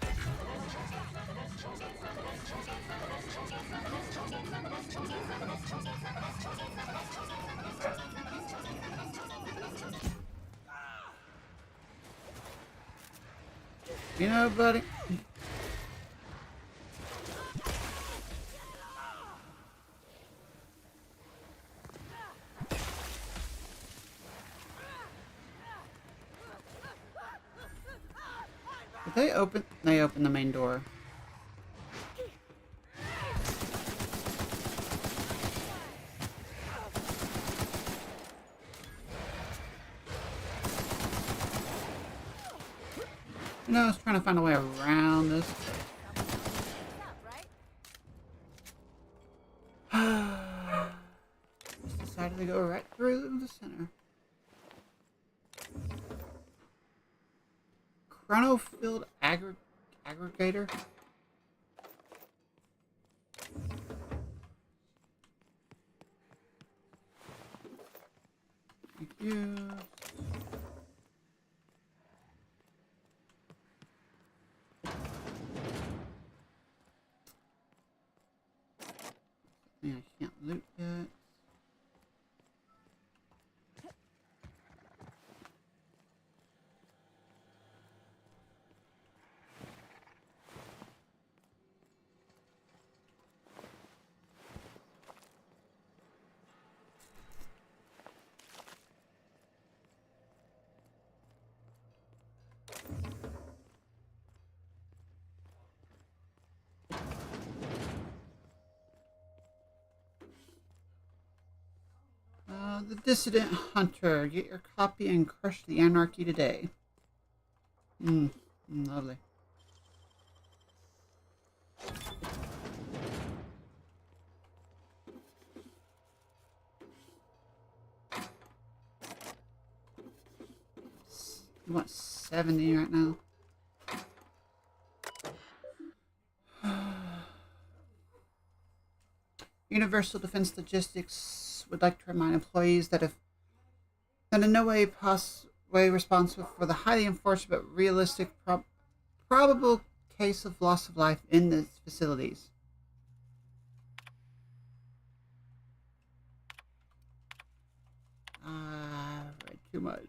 You know, buddy. Did they open? They opened the main door. You know, I was trying to find a way around this. Just decided to go right through the center. Chronofield aggregator. Thank you. I can't loot yet. The Dissident Hunter. Get your copy and crush the anarchy today. Lovely. You want 70 right now? Universal Defense Logistics would like to remind employees that in no way responsible for the highly enforced but realistic probable case of loss of life in the facilities. Read too much.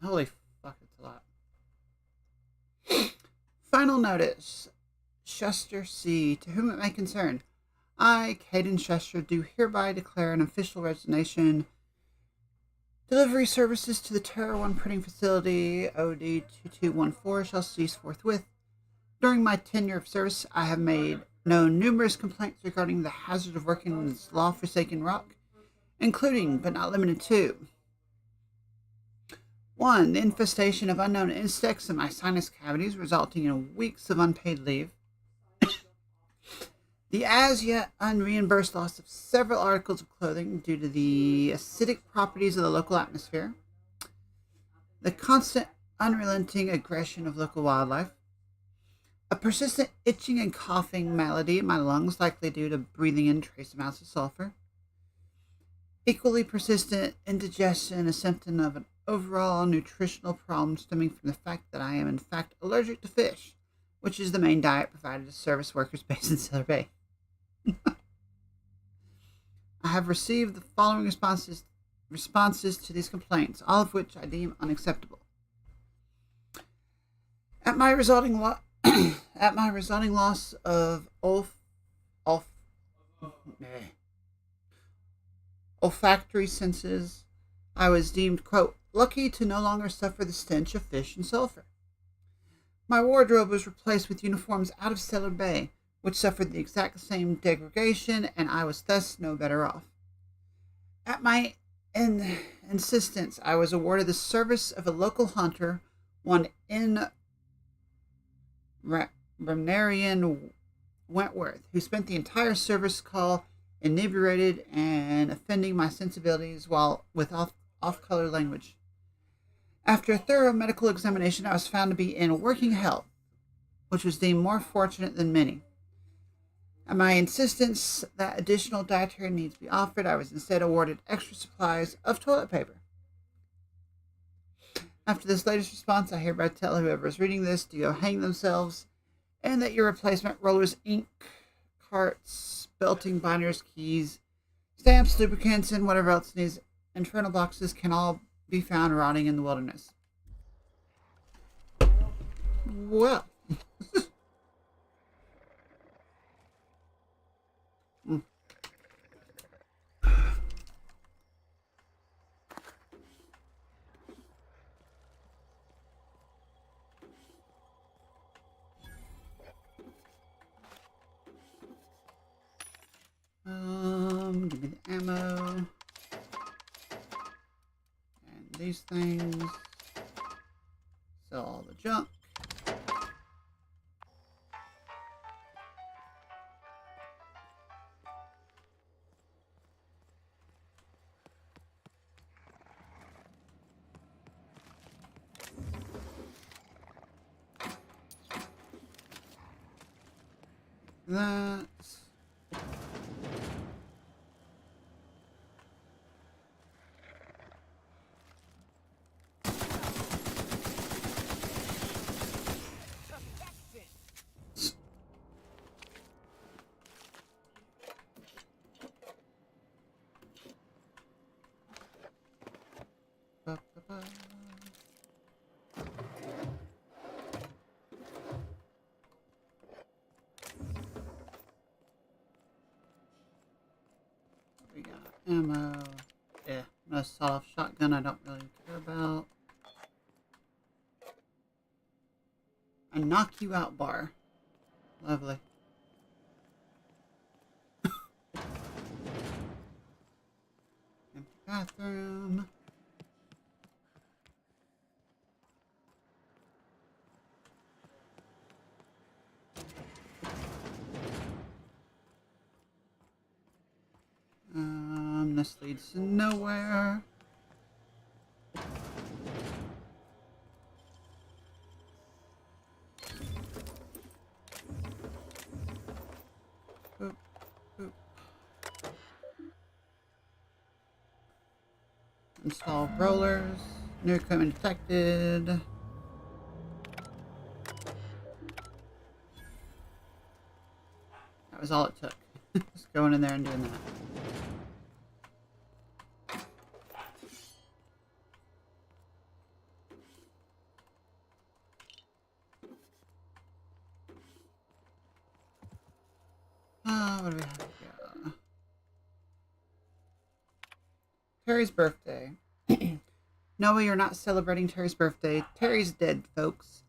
Holy fuck, it's a lot. Final notice. Schuster C. To whom it may concern, I, Caden Schuster, do hereby declare an official resignation. Delivery services to the Terra 1 printing facility, OD2214, shall cease forthwith. During my tenure of service, I have made known numerous complaints regarding the hazard of working in this law-forsaken rock, including, but not limited to, 1. The infestation of unknown insects in my sinus cavities, resulting in weeks of unpaid leave. The as yet unreimbursed loss of several articles of clothing due to the acidic properties of the local atmosphere. The constant, unrelenting aggression of local wildlife. A persistent itching and coughing malady in my lungs, likely due to breathing in trace amounts of sulfur. Equally persistent indigestion, a symptom of an overall nutritional problem stemming from the fact that I am in fact allergic to fish, which is the main diet provided to service workers based in Sailor Bay. I have received the following responses to these complaints, all of which I deem unacceptable. At my resulting loss of olfactory senses, I was deemed, quote, lucky to no longer suffer the stench of fish and sulfur. My wardrobe was replaced with uniforms out of Sailor Bay, which suffered the exact same degradation, and I was thus no better off. At my insistence, I was awarded the service of a local hunter, one in Ramnarian Wentworth, who spent the entire service call inebriated and offending my sensibilities with off-color language. After a thorough medical examination, I was found to be in working health, which was deemed more fortunate than many. At my insistence that additional dietary needs be offered, I was instead awarded extra supplies of toilet paper. After this latest response, I hereby tell whoever is reading this to go hang themselves, and that your replacement rollers, ink, carts, belting binders, keys, stamps, lubricants, and whatever else needs infernal boxes can all be found rotting in the wilderness. Well. Give me these things. Sell all the junk. That. We got ammo. Yeah, a sawed-off shotgun I don't really care about. A knock you out bar. Lovely. Empty bathroom. This leads to nowhere. Boop, boop. Install rollers. New equipment detected. That was all it took. Just going in there and doing that. What do we have here? Terry's birthday. No, you're not celebrating Terry's birthday. Terry's dead, folks.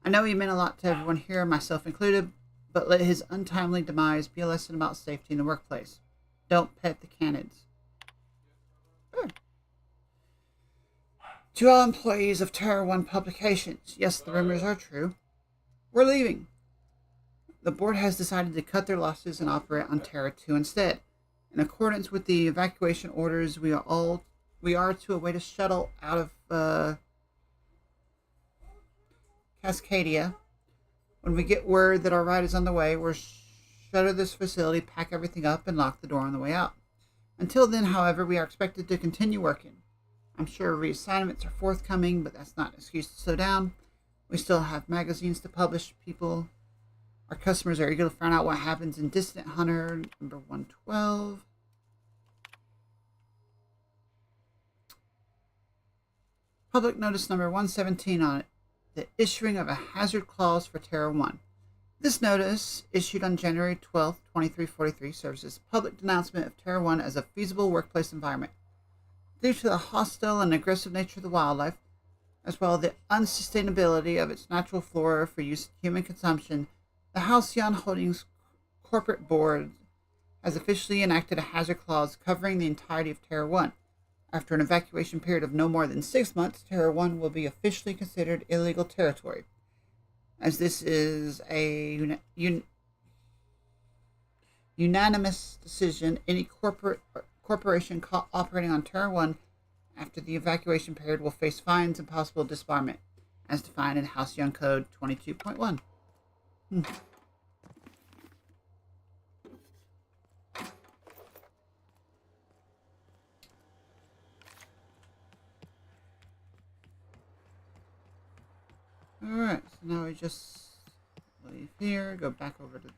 I know he meant a lot to everyone here, myself included, but let his untimely demise be a lesson about safety in the workplace. Don't pet the canids. Sure. To all employees of Terra 1 Publications, yes, the rumors are true. We're leaving. The board has decided to cut their losses and operate on Terra 2 instead. In accordance with the evacuation orders, we are to await a shuttle out of Cascadia. When we get word that our ride is on the way, we'll shutter this facility, pack everything up, and lock the door on the way out. Until then, however, we are expected to continue working. I'm sure reassignments are forthcoming, but that's not an excuse to slow down. We still have magazines to publish. Our customers are eager to find out what happens in Distant Hunter number 112. Public notice number 117 on it. The issuing of a hazard clause for Terra 1. This notice, issued on January 12, 2343, serves as a public denouncement of Terra 1 as a feasible workplace environment. Due to the hostile and aggressive nature of the wildlife, as well as the unsustainability of its natural flora for use in human consumption, the Halcyon Holdings corporate board has officially enacted a hazard clause covering the entirety of Terra 1. After an evacuation period of no more than 6 months, Terra 1 will be officially considered illegal territory. As this is a unanimous decision, any corporation operating on Terra 1 after the evacuation period will face fines and possible disbarment, as defined in Halcyon Code 22.1. Alright, so now we just leave here, go back over to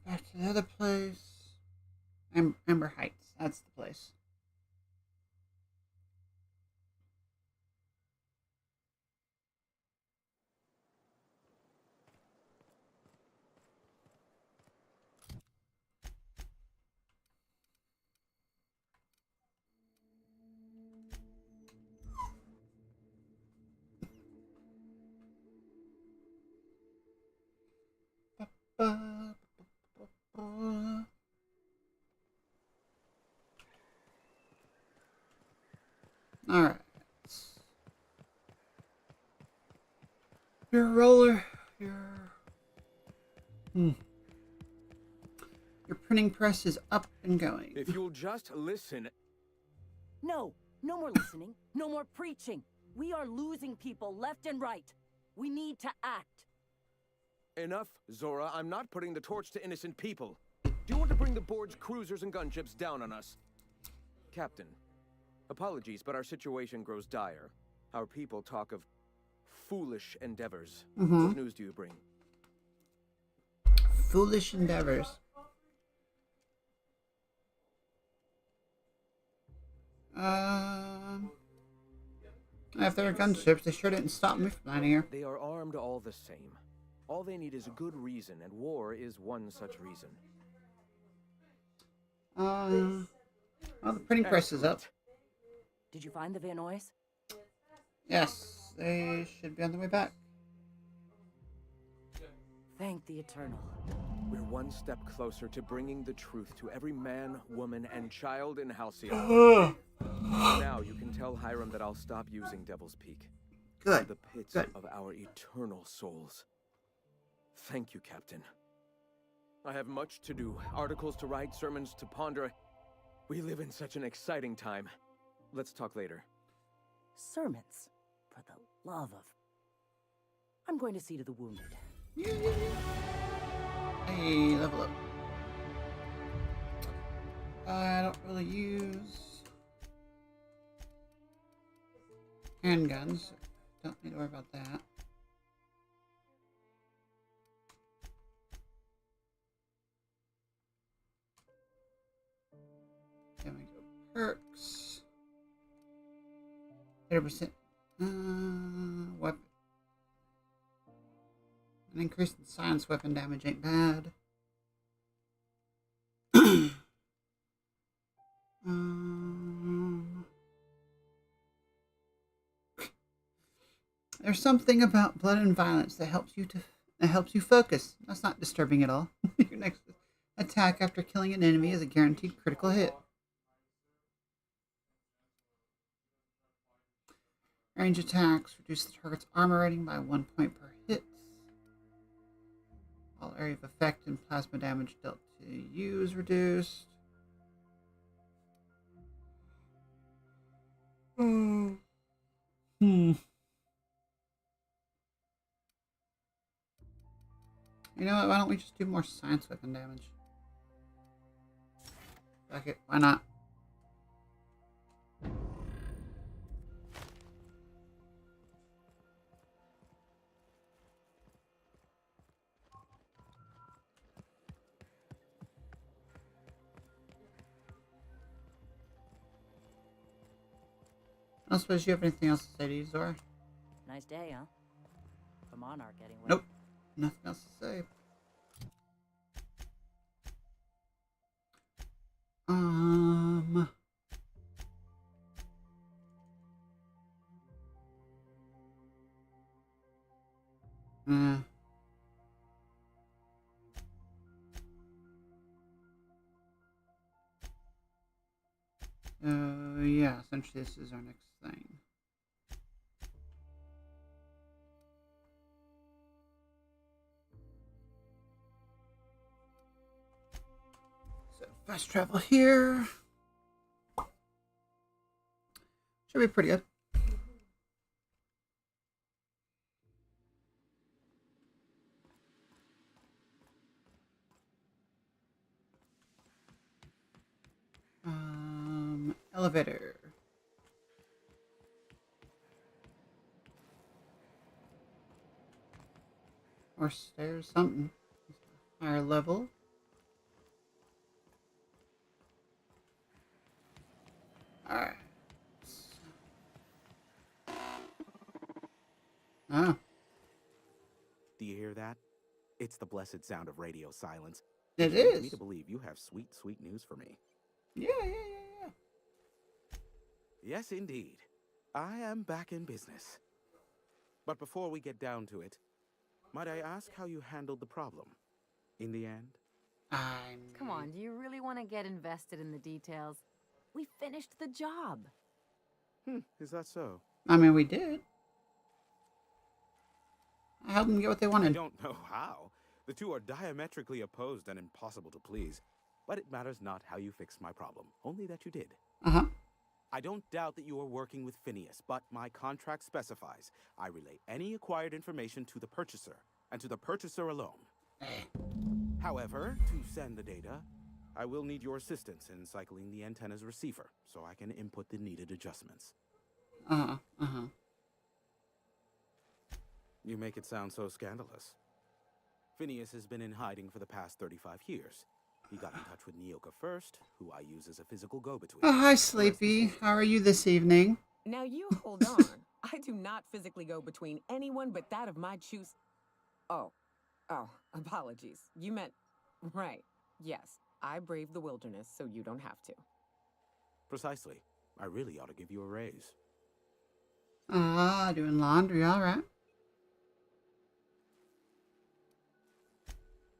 back to the other place. Amber Heights, that's the place. Alright. Your roller. Your printing press is up and going. If you'll just listen. No, no more listening. No more preaching. We are losing people left and right. We need to act. Enough, Zora. I'm not putting the torch to innocent people. Do you want to bring the board's cruisers and gunships down on us? Captain, apologies, but our situation grows dire. Our people talk of foolish endeavors. What news do you bring? Foolish endeavors. If they're gunships, they sure didn't stop me from landing here. They are armed all the same. All they need is a good reason, and war is one such reason. Well, the printing press is up. Did you find the Vanoys? Yes, they should be on the way back. Thank the Eternal. We're one step closer to bringing the truth to every man, woman, and child in Halcyon. Now you can tell Hiram that I'll stop using Devil's Peak. Good. The pits Good. of our eternal souls. Thank you, Captain. I have much to do. Articles to write, sermons to ponder. We live in such an exciting time. Let's talk later. Sermons? For the love of... I'm going to see to the wounded. Hey, level up. I don't really use handguns. So don't need to worry about that. Then we go perks. 30% weapon. An increase in science weapon damage ain't bad. There's something about blood and violence that helps you focus. That's not disturbing at all. Your next attack after killing an enemy is a guaranteed critical hit. Range attacks reduce the target's armor rating by 1 point per hit. All area of effect and plasma damage dealt to you is reduced. You know what? Why don't we just do more science weapon damage? Fuck it. Why not? I don't suppose you have anything else to say to you, Zora? Nice day, huh? The Monarch, anyway. Nope. Nothing else to say. Yeah, essentially this is our next thing. So fast travel here. Should be pretty good. Elevator. Or stairs, something. Higher level. Alright. Oh. Do you hear that? It's the blessed sound of radio silence. It leads is. me to believe you have sweet, sweet news for me. Yeah. Yes, indeed. I am back in business. But before we get down to it, might I ask how you handled the problem? In the end? Come on, do you really want to get invested in the details? We finished the job. Is that so? I mean, we did. I helped them get what they wanted. I don't know how. The two are diametrically opposed and impossible to please. But it matters not how you fixed my problem, only that you did. Uh-huh. I don't doubt that you are working with Phineas, but my contract specifies I relay any acquired information to the purchaser, and to the purchaser alone. However, to send the data, I will need your assistance in cycling the antenna's receiver, so I can input the needed adjustments. Uh-huh. Uh-huh. You make it sound so scandalous. Phineas has been in hiding for the past 35 years. He got in touch with Nyoka first, who I use as a physical go-between. Oh, hi, Sleepy. How are you this evening? Now you hold on. I do not physically go between anyone but that of my choose. Oh, apologies. You meant, right. Yes, I braved the wilderness, so you don't have to. Precisely. I really ought to give you a raise. Doing laundry, all right.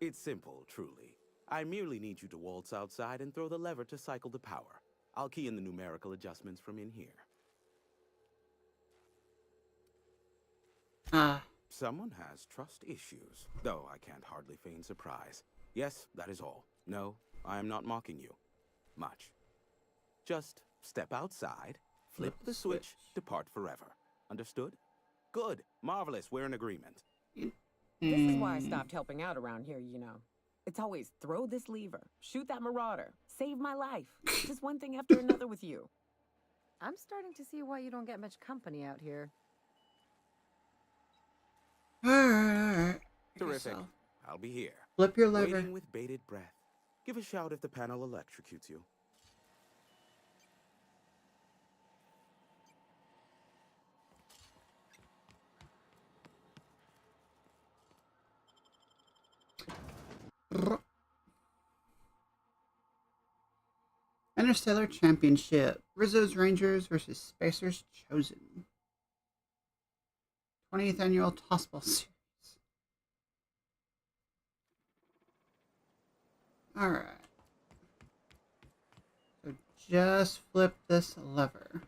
It's simple, truly. I merely need you to waltz outside and throw the lever to cycle the power. I'll key in the numerical adjustments from in here. Someone has trust issues, though I can't hardly feign surprise. Yes, that is all. No, I am not mocking you. Much. Just step outside, flip the switch, depart forever. Understood? Good. Marvelous. We're in agreement. This is why I stopped helping out around here, you know. It's always throw this lever, shoot that marauder, save my life. Just one thing after another with you. I'm starting to see why you don't get much company out here. All right. Terrific. I'll be here. Flip your lever. Waiting with bated breath. Give a shout if the panel electrocutes you. Interstellar Championship. Rizzo's Rangers versus Spacer's Chosen. 20th Annual Tossball Series. Alright. So just flip this lever.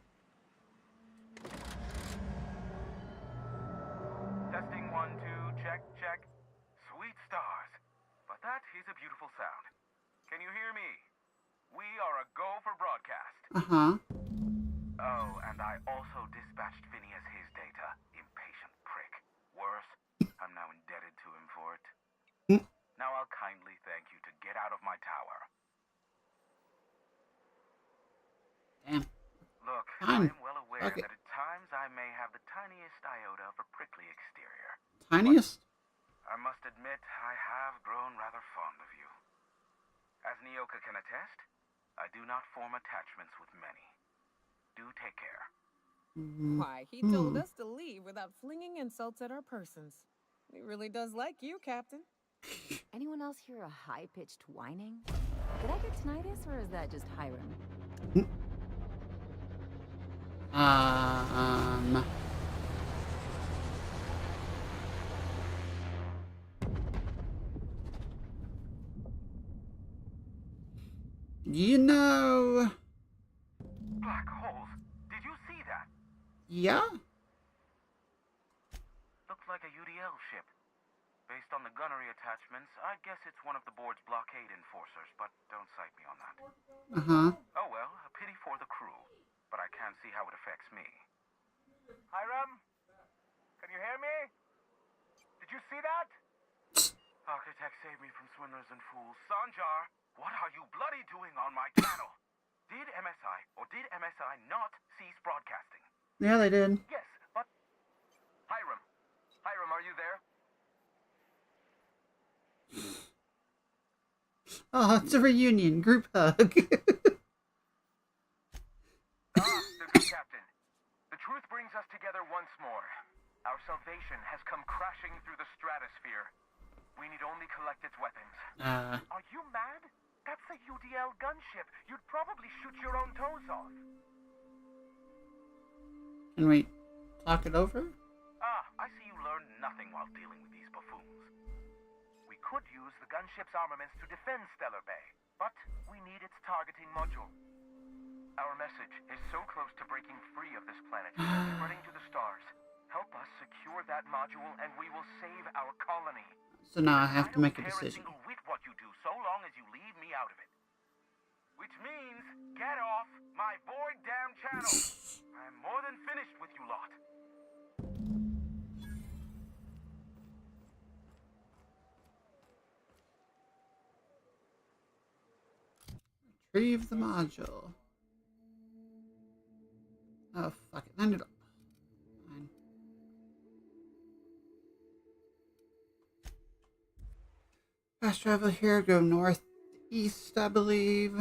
Testing 1, 2, check, check. Sweet stars. But that is a beautiful sound. Can you hear me? We are a go for broadcast. Uh-huh. Oh, and I also dispatched Phineas his data. Impatient prick. Worse, I'm now indebted to him for it. Now I'll kindly thank you to get out of my tower. Damn. Look, Fine. I'm well aware that at times I may have the tiniest iota of a prickly exterior. Tiniest? I must admit, I have grown rather fond of you. As Nyoka can attest, I do not form attachments with many. Do take care. Why, he told us to leave without flinging insults at our persons. He really does like you, Captain. Anyone else hear a high-pitched whining? Did I get tinnitus, or is that just Hiram? You know... Black holes. Did you see that? Yeah? Looks like a UDL ship. Based on the gunnery attachments, I guess it's one of the board's blockade enforcers, but don't cite me on that. Uh-huh. Oh well, a pity for the crew, but I can't see how it affects me. Hiram? Can you hear me? Did you see that? Architect, save me from swindlers and fools. Sanjar, what are you bloody doing on my channel? Did MSI or did MSI not cease broadcasting? Yeah, they did. Yes, but... Hiram. Hiram, are you there? Oh, it's a reunion. Group hug. The good captain. The truth brings us together once more. Our salvation has come crashing through the stratosphere. We need only collect its weapons. Are you mad? That's a UDL gunship. You'd probably shoot your own toes off. Can we talk it over? I see you learned nothing while dealing with these buffoons. We could use the gunship's armaments to defend Stellar Bay, but we need its targeting module. Our message is so close to breaking free of this planet, spreading to the stars. Help us secure that module and we will save our colony. So now I have to make a I don't care a decision. single whit what you do, so long as you leave me out of it. Which means, get off my void damn channel. I'm more than finished with you lot. Retrieve the module. Oh, fuck it. Fine. Fast travel here, go northeast, I believe.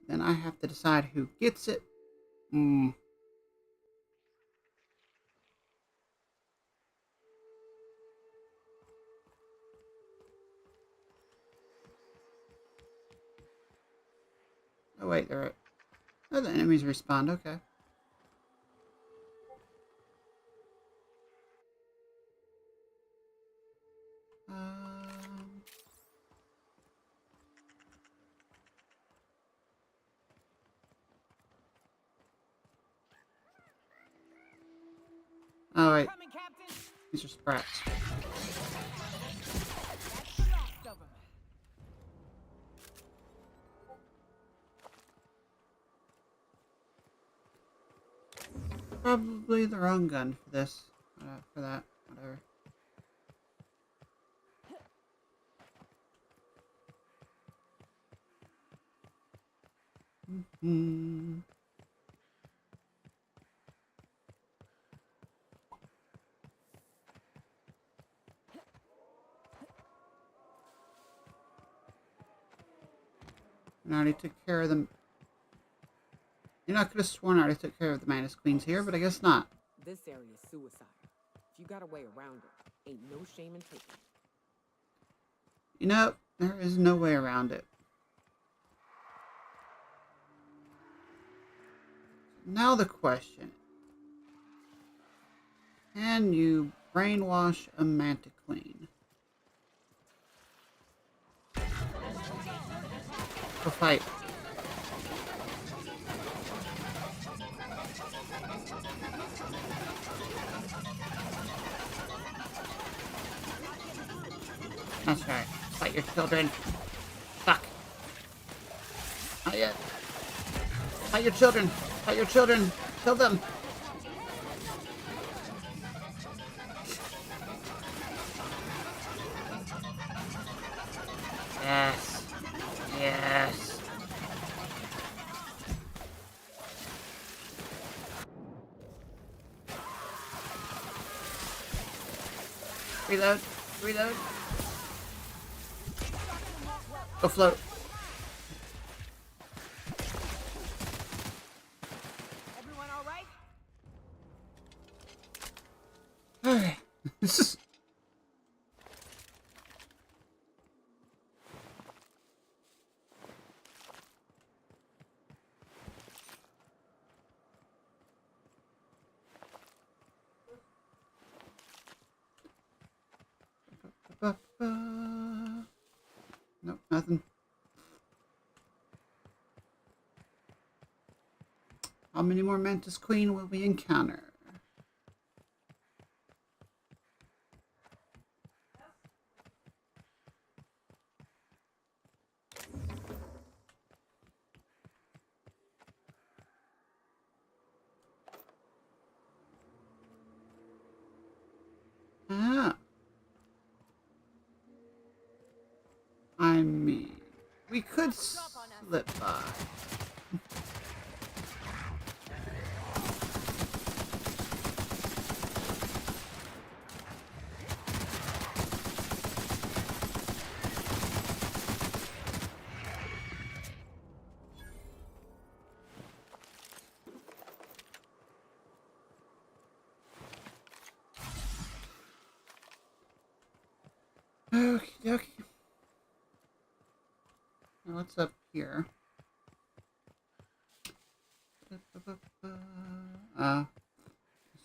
Then I have to decide who gets it. Oh wait, they're... Oh, the enemies respawn, okay. Oh wait, these are sprats. Probably the wrong gun for this. For that, whatever. I already took care of them. You know, I could have sworn I already took care of the Mantis Queens here, but I guess not. This area is suicide. If you got a way around it, ain't no shame in taking it. You know, there is no way around it. Now the question. Can you brainwash a Manta Queen? Go fight. That's right. Fight your children. Fuck. Not yet. Fight your children. Fight your children. Kill them. Yes. Yes. Reload. Reload. Go float. Everyone all right? Alright. Nope, nothing. How many more Mantis Queen will we encounter? Ah. I mean, we could slip by. Okie dokie. Now what's up here? This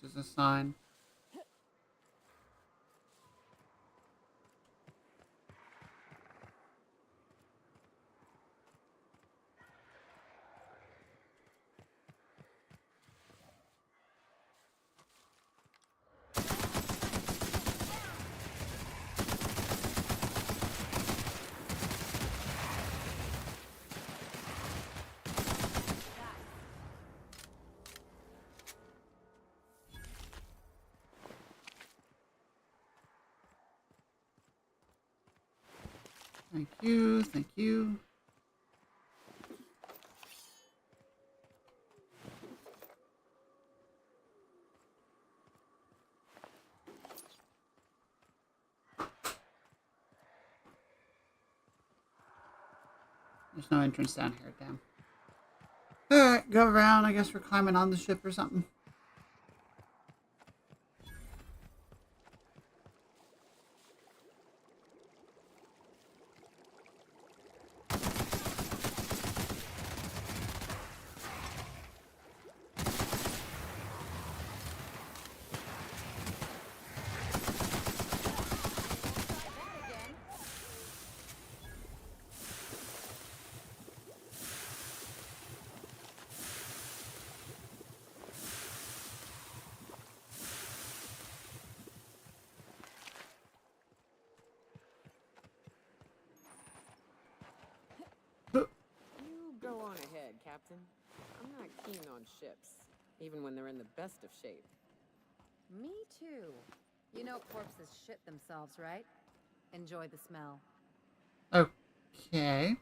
is a sign. Thank you, thank you. There's no entrance down here, damn. Alright, go around. I guess we're climbing on the ship or something. You go on ahead, Captain. I'm not keen on ships, even when they're in the best of shape. Me too. You know corpses shit themselves, right? Enjoy the smell. Okay.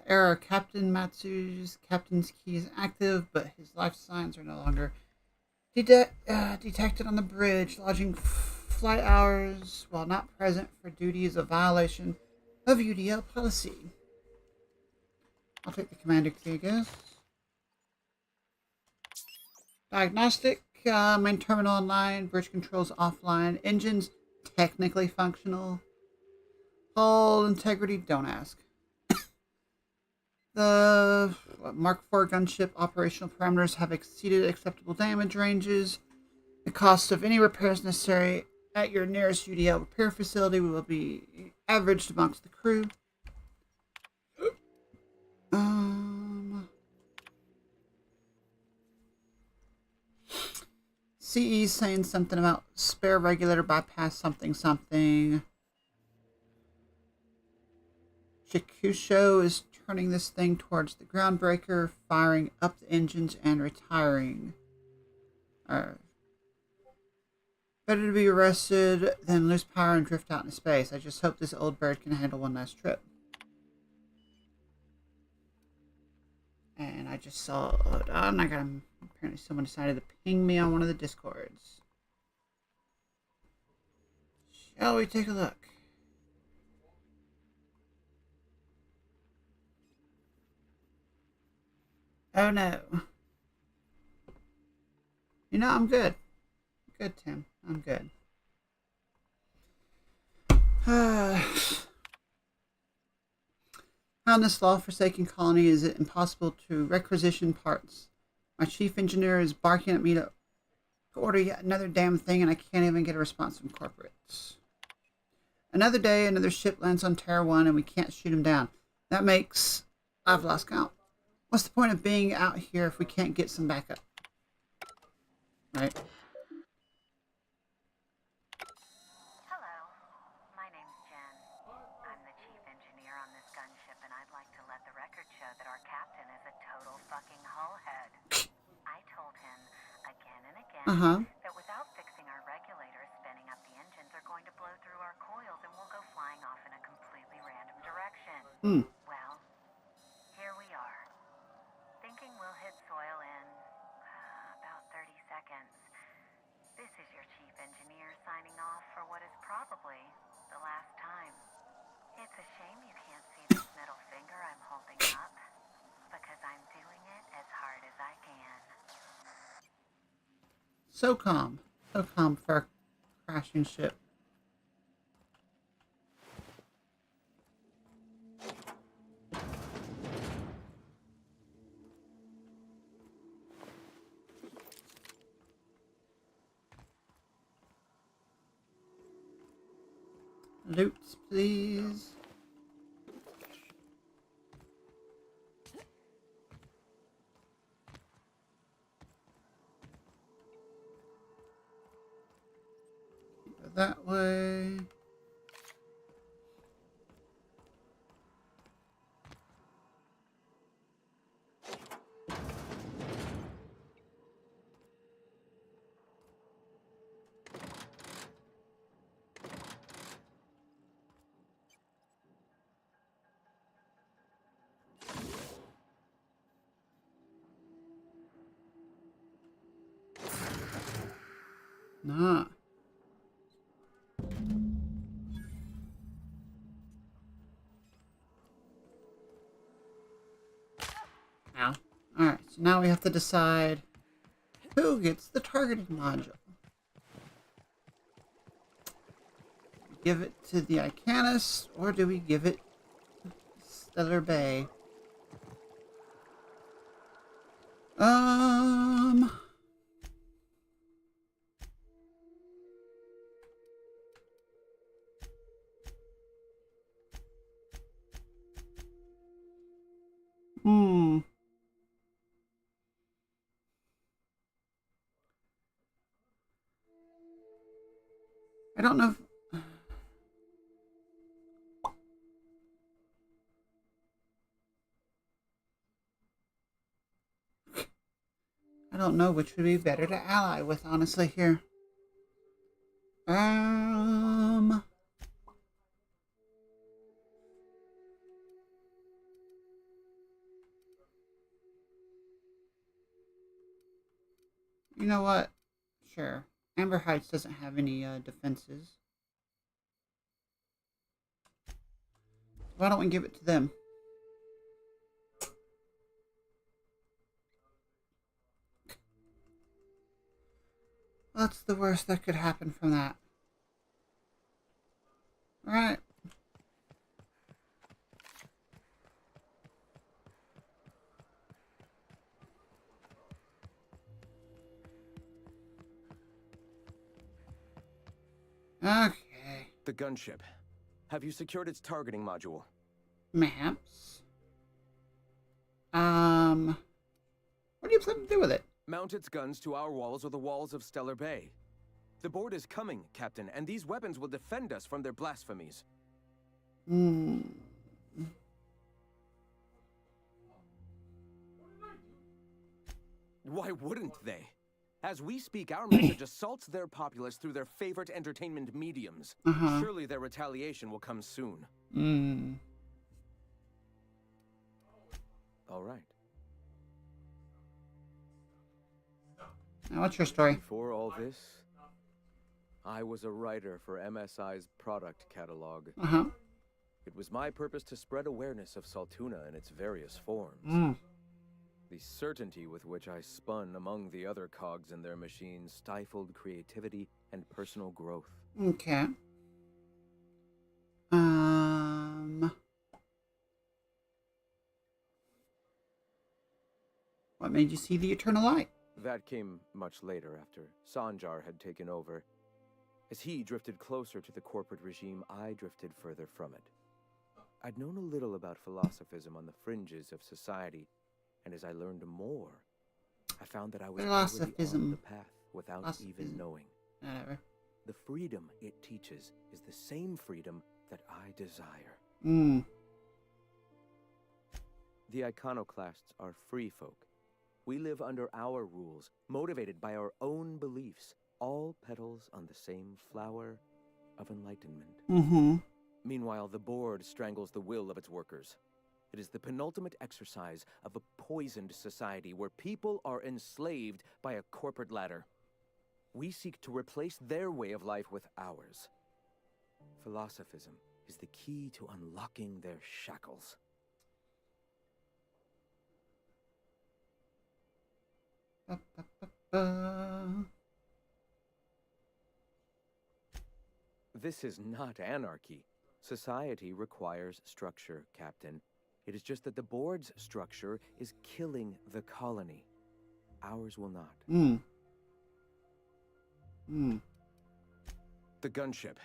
Error. Captain Matsu's captain's key is active, but his life signs are no longer detected on the bridge. Lodging flight hours while not present for duty is a violation of UDL policy. I'll take the commander key, I guess. Diagnostic. Main terminal online. Bridge controls offline. Engines technically functional. Hull integrity, don't ask. The Mark IV gunship operational parameters have exceeded acceptable damage ranges. The cost of any repairs necessary at your nearest UDL repair facility will be averaged amongst the crew. CE saying something about spare regulator bypass something something. Shikusho is turning this thing towards the groundbreaker, firing up the engines and retiring. Better to be arrested than lose power and drift out into space. I just hope this old bird can handle one last trip. And I just saw... I'm not gonna... Apparently someone decided to ping me on one of the Discords. Shall we take a look? Oh no. You know, I'm good. Good, Tim. I'm good. On this law-forsaken colony, is it impossible to requisition parts? My chief engineer is barking at me to order yet another damn thing, and I can't even get a response from corporates. Another day, another ship lands on Terra 1, and we can't shoot him down. That makes... I've lost count. What's the point of being out here if we can't get some backup? Right? Hello, my name's Jen. I'm the chief engineer on this gunship, and I'd like to let the record show that our captain is a total fucking hullhead. I told him again and again that without fixing our regulators, spinning up the engines are going to blow through our coils and we'll go flying off in a completely random direction. Well, here we are. Thinking we'll hit soil in about 30 seconds. This is your chief engineer signing off for what is probably the last time. It's a shame you can't see this middle finger I'm holding up, because I'm doing it as hard as I can. So calm. So calm for a crashing ship. Loot, please. Go that way. So now we have to decide who gets the targeting module. Give it to the Icanus, or do we give it to Stellar Bay? I don't know if... I don't know which would be better to ally with, honestly, here. You know what? Sure. Amber Heights doesn't have any defenses. Why don't we give it to them? What's the worst that could happen from that? Alright. Okay. The gunship. Have you secured its targeting module? Maps. What do you plan to do with it? Mount its guns to our walls or the walls of Stellar Bay. The board is coming, Captain, and these weapons will defend us from their blasphemies. Why wouldn't they? As we speak, our message assaults their populace through their favorite entertainment mediums. Surely their retaliation will come soon. All right. Now, what's your story? Before all this, I was a writer for MSI's product catalog. It was my purpose to spread awareness of Saltuna in its various forms. The certainty with which I spun among the other cogs in their machine stifled creativity and personal growth. Okay. What made you see the eternal light? That came much later, after Sanjar had taken over. As he drifted closer to the corporate regime, I drifted further from it. I'd known a little about philosophism on the fringes of society, and as I learned more, I found that I was already on the path without even knowing. Whatever. The freedom it teaches is the same freedom that I desire. The iconoclasts are free folk. We live under our rules, motivated by our own beliefs, all petals on the same flower of enlightenment. Meanwhile, the board strangles the will of its workers. It is the penultimate exercise of a poisoned society where people are enslaved by a corporate ladder. We seek to replace their way of life with ours. Philosophism is the key to unlocking their shackles. This is not anarchy. Society requires structure, Captain. It is just that the board's structure is killing the colony. Ours will not. The gunship.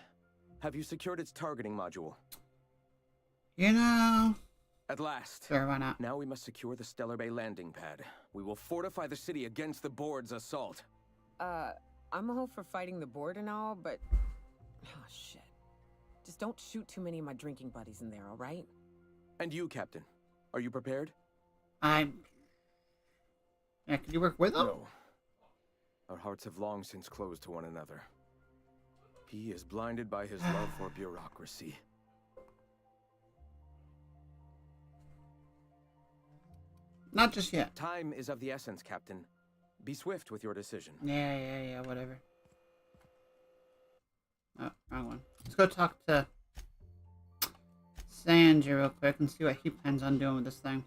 Have you secured its targeting module? You know... At last. Sure, why not? Now we must secure the Stellar Bay landing pad. We will fortify the city against the board's assault. I'm all for fighting the board and all, but... Oh, shit. Just don't shoot too many of my drinking buddies in there, all right? And you, Captain. Are you prepared? Yeah, can you work with them? No. Our hearts have long since closed to one another. He is blinded by his love for bureaucracy. Not just yet. Time is of the essence, Captain. Be swift with your decision. Yeah, whatever. Oh, wrong one. Let's go talk to Sanji real quick and see what he plans on doing with this thing.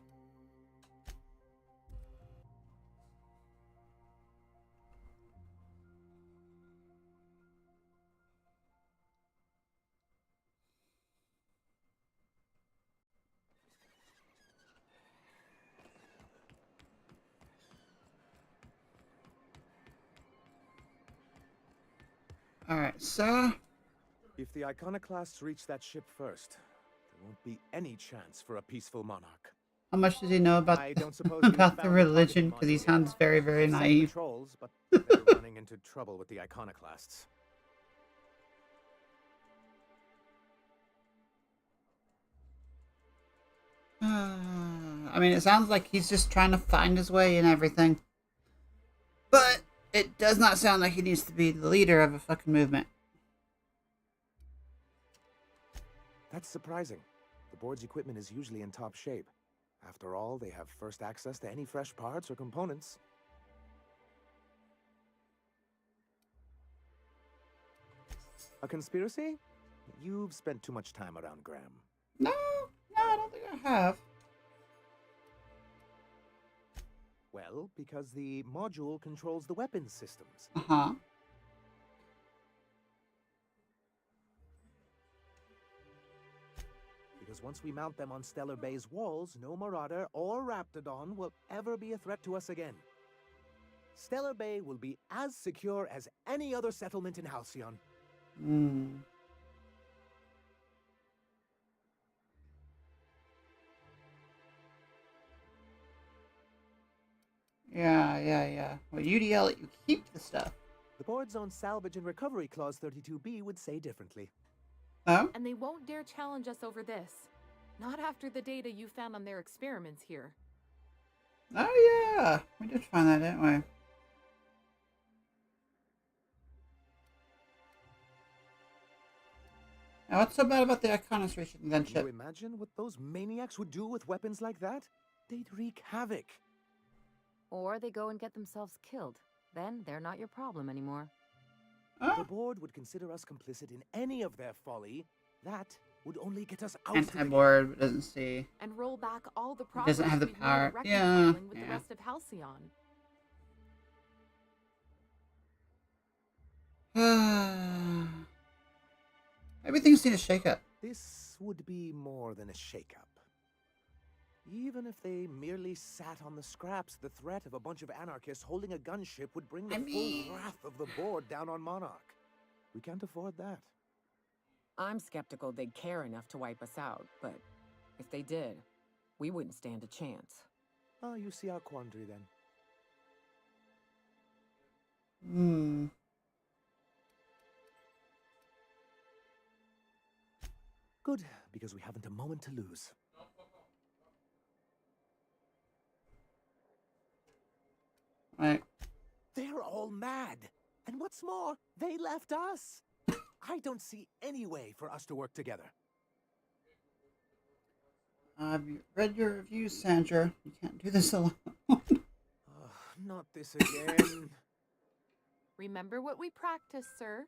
Alright, so... If the iconoclasts reach that ship first, there won't be any chance for a peaceful monarch. How much does he know about, I don't suppose you about the found religion? targeting Because he module yet. sounds very, very I've sent naive. patrols, but they're running into trouble with the iconoclasts. I mean, it sounds like he's just trying to find his way and everything. But it does not sound like he needs to be the leader of a fucking movement. That's surprising. The board's equipment is usually in top shape. After all, they have first access to any fresh parts or components. A conspiracy? You've spent too much time around Graham. No, I don't think I have. Well, because the module controls the weapons systems. Uh-huh. Because once we mount them on Stellar Bay's walls, no Marauder or Raptidon will ever be a threat to us again. Stellar Bay will be as secure as any other settlement in Halcyon. Yeah. Well, UDL let you keep the stuff. The board's own salvage and recovery clause 32B would say differently. Oh? And they won't dare challenge us over this. Not after the data you found on their experiments here. Oh, yeah. We did find that, didn't we? Now, what's so bad about the Iconos reaching gunship? Can you imagine what those maniacs would do with weapons like that? They'd wreak havoc. Or they go and get themselves killed. Then they're not your problem anymore. The board would consider us complicit in any of their folly. That would only get us out of the game. Anti-board doesn't see. And roll back all the He progress doesn't have the we've made power. at Yeah. reconciling with the rest of Halcyon. Everything's seen a shake-up. This would be more than a shake-up. Even if they merely sat on the scraps, the threat of a bunch of anarchists holding a gunship would bring the full wrath of the board down on Monarch. We can't afford that. I'm skeptical they'd care enough to wipe us out, but if they did, we wouldn't stand a chance. Oh, you see our quandary then. Good, because we haven't a moment to lose. Right. They're all mad. And what's more, they left us. I don't see any way for us to work together. I've read your reviews, Sandra. You can't do this alone. Not this again. Remember what we practiced, sir?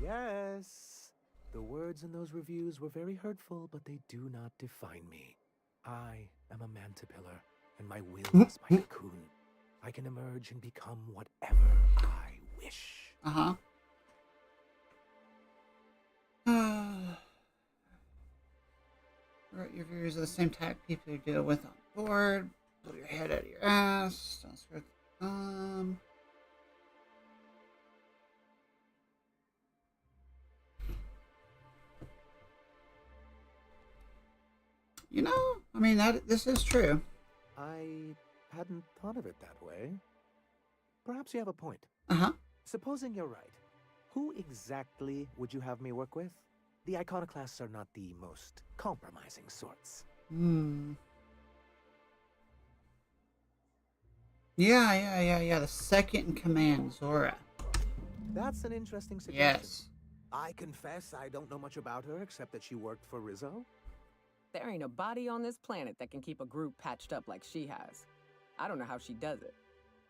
Yes. The words in those reviews were very hurtful, but they do not define me. I am a mantipillar, and my will is my cocoon. I can emerge and become whatever I wish. Uh-huh. Write your views are the same type of people you deal with on board. Pull your head out of your ass. Don't screw the thumb. You know, I mean, this is true. I hadn't thought of it that way. Perhaps you have a point. Uh-huh. Supposing you're right, who exactly would you have me work with? The iconoclasts are not the most compromising sorts. Yeah. The second in command, Zora. That's an interesting suggestion. Yes. I confess I don't know much about her except that she worked for Rizzo. There ain't a body on this planet that can keep a group patched up like she has. I don't know how she does it.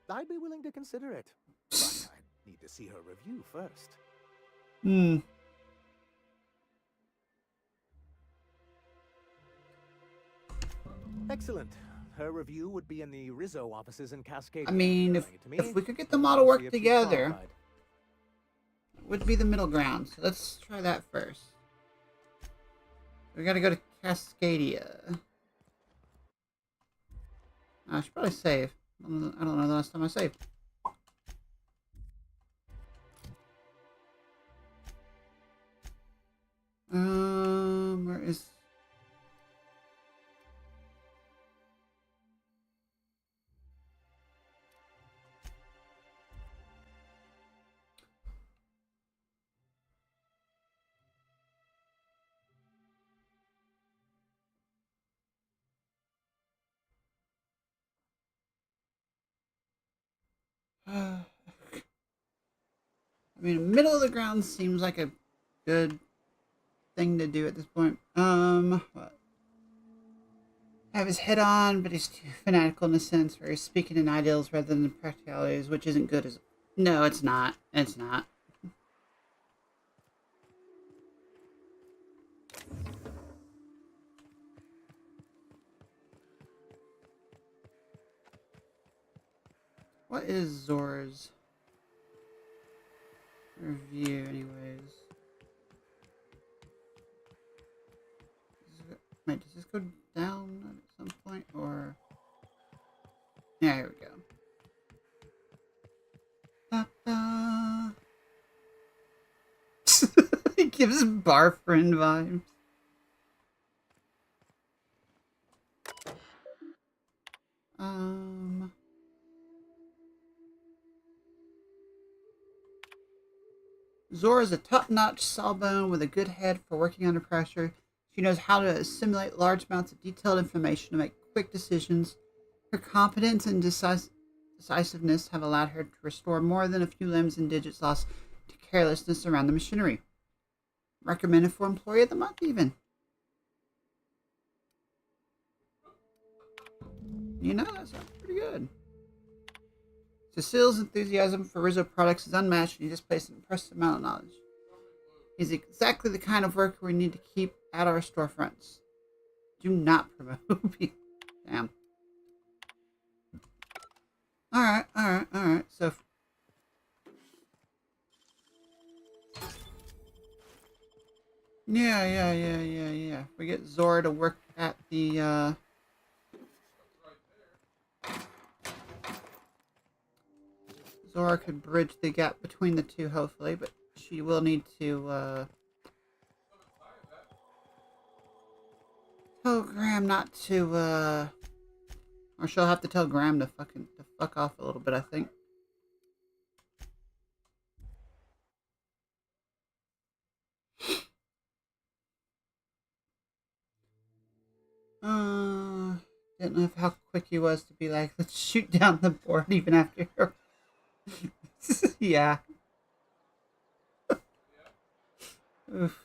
I'd be willing to consider it, but I need to see her review first. Excellent. Her review would be in the Rizzo offices in Cascade. I mean, if we could get them all to work together, it would be the middle ground. So let's try that first. We gotta go to Cascadia. I should probably save. I don't know the last time I saved. Where is... I mean, middle of the ground seems like a good thing to do at this point. What? Have his head on, but he's too fanatical in a sense where he's speaking in ideals rather than practicalities, which isn't good as... No, it's not. It's not. What is Zora's review, anyways? Wait, does this go down at some point, or... Yeah, here we go. Da-da. It gives bar friend vibes. Zora's a top-notch sawbone with a good head for working under pressure. She knows how to assimilate large amounts of detailed information to make quick decisions. Her competence and decisiveness have allowed her to restore more than a few limbs and digits lost to carelessness around the machinery. Recommended for Employee of the Month, even. You know, that sounds pretty good. Cecile's enthusiasm for Rizzo products is unmatched, and he displays an impressive amount of knowledge. He's exactly the kind of worker we need to keep at our storefronts. Do not promote people. Damn. Alright. So... Yeah. We get Zora to work at the, Zora could bridge the gap between the two, hopefully, but she will need to, tell Graham not to, or she'll have to tell Graham to fuck off a little bit, I think. Didn't know how quick he was to be like, let's shoot down the board even after her. Yeah. Oof.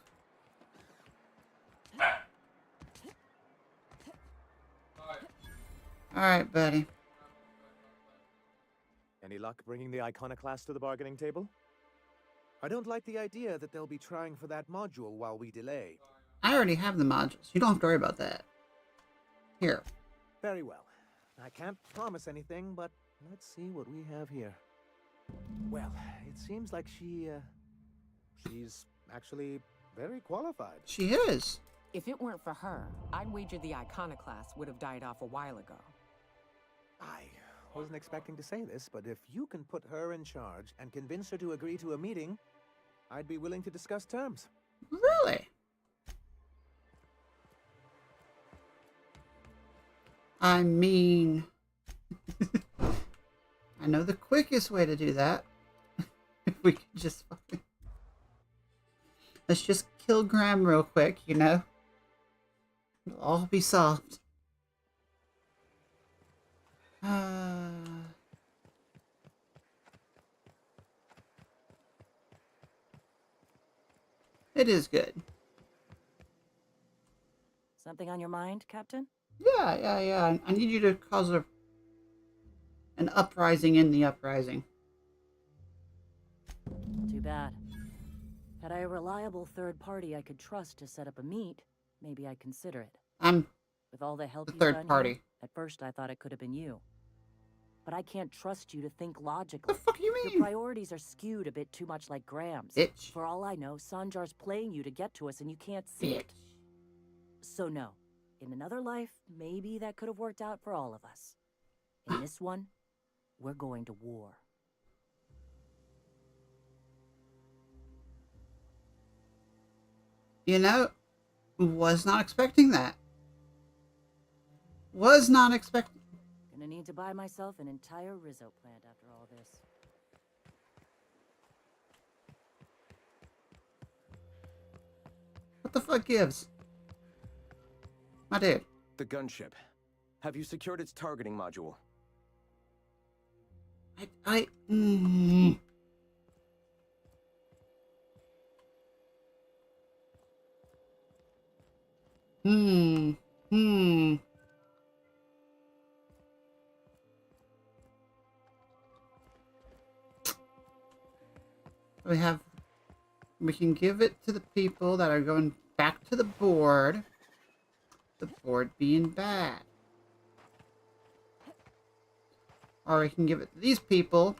Alright, buddy. Any luck bringing the iconoclast to the bargaining table? I don't like the idea that they'll be trying for that module while we delay. I already have the modules. You don't have to worry about that. Here. Very well. I can't promise anything, but let's see what we have here. Well, it seems like she's actually very qualified. She is. If it weren't for her, I'd wager the iconoclast would have died off a while ago. I wasn't expecting to say this, but if you can put her in charge and convince her to agree to a meeting, I'd be willing to discuss terms. Really? I mean, I know the quickest way to do that. If we could just fucking... Let's just kill Graham real quick, you know? It'll all be solved. It is good. Something on your mind, Captain? Yeah. I need you to cause an uprising in the uprising. Too bad. Had I a reliable third party I could trust to set up a meet, maybe I'd consider it. With all the help the you've third done party. Here, at first I thought it could have been you. But I can't trust you to think logically. The fuck you mean? Your priorities are skewed a bit too much like Graham's. Bitch. For all I know, Sanjar's playing you to get to us and you can't see it. So no. In another life, maybe that could have worked out for all of us. In this one, we're going to war. You know, was not expecting that. Was not expecting. Gonna need to buy myself an entire Rizzo plant after all this. What the fuck gives? My dude. The gunship. Have you secured its targeting module? We can give it to the people that are going back to the board. The board being bad. Or we can give it to these people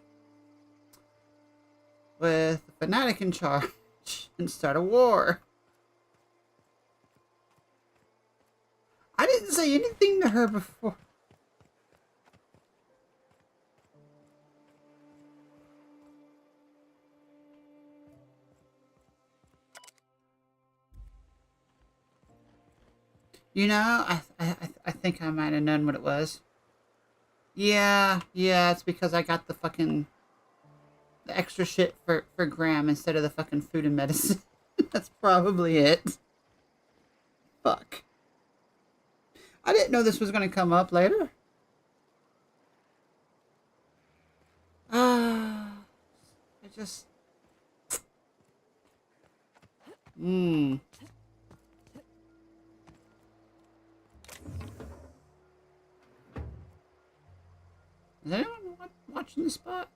with the fanatic in charge and start a war. I didn't say anything to her before. You know, I think I might have known what it was. Yeah, it's because I got the extra shit for Graham instead of the fucking food and medicine. That's probably it. Fuck. I didn't know this was going to come up later. I just... Is anyone watching the spot?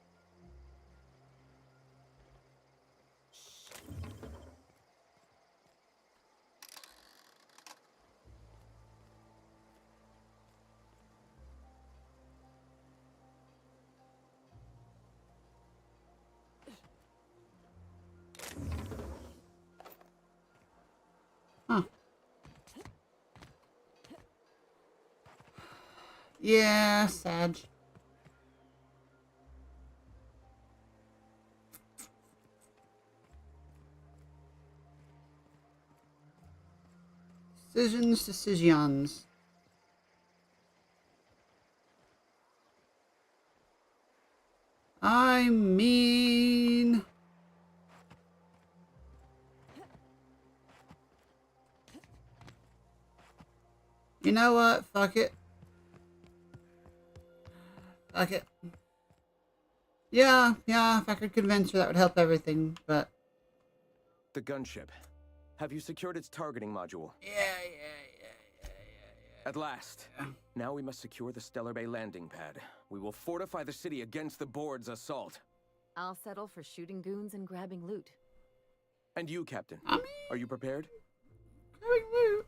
Huh. Yeah, Sag. Decisions. I mean... You know what? Fuck it. Fuck it. Yeah, if I could convince her, that would help everything, but... The gunship. Have you secured its targeting module? Yeah. At last. Now we must secure the Stellar Bay landing pad. We will fortify the city against the board's assault. I'll settle for shooting goons and grabbing loot. And you, Captain. Are you prepared? Grabbing loot?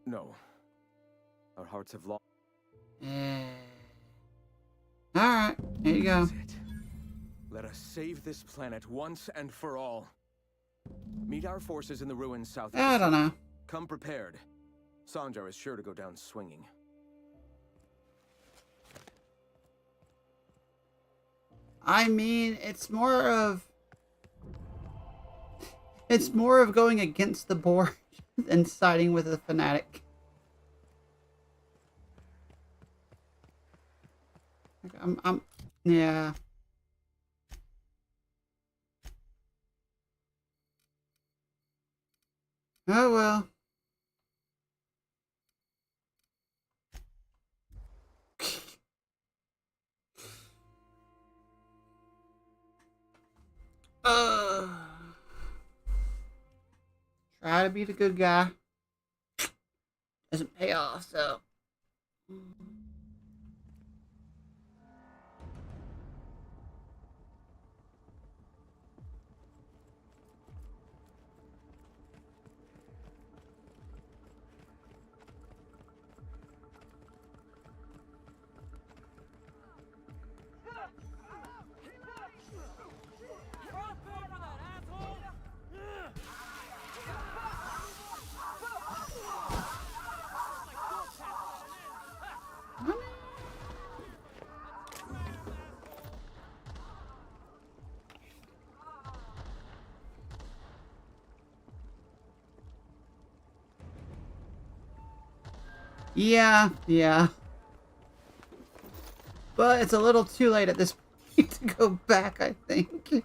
No. Our hearts have lost. Alright, here you go. Let us save this planet once and for all. Meet our forces in the ruins south of I don't know. Come prepared. Sanjar is sure to go down swinging. I mean, it's more of going against the board than siding with a fanatic. Yeah. Oh well. Try to be the good guy. Doesn't pay off, so. Yeah, yeah. But it's a little too late at this point to go back, I think.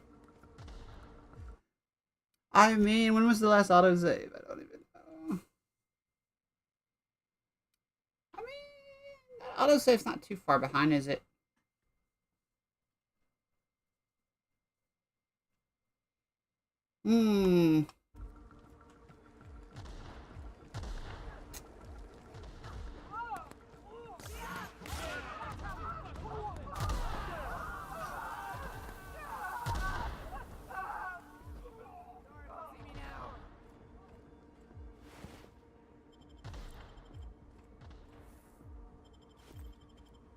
I mean, when was the last autosave? I don't even know. I mean, autosave's not too far behind, is it?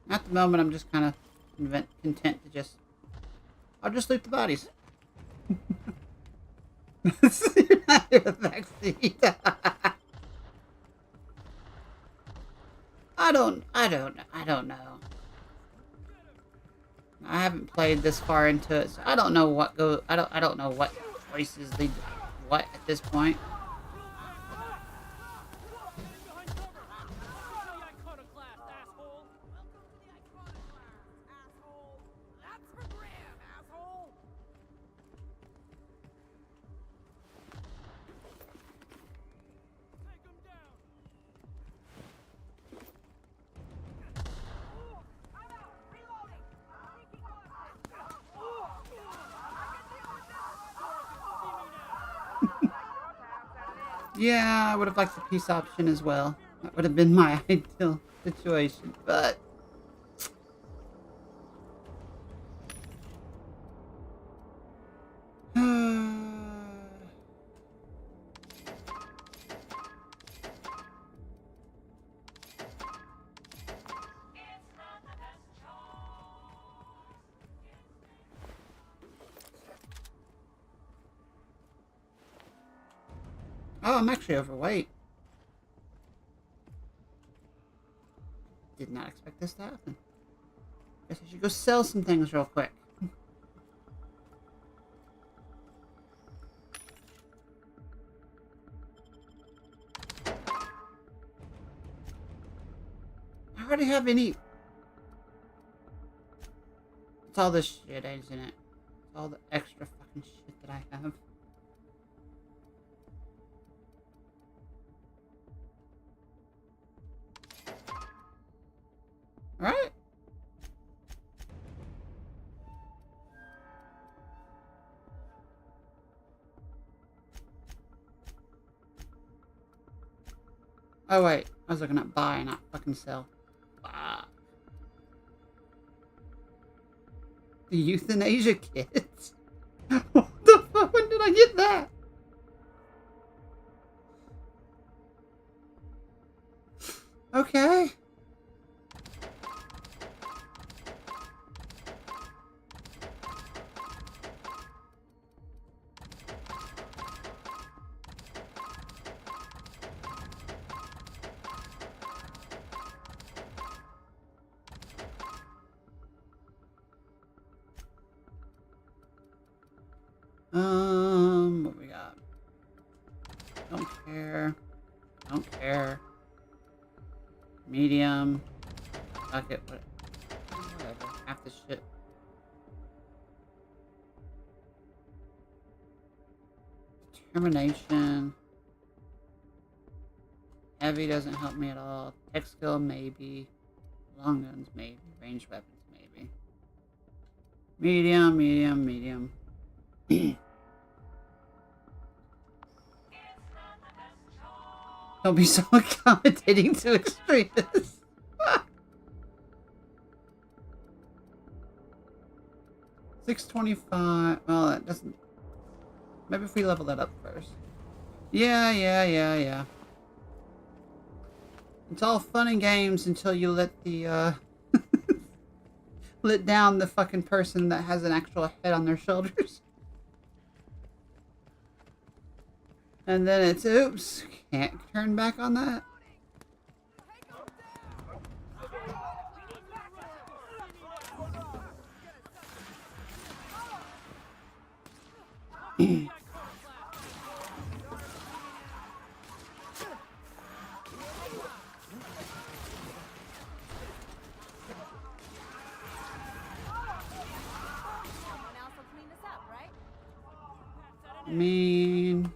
At the moment, I'm just kind of content to just... I'll just loot the bodies. You're not in the backseat. I don't know. I haven't played this far into it, so I don't know what I don't know what choices lead to what at this point. Yeah, I would have liked the peace option as well. That would have been my ideal situation, but... Oh, I'm actually overweight. Did not expect this to happen. Guess I should go sell some things real quick. I already have any... It's all this shit, isn't it? It's all the extra fucking shit that I have. Alright. Oh wait, I was looking at buy, not fucking sell. Fuck. The euthanasia kits? What the fuck? When did I get that? Okay. What we got? Don't care. Don't care. Medium. Fuck it. Whatever. Half the shit. Determination. Heavy doesn't help me at all. Tech skill, maybe. Long guns, maybe. Ranged weapons, maybe. Medium, medium, medium. Don't be so accommodating to extremists. 625. Well, that doesn't... Maybe if we level that up first. Yeah. It's all fun and games until you let the, let down the fucking person that has an actual head on their shoulders. And then it's, oops, can't turn back on that. I mean,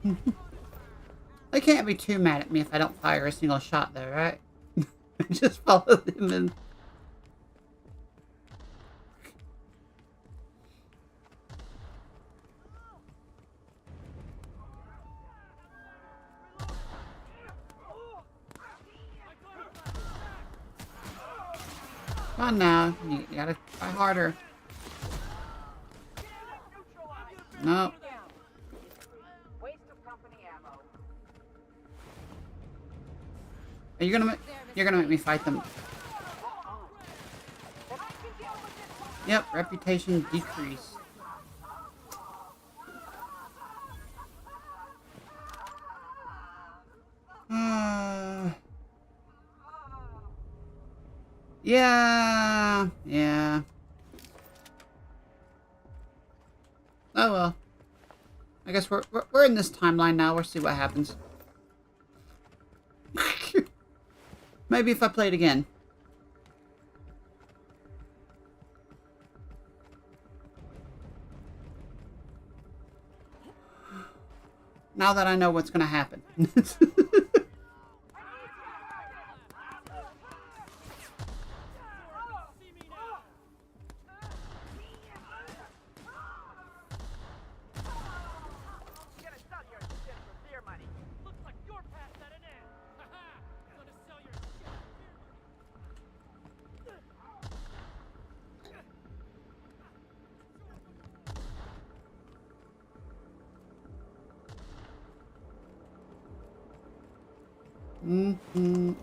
they can't be too mad at me if I don't fire a single shot though, right? Just follow them in. Come on now, you gotta try harder. No. You're gonna make me fight them. Yep, reputation decrease. Yeah. Oh well. I guess we're in this timeline now. We'll see what happens. Maybe if I play it again. Now that I know what's gonna happen.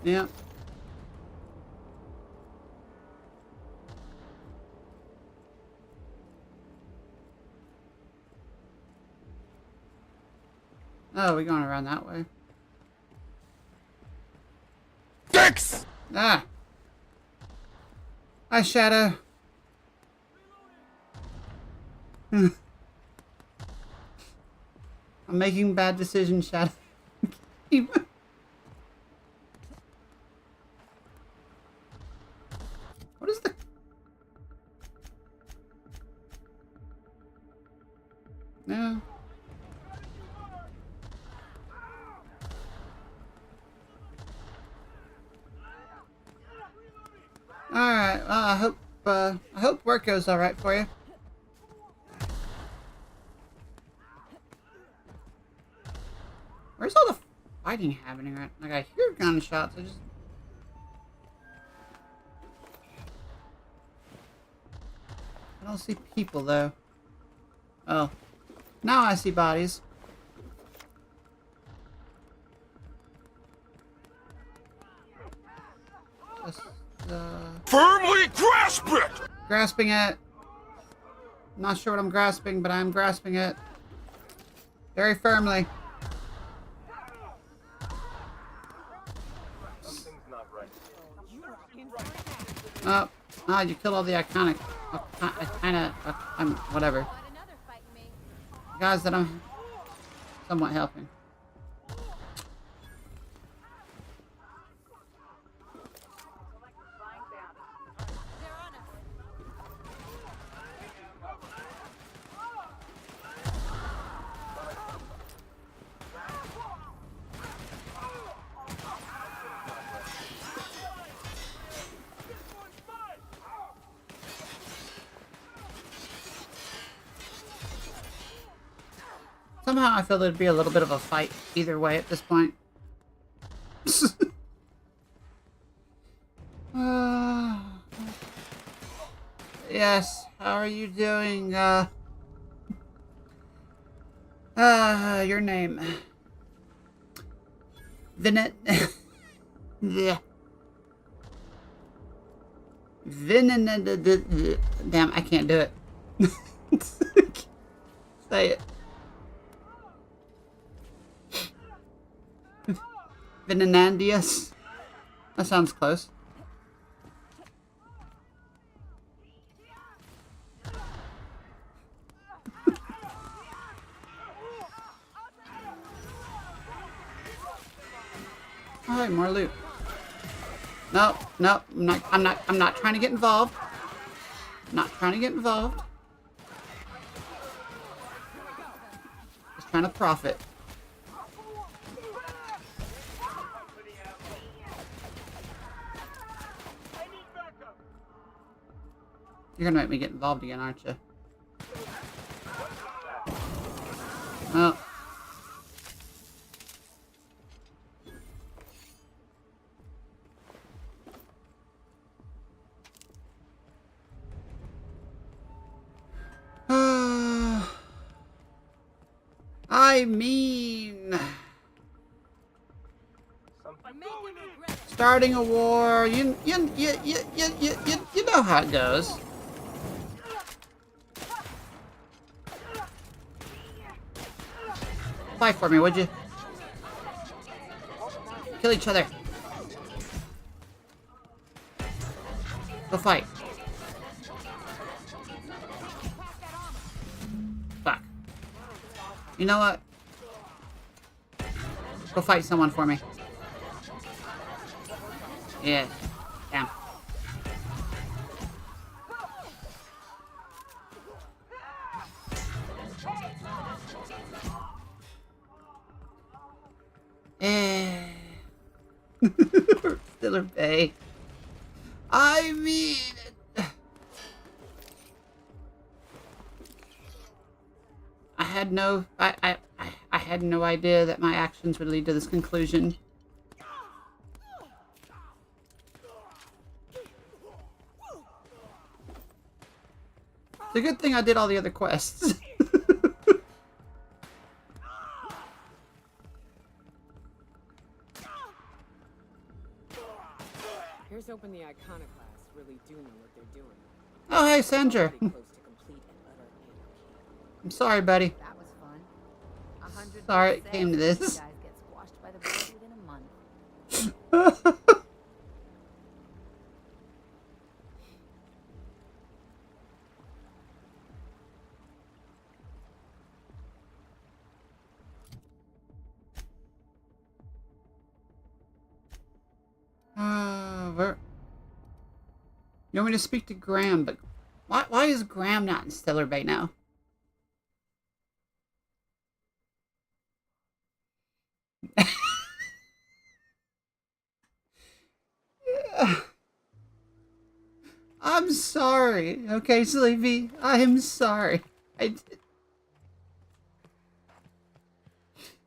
Yeah. Oh, we're going around that way. Dicks! Ah! Hi, Shadow. I'm making bad decisions, Shadow. What is the... No. Alright, well, I hope work goes alright for you. Where's all the fighting happening right? Like, I hear gunshots, I just... I don't see people, though. Oh. Now I see bodies. Just, Firmly grasp it! Grasping it. Not sure what I'm grasping, but I'm grasping it. Very firmly. Oh, you killed all the iconic. Whatever. Guys that I'm somewhat helping. Somehow I feel there'd be a little bit of a fight either way at this point. Yes, how are you doing? Your name. Vinet. Yeah. Damn, I can't do it. Say it. Venenandius. That sounds close. Alright, more loot. No, I'm not trying to get involved. Just trying trying to profit. You're gonna make me get involved again, aren't you? Well. I mean, starting a war, you know how it goes. Fight for me, would you? Kill each other. Go fight. Fuck. You know what? Go fight someone for me. Yeah. Damn. Stellar Bay. I mean, I had no idea that my actions would lead to this conclusion. It's a good thing I did all the other quests. Here's hoping the iconoclasts really do know what they're doing. Oh, hey, Sandra. I'm sorry, buddy. That was fun. Sorry it came to this. Guys get squashed by the board within a month. Where? You want me to speak to Graham, but why is Graham not in Stellar Bay now? I'm sorry. Okay, Sleepy. I am sorry.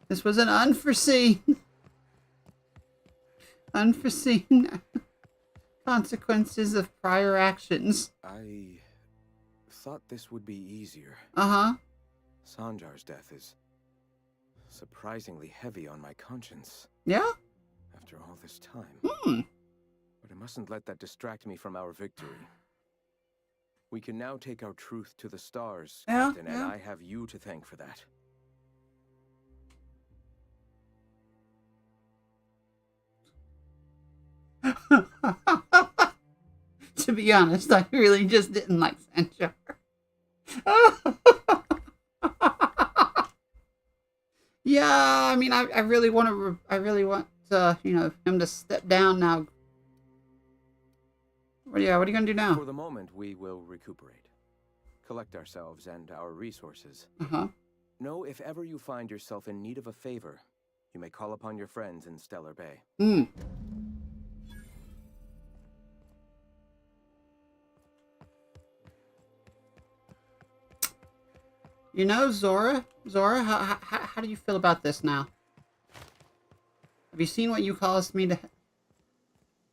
This was an unforeseen consequences of prior actions. I thought this would be easier. Uh-huh. Sanjar's death is surprisingly heavy on my conscience. Yeah? After all this time. Hmm. But I mustn't let that distract me from our victory. We can now take our truth to the stars, Captain, and I have you to thank for that. To be honest, I really just didn't like Sanjar. Yeah, I mean, I really want you know, him to step down now. What are you gonna do now? For the moment, we will recuperate, collect ourselves and our resources. Uh-huh. Know if ever you find yourself in need of a favor, you may call upon your friends in Stellar Bay. Hmm. You know, Zora, how do you feel about this now? Have you seen what you caused me to...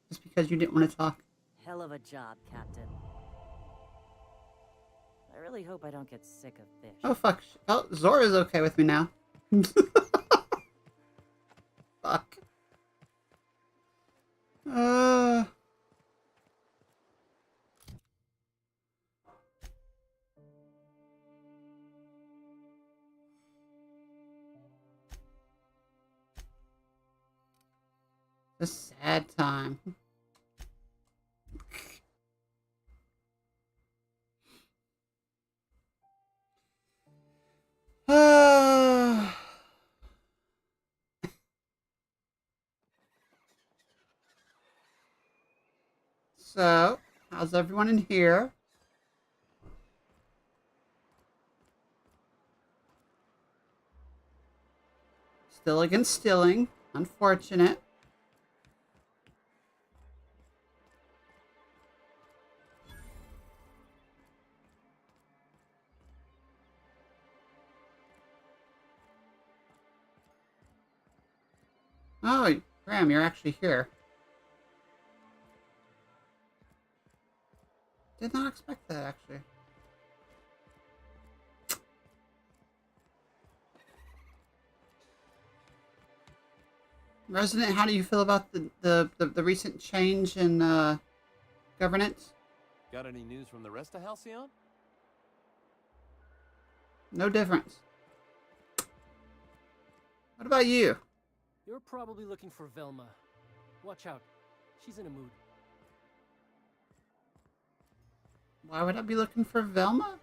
Just because you didn't want to talk? Hell of a job, Captain. I really hope I don't get sick of fish. Oh, fuck. Oh, Zora's okay with me now. Fuck. A sad time. So, how's everyone in here? Still against stealing. Unfortunate. Oh, Graham, you're actually here. Did not expect that, actually. Resident, how do you feel about the recent change in governance? Got any news from the rest of Halcyon? No difference. What about you? You're probably looking for Velma. Watch out. She's in a mood. Why would I be looking for Velma?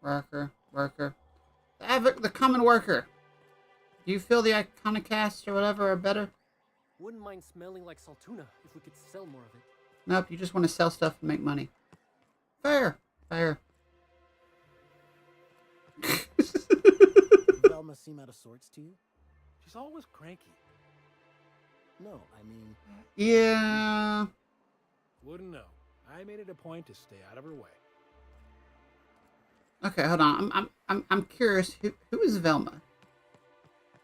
Worker. The common worker. Do you feel the Iconocast or whatever are better? Wouldn't mind smelling like Saltuna if we could sell more of it. Nope, you just want to sell stuff and make money. Fair. Velma seem out of sorts to you? She's always cranky. No, I mean... Yeah... Wouldn't know. I made it a point to stay out of her way. Okay, hold on. I'm curious. Who is Velma?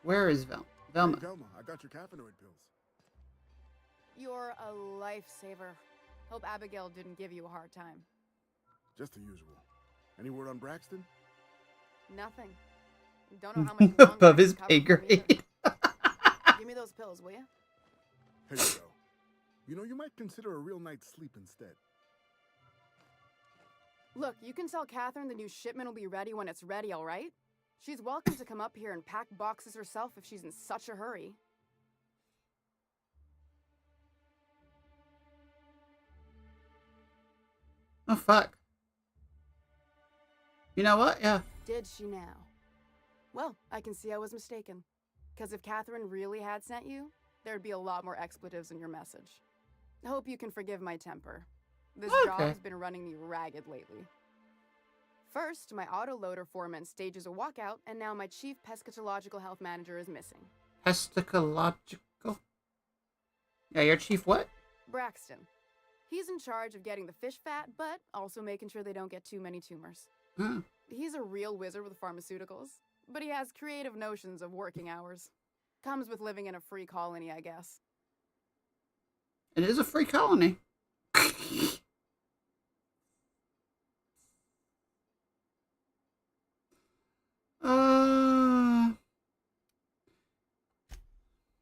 Where is Velma? Hey, Velma, I got your caffeinoid pills. You're a lifesaver. Hope Abigail didn't give you a hard time. Just the usual. Any word on Braxton? Nothing. Don't know how much longer Above I his can cover pay from here. grade. Give me those pills, will you? Here you go. You know, you might consider a real night's sleep instead. Look, you can tell Catherine the new shipment will be ready when it's ready, all right? She's welcome to come up here and pack boxes herself if she's in such a hurry. Oh, fuck. You know what? Yeah. Did she now? Well, I can see I was mistaken. Because if Catherine really had sent you, there'd be a lot more expletives in your message. I hope you can forgive my temper. This job has been running me ragged lately. First, my autoloader foreman stages a walkout, and now my chief pescatological health manager is missing. Pescatological? Yeah, your chief what? Braxton. He's in charge of getting the fish fat, but also making sure they don't get too many tumors. Huh. He's a real wizard with pharmaceuticals, but he has creative notions of working hours. Comes with living in a free colony, I guess. It is a free colony.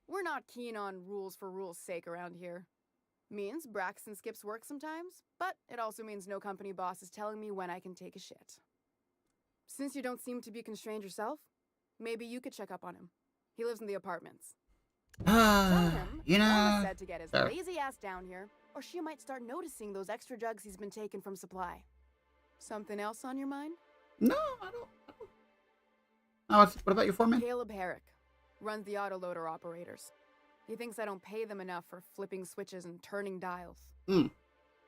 We're not keen on rules for rules' sake around here. Means Braxton skips work sometimes, but it also means no company boss is telling me when I can take a shit. Since you don't seem to be constrained yourself, maybe you could check up on him. He lives in the apartments. Tell him You know... Velma said to get his Sure. lazy ass down here, or she might start noticing those extra drugs he's been taking from supply. Something else on your mind? No, I don't. Oh, what about your foreman? Caleb Herrick runs the autoloader operators. He thinks I don't pay them enough for flipping switches and turning dials. Hmm.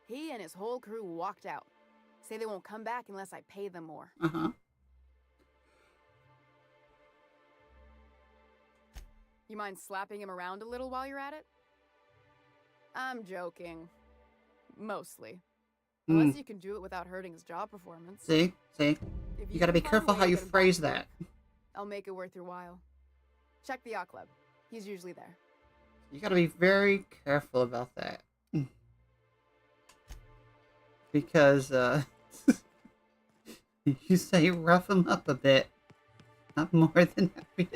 He and his whole crew walked out. Say they won't come back unless I pay them more. Uh-huh. You mind slapping him around a little while you're at it? I'm joking. Mostly. Unless you can do it without hurting his job performance. See? If You gotta be can find a careful way how to you get him phrase back to that. work, I'll make it worth your while. Check the yacht club. He's usually there. You gotta be very careful about that. Because, you say rough him up a bit. Not more than happy.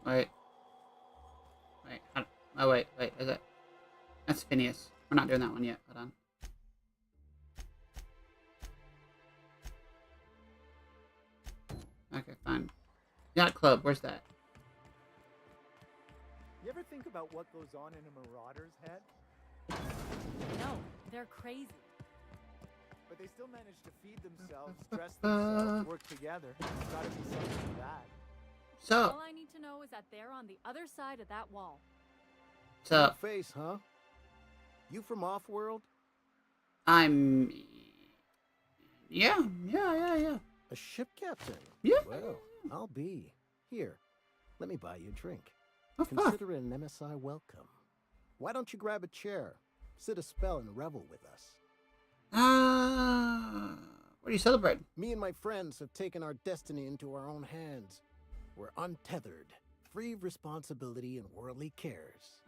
Wait. Oh, wait, is it? That's Phineas. We're not doing that one yet. Hold on. Okay, fine. Yacht Club, where's that? You ever think about what goes on in a marauder's head? No, they're crazy. But they still manage to feed themselves, dress themselves, work together. There's gotta be something to that. So, All I need to know is that they're on the other side of that wall. What's up? Face, huh? You from Offworld? I'm... Yeah. A ship captain? Yeah. Well, I'll be. Here, let me buy you a drink. Oh, Consider it an MSI welcome. Why don't you grab a chair, sit a spell, and revel with us? What are you celebrating? Me and my friends have taken our destiny into our own hands. We're untethered, free of responsibility and worldly cares.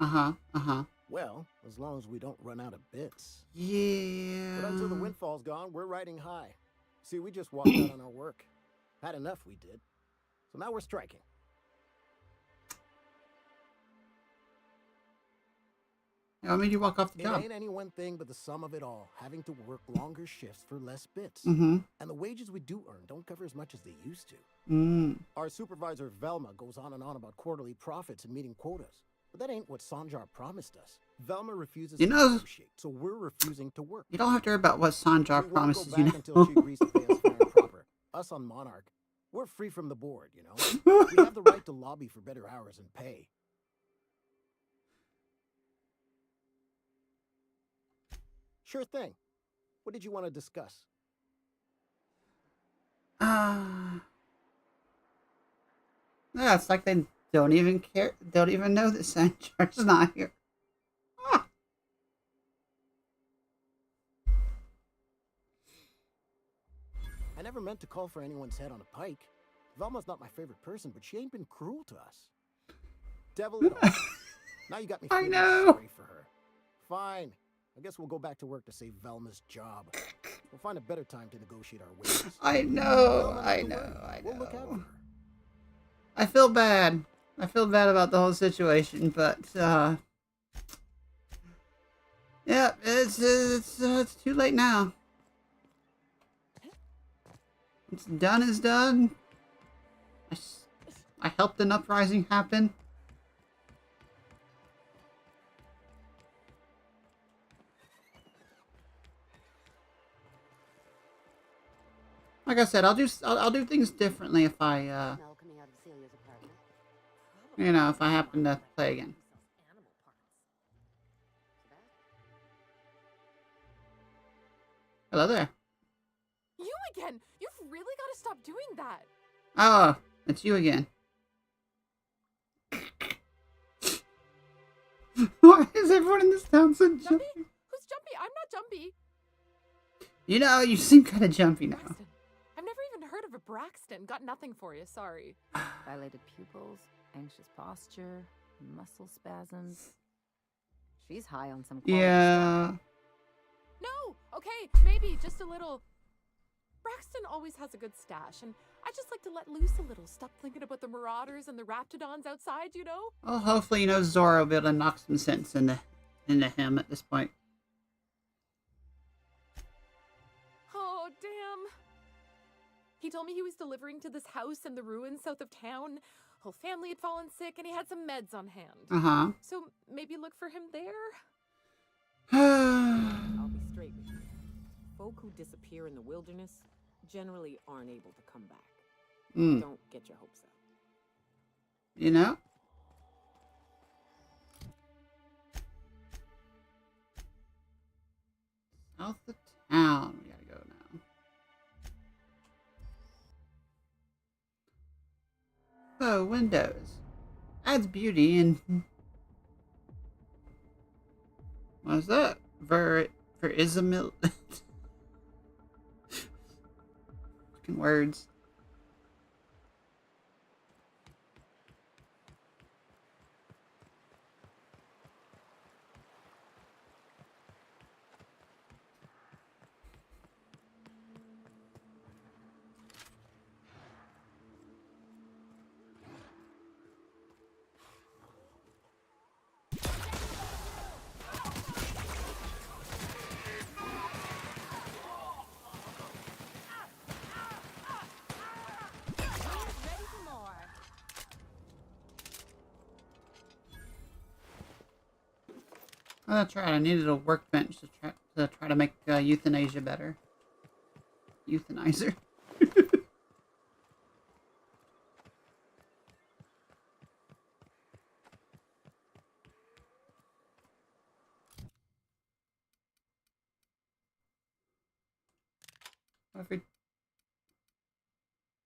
Well, as long as we don't run out of bits. Yeah. But until the windfall's gone, we're riding high. See, we just walked out on our work. Had enough, we did. So now we're striking. I mean, you walk off the It job. ain't any one thing but the sum of it all, having to work longer shifts for less bits. Mm-hmm. And the wages we do earn don't cover as much as they used to. Our supervisor, Velma, goes on and on about quarterly profits and meeting quotas. But that ain't what Sanjar promised us. Velma refuses to negotiate, so we're refusing to work. You don't have to worry about what Sanjar we promises, won't go back until she agrees to pay us fair and proper. Us on Monarch, we're free from the board, you know? We have the right to lobby for better hours and pay. Sure thing. What did you want to discuss? Yeah, it's like they don't even care. Don't even know that Sanjar's not here. I never meant to call for anyone's head on a pike. Velma's not my favorite person, but she ain't been cruel to us. Devil it all. Now you got me feeling sorry for her. Fine. I guess we'll go back to work to save Velma's job. We'll find a better time to negotiate our wages. I know. We'll look out for her. I feel bad. I feel bad about the whole situation, but yeah, it's too late now. What's done is done. I helped an uprising happen. Like I said, I'll do things differently if I you know, if I happen to play again. Hello there. You again! You've really got to stop doing that! Oh, it's you again. Why is everyone in this town so jumpy? Who's jumpy? I'm not jumpy. You know, you seem kind of jumpy now. Braxton. I've never even heard of a Braxton. Got nothing for you, sorry. Dilated pupils, anxious posture, muscle spasms. She's high on some quality stuff. No! Okay, maybe just a little. Braxton always has a good stash, and I just like to let loose a little. Stop thinking about the Marauders and the Raptidons outside, you know? Well, hopefully, you know, Zora will be able to knock some sense into him at this point. Oh, damn. He told me he was delivering to this house in the ruins south of town. Whole family had fallen sick, and he had some meds on hand. So maybe look for him there? I'll be straight with you. Folk who disappear in the wilderness generally aren't able to come back. Don't get your hopes up. You know? South of town. We gotta go now. Oh, windows. Adds beauty and... What is that? Verismil... Fucking words. Oh, that's right. I needed a workbench to try to make euthanasia better. Euthanizer.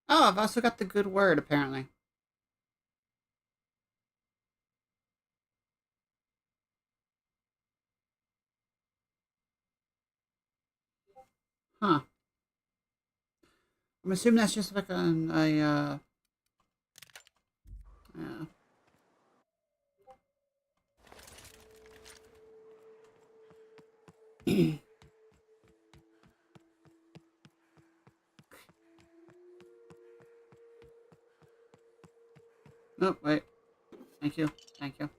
Oh, I've also got the good word, apparently. Huh. I'm assuming that's just like yeah. Oh, wait. Thank you. Thank you.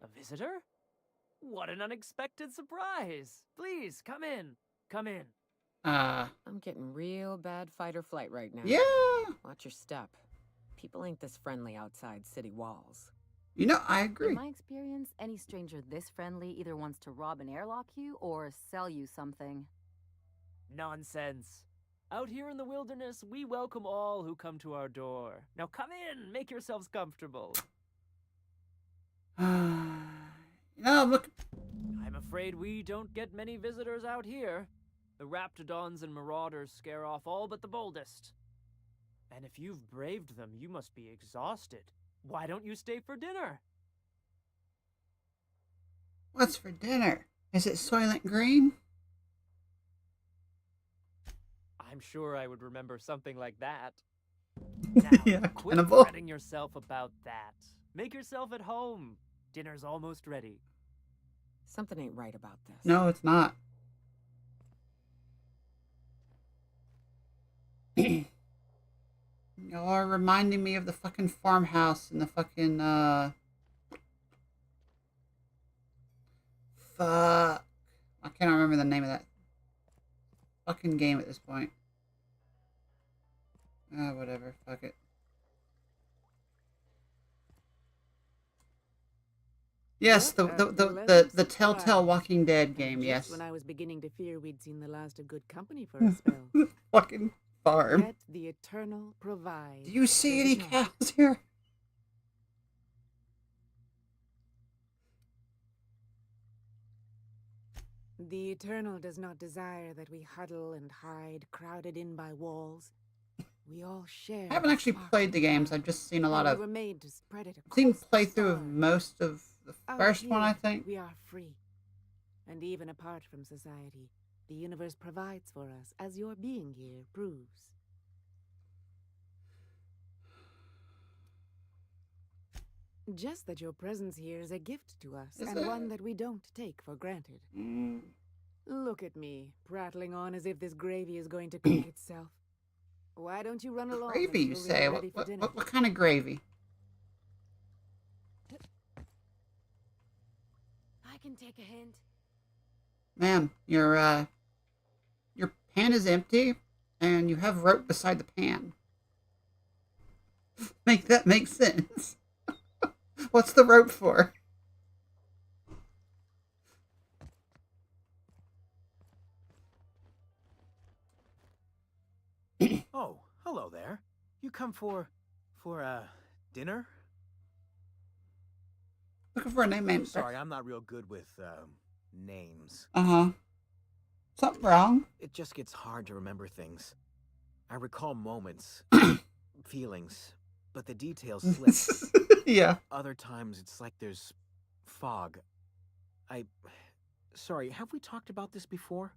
A visitor? What an unexpected surprise! Please, come in. Come in. I'm getting real bad fight or flight right now. Yeah. Watch your step. People ain't this friendly outside city walls. You know, I agree. In my experience, any stranger this friendly either wants to rob and airlock you or sell you something. Nonsense. Out here in the wilderness, we welcome all who come to our door. Now come in, make yourselves comfortable. No, look. I'm afraid we don't get many visitors out here. The Raptidons and Marauders scare off all but the boldest. And if you've braved them, you must be exhausted. Why don't you stay for dinner? What's for dinner? Is it Soylent Green? I'm sure I would remember something like that. Now, yeah, quit cannibal. fretting yourself about that. Make yourself at home. Dinner's almost ready. Something ain't right about this. No, it's not. You're reminding me of the fucking farmhouse and the fucking, fuck. I can't remember the name of that fucking game at this point. Whatever. Fuck it. Yes, the Telltale Walking Dead game, yes. When I was beginning to fear we'd seen the last of good company for a spell. Fucking farm. Let the Eternal provide. Do you see any cows here? The Eternal does not desire that we huddle and hide, crowded in by walls. We all share. I haven't actually played the games. I've just seen a lot of. We were made to spread it I've seen playthrough of most of the first one, I think. We are free, and even apart from society, the universe provides for us, as your being here proves. Just that your presence here is a gift to us, and one that we don't take for granted. Look at me, prattling on as if this gravy is going to cook itself. Why don't you run along? Gravy, you say? What kind of gravy? I can take a hint. Ma'am, your pan is empty, and you have rope beside the pan. Make that make sense. What's the rope for? Oh, hello there. You come for dinner? Looking for a name, man. Sorry, I'm not real good with names. Something wrong? It just gets hard to remember things. I recall moments, feelings, but the details slip. Yeah. Other times it's like there's fog. Sorry, have we talked about this before?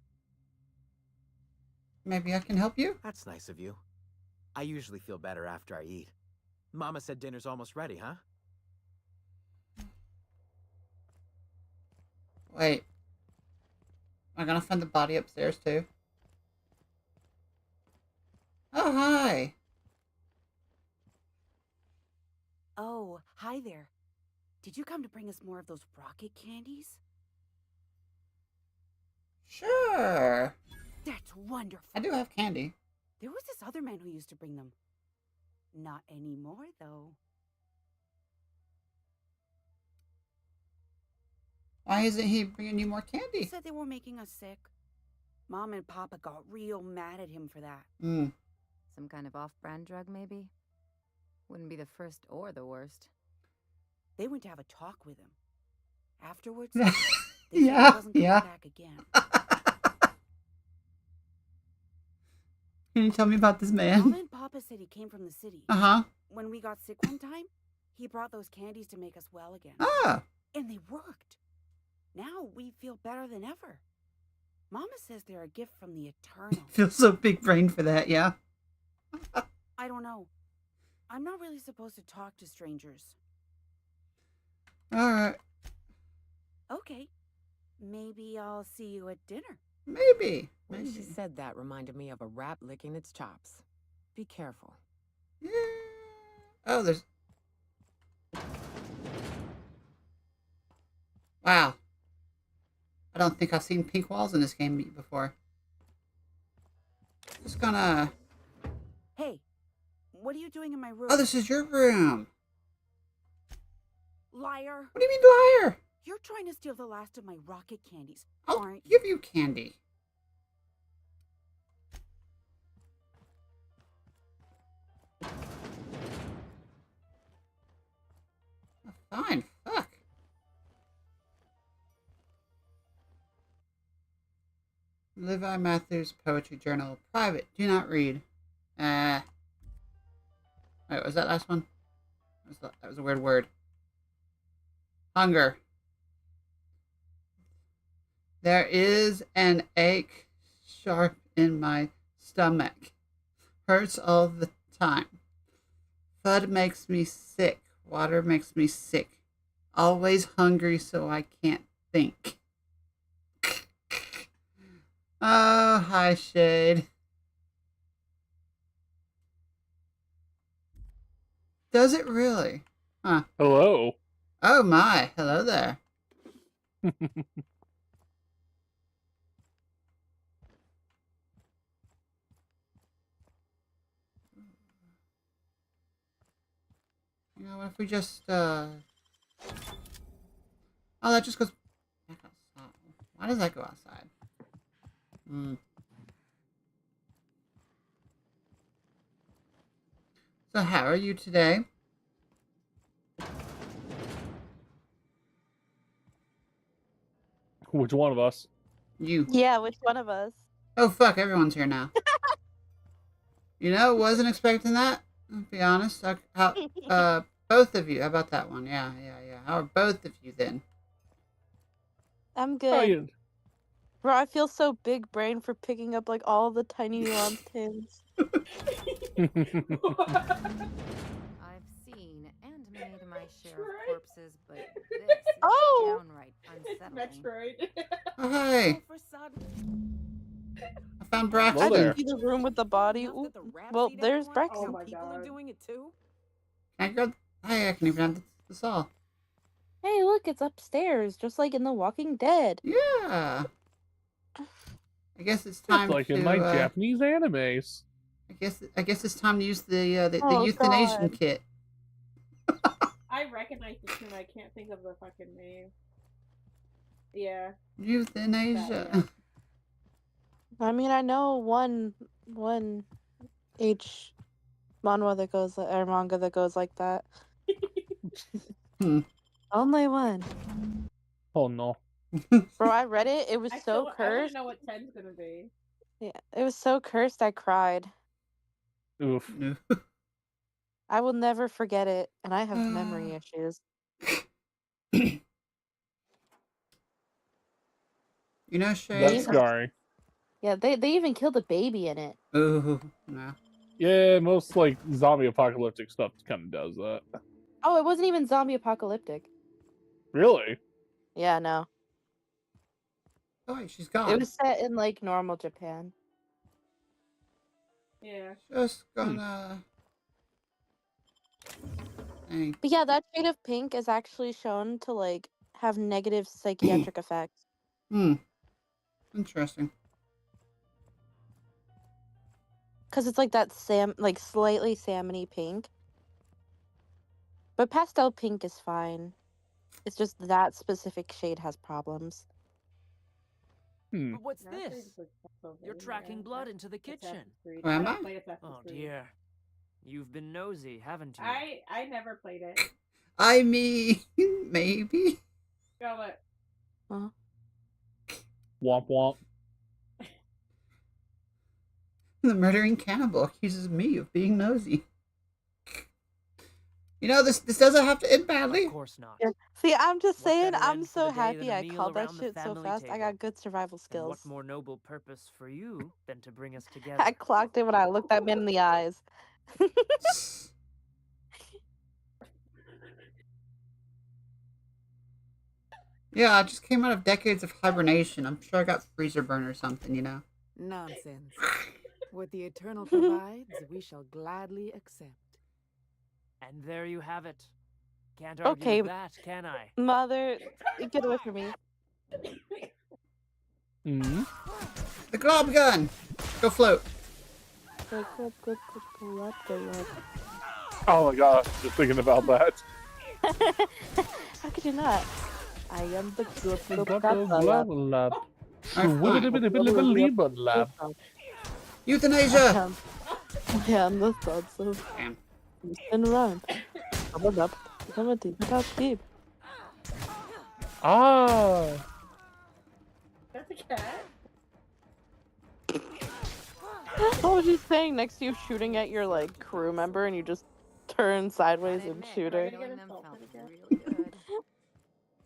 Maybe I can help you? That's nice of you. I usually feel better after I eat. Mama said dinner's almost ready, huh? Wait. Am I gonna find the body upstairs too? Oh, hi. Oh, hi there. Did you come to bring us more of those rocket candies? Sure. That's wonderful. I do have candy. There was this other man who used to bring them. Not anymore, though. Why isn't he bringing you more candy? He said they were making us sick. Mom and Papa got real mad at him for that. Some kind of off-brand drug, maybe? Wouldn't be the first or the worst. They went to have a talk with him. Afterwards, they said he wasn't coming back again. Can you tell me about this man? Mama and Papa said he came from the city. When we got sick one time, he brought those candies to make us well again. And they worked. Now we feel better than ever. Mama says they're a gift from the Eternal. Feel so big brain for that, yeah. I don't know. I'm not really supposed to talk to strangers. Alright. Okay. Maybe I'll see you at dinner. Maybe. When you said that reminded me of a rat licking its chops. Be careful. Yeah. Oh, there's... Wow. I don't think I've seen pink walls in this game before. Just gonna... Hey, what are you doing in my room? Oh, this is your room. Liar. What do you mean liar? You're trying to steal the last of my rocket candies, I'll aren't give you candy. Oh, fine, fuck. Levi Matthews Poetry Journal. Private. Do not read. Wait, was that last one? That was a weird word. Hunger. There is an ache sharp in my stomach. Hurts all the time. Food makes me sick. Water makes me sick. Always hungry so I can't think. Oh, hi, Shade. Does it really? Huh. Hello. Oh my, hello there. You know, what if we just, Oh, that just goes back outside. Why does that go outside? So how are you today? Which one of us? You. Yeah, which one of us? Oh, fuck, everyone's here now. You know, wasn't expecting that, to be honest. How, both of you. How about that one? Yeah. How are both of you then? I'm good. Bro, I feel so big brain for picking up like all the tiny nuance tins. I've seen and made my share of corpses, but this is downright unsettling. Metroid. Oh, hey. I found Braxton. I didn't see the room with the body. Ooh. Well, there's Braxton. Oh my People God. are doing it too. Can I grab... Hey, I can even have the saw. Hey, look, it's upstairs, just like in The Walking Dead. Yeah. I guess it's time like to... in my Japanese animes. I guess it's time to use the Oh, euthanasia God. kit. I recognize the tune. I can't think of the fucking name. Yeah. Euthanasia. I mean, I know one H manhwa that goes or manga that goes like that. Only one. Oh no. Bro, I read it. It was I so want to cursed. know what 10's gonna be. Yeah, it was so cursed. I cried. Oof. I will never forget it, and I have memory issues. You know, Shay? That's scarring. Yeah, they even killed a baby in it. Ooh, no. Yeah, most like zombie apocalyptic stuff kind of does that. Oh, it wasn't even zombie apocalyptic. Really? Yeah, no. Oh, wait, she's gone. It was set in like normal Japan. Yeah. Just gonna... Hey. But yeah, that shade of pink is actually shown to like have negative psychiatric effects. Interesting. because it's like that like slightly salmony pink. But pastel pink is fine. It's just that specific shade has problems. But what's this? You're tracking blood into the kitchen. Oh, am I? Oh dear. You've been nosy, haven't you? I never played it. I mean, maybe. Go it. Huh? Womp womp. The murdering cannibal accuses me of being nosy. You know, this doesn't have to end badly. Of course not. Yeah. See, I'm just saying, better I'm end for so the day happy than a I meal called that around the shit so family fast. I table? got good survival And skills. what more noble purpose for you than to bring us together? I clocked it when I looked that man in the eyes. Yeah, I just came out of decades of hibernation. I'm sure I got freezer burn or something, you know? Nonsense. What the Eternal provides, we shall gladly accept. And there you have it. Can't argue Okay, with that, can I? Mother, get away from me. The glob gun! Go float. Oh my gosh, just thinking about that. How could you not? I am the lab. Euthanasia! I am the thoughts of and run. Deep. Ah. That's a cat. What was you saying next to you shooting at your like crew member and you just turn sideways and shoot her?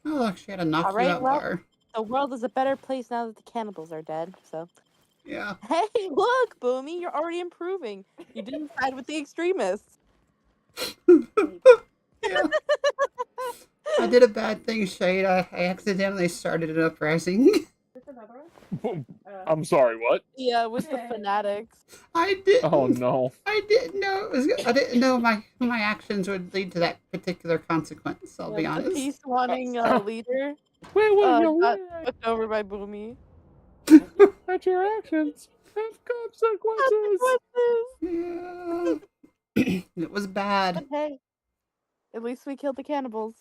Oh, look, she had a knock you Alright, out well, bar. the world is a better place now that the cannibals are dead, so. Yeah. Hey, look, Boomy, you're already improving. You didn't side with the extremists. Yeah. I did a bad thing, Shade. I accidentally started an uprising. I'm sorry, what? Yeah, with the fanatics. I didn't. Oh no. I didn't know it was. I didn't know my actions would lead to that particular consequence. I'll be honest. The peace-wanting leader got fucked over by Boomy. But your actions have consequences. Yeah. It was bad. But hey, at least we killed the cannibals.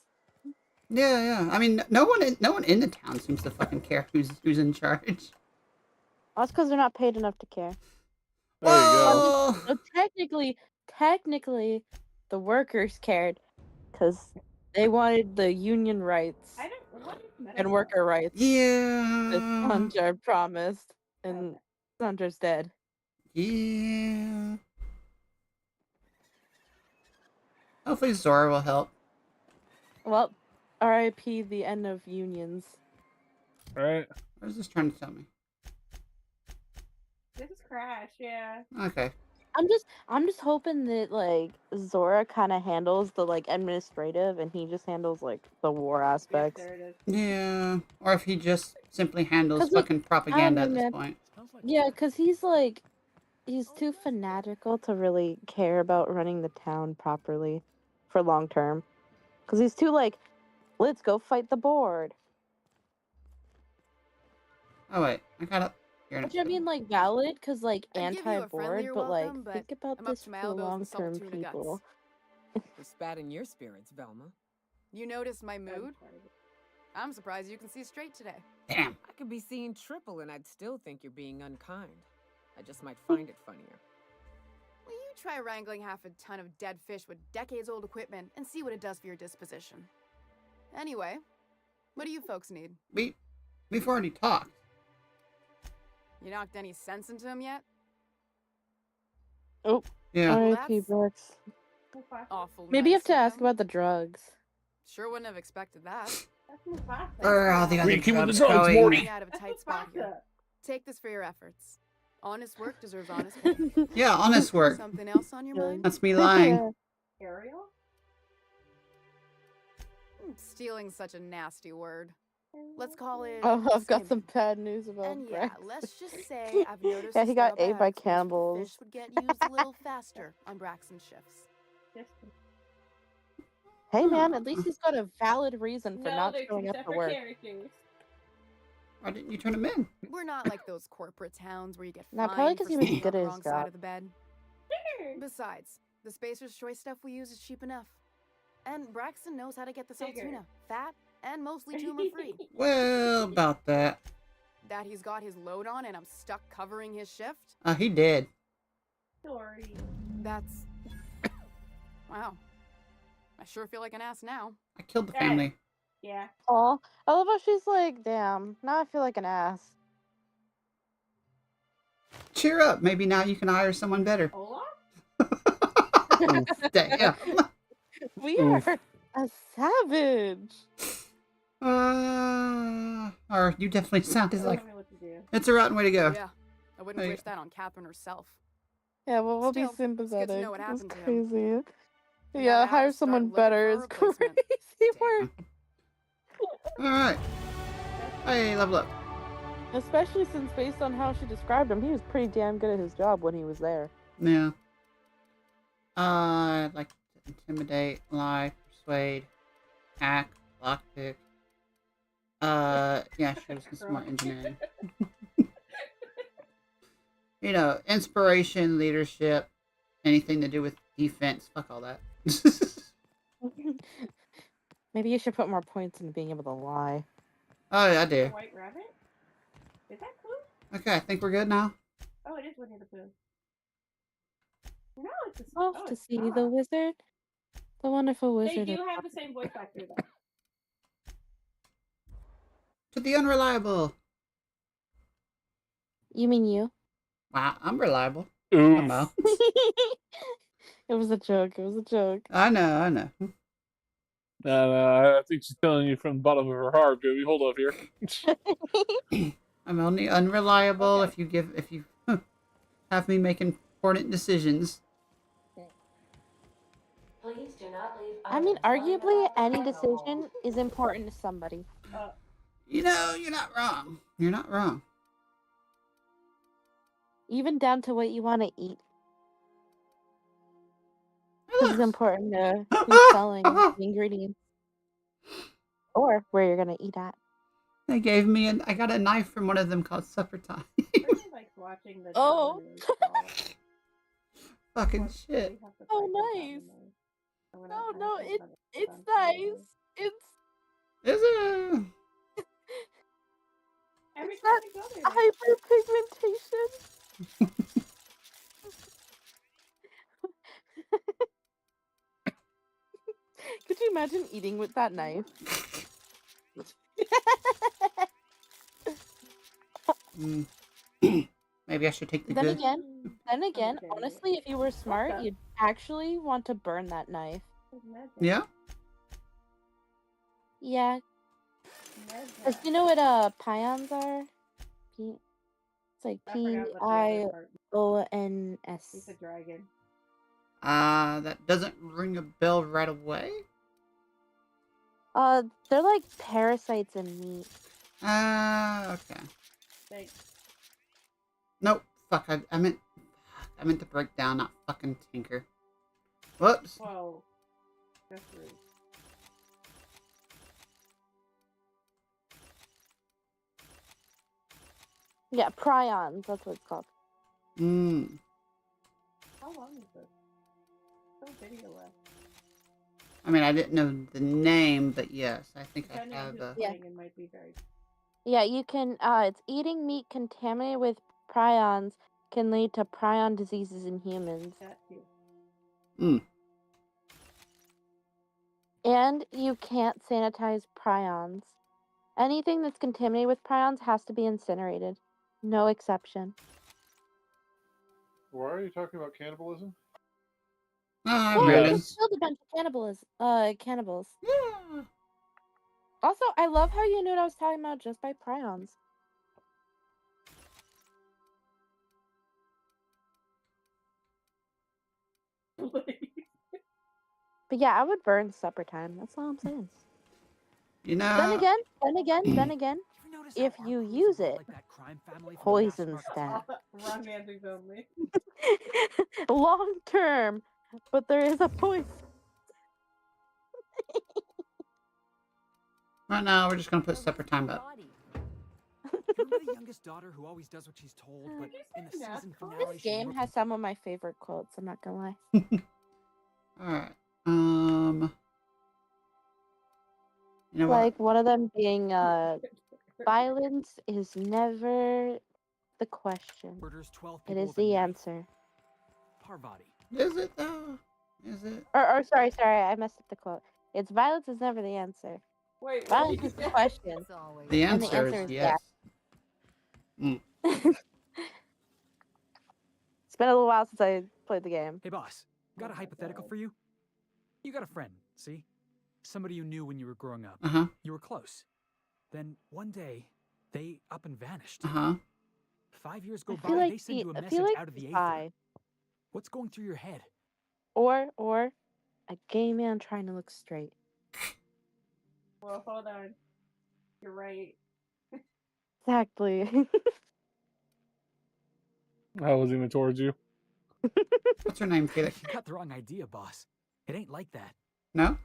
Yeah, yeah. I mean, no one in the town seems to fucking care who's in charge. Well, that's because they're not paid enough to care. There you go. So technically, the workers cared because they wanted the union rights and worker rights. Yeah. That Sanjar promised, and Sanjar's dead. Yeah. Hopefully Zora will help. Well, R.I.P. the end of unions. Right. What is this trying to tell me? This is Crash, yeah. Okay. I'm just hoping that like Zora kind of handles the like administrative, and he just handles like the war aspects. Yeah. Or if he just simply handles fucking propaganda at this point. Yeah, because he's too fanatical to really care about running the town properly for long term. Because he's too like, let's go fight the board. Oh wait, I gotta. Which I mean, like, valid, because, like, I'd give you a anti-board, friendlier but, like, welcome, but think about I'm up this to my for elbows in long-term salted tuna people. The spat in your spirits, Velma. You noticed my mood? I'm surprised you can see straight today. Damn. I could be seeing triple and I'd still think you're being unkind. I just might find it funnier. Will you try wrangling half a ton of dead fish with decades-old equipment and see what it does for your disposition? Anyway, what do you folks need? We've already talked. You knocked any sense into him yet? Oh, yeah. R.I.P. Brooks. Awful. Maybe you have nice to of ask him. about the drugs. Sure wouldn't have expected that. Where are all the other keep with the drugs drugs, going? Morty. Out of a tight spot here. Take this for your efforts. Honest work deserves honest work. Yeah, honest work. Something else on your mind? That's me lying. Ariel? Stealing's such a nasty word. Let's call it. Oh, I've got skimming. some bad news about And yeah, Brax. let's just say I've noticed. Yeah, the he got stale ate by bags which cannibals. Fish would get used a little faster on Braxton shifts. Hey, man, at least he's got a valid reason for No, not they're showing up two for separate work. characters. Why didn't you turn him in? We're not like those corporate towns where you get Nah, fined probably for 'cause he was sleeping good on at the his wrong side job. of the bed. Besides, the Spacer's Choice stuff we use is cheap enough. And Braxton knows how to get this tuna, fat and mostly tumor-free. Well, about that. That he's got his load on and I'm stuck covering his shift? He did. Sorry. That's... Wow. I sure feel like an ass now. I killed the family. Yeah. Aw, I love how she's like, damn, now I feel like an ass. Cheer up. Maybe now you can hire someone better. Olaf? Damn. We are a savage. Or you definitely sounded like... Tell me what to do. It's a rotten way to go. Yeah, I wouldn't wish that on Catherine herself. Yeah, well, we'll Still, be sympathetic. It's good to know what It's happened to him. crazy. And Yeah, that hire Alice started someone looking better for a is crazy replacement. work. Alright. Hey, level up. Especially since, based on how she described him, he was pretty damn good at his job when he was there. Yeah. I'd like to intimidate, lie, persuade, hack, lockpick. Yeah, she was some smart engineering. You know, inspiration, leadership, anything to do with defense. Fuck all that. Maybe you should put more points into being able to lie. Oh, yeah, I do. White rabbit? Is that Pooh? Okay, I think we're good now. Oh, it is Winnie the Pooh. No, it's a... Off to see the wizard. The wonderful wizard. They do have the same voice actor, though. To the unreliable. You mean you? Wow, I'm reliable. Oof. Somehow. It was a joke. It was a joke. I know. No, I think she's telling you from the bottom of her heart, baby. Hold up here. I'm only unreliable if you have me make important decisions. Please do not leave. I mean, arguably, any decision is important to somebody. You know, you're not wrong. You're not wrong. Even down to what you want to eat. This is important to who's selling the ingredients. Or where you're going to eat at. They gave me I got a knife from one of them called Supper Time. Like watching the Oh. Fucking shit. Oh, nice. No, it's nice. It's Is it? Every it's time not we go there. hyperpigmentation. Could you imagine eating with that knife? Maybe I should take the Then good. again, honestly, if you were smart, you'd actually want to burn that knife. Yeah? Yeah. Cause you know what pions are? It's like P-I-O-N-S. He's a dragon. That doesn't ring a bell right away. They're like parasites in meat. Okay. Thanks. Nope. Fuck. I meant to break down, not fucking tinker. Whoops. Whoa. That's rude. Yeah, prions. That's what it's called. How long is this? No video left. I mean, I didn't know the name, but yes, I think I Depending on have who's a... playing, it might be very... Yeah, you can, it's eating meat contaminated with prions can lead to prion diseases in humans. That too. And you can't sanitize prions. Anything that's contaminated with prions has to be incinerated. No exception. Why are you talking about cannibalism? Oh, Well, yes. it's killed a bunch of cannibals. Yeah. Also, I love how you knew what I was talking about just by prions. But yeah, I would burn supper time. That's all I'm saying. You know... Then again, if you use it, poison stat. Wrong answers only. Long term, but there is a poison. Right now, we're just gonna put supper time up. Remember the youngest daughter who always does what she's told, but in the season finale, This game has some of my favorite quotes. I'm not gonna lie. All right. You know Like what? one of them being, violence is never the question. Murders 12 It people is with a the knife. answer. Parvati. Is it though? Is it? Or sorry, I messed up the quote. It's violence is never the answer. Wait, what Violence did you is the say? question. The And the answer answer is is yes. yes. It's been a little while since I played the game. Hey, boss. Got a hypothetical for you? You got a friend, see? Somebody you knew when you were growing up. You were close. Then one day, they up and vanished. 5 years go by, they send you a message out of the aether. What's going through your head? Or a gay man trying to look straight. Well, hold on. You're right. Exactly. I was even towards you. What's her name, Felix? You got the wrong idea, boss. It ain't like that. No?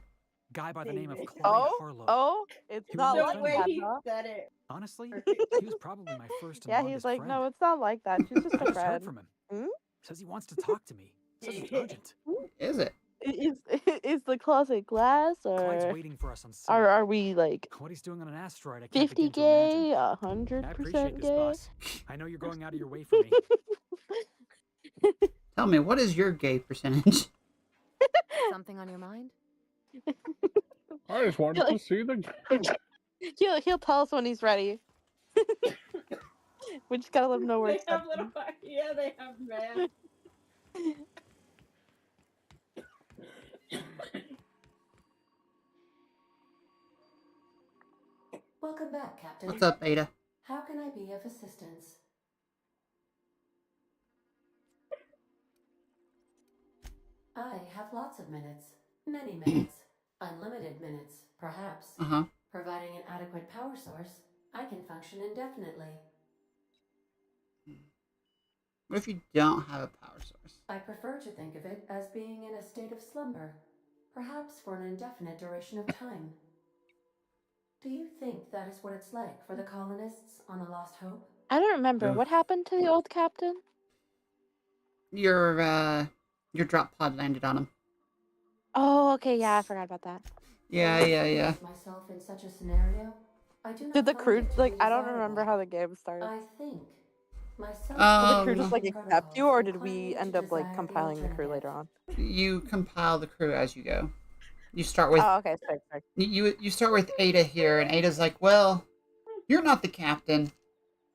Guy by the name of Clay Harlow. Oh, it's He was not my like friend. that, He huh? said it. Honestly, he was probably my first and Yeah, longest he's like, friend. no, it's not like that. She's just I a just heard friend. from him. Hmm? Says he wants to talk to me. Says it's urgent. Is it? Is the closet glass, Clyde's or waiting for us on site. are we like What he's doing on an asteroid, I can't 50 begin to imagine. gay, I 100% appreciate this, gay? boss. I know you're going out of your way for me. Tell me, what is your gay percentage? Something on your mind? I just wanted to see the. He'll tell us when he's ready. We just gotta let him know where They it's have coming. little, yeah, they have masks. Welcome back, Captain. What's up, Ada? How can I be of assistance? I have lots of minutes. Many minutes. Unlimited minutes, perhaps. Providing an adequate power source, I can function indefinitely. What if you don't have a power source? I prefer to think of it as being in a state of slumber, perhaps for an indefinite duration of time. Do you think that is what it's like for the colonists on the Lost Hope? I don't remember. Ugh. What happened to the old captain? Your drop pod landed on him. Oh, okay, yeah, I forgot about that. Yeah. Myself in such a scenario, I do not Did the find crew, it like, I don't desirable. remember how the game started. I think myself. Did the crew just, like, accept you, or did we end up, like, compiling the crew later on? You compile the crew as you go. You start with. Oh, okay, sorry. You start with Ada here, and Ada's like, well, you're not the captain,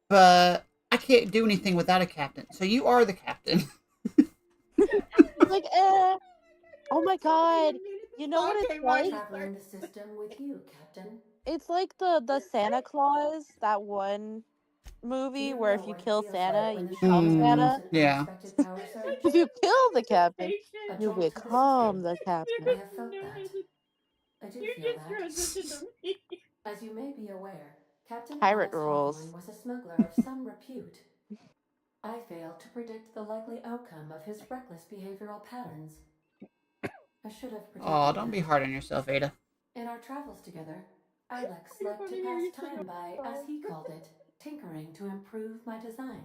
but I can't do anything without a captain, so you are the captain. Like, oh my god, you know what it's like? Traveling the system with you, Captain. It's like the Santa Claus, that one movie where if you kill Santa, you become Santa. Yeah. If you kill the captain, you become the I captain. have felt that. I do feel that. As you may be aware, Captain Pirate Alex rules. Hawthorne was a smuggler of some repute. I failed to predict the likely outcome of his reckless behavioral patterns. I should have predicted Oh, don't that. be hard on yourself, Ada. In our travels together, Alex liked to pass time by, as he called it, tinkering to improve my design.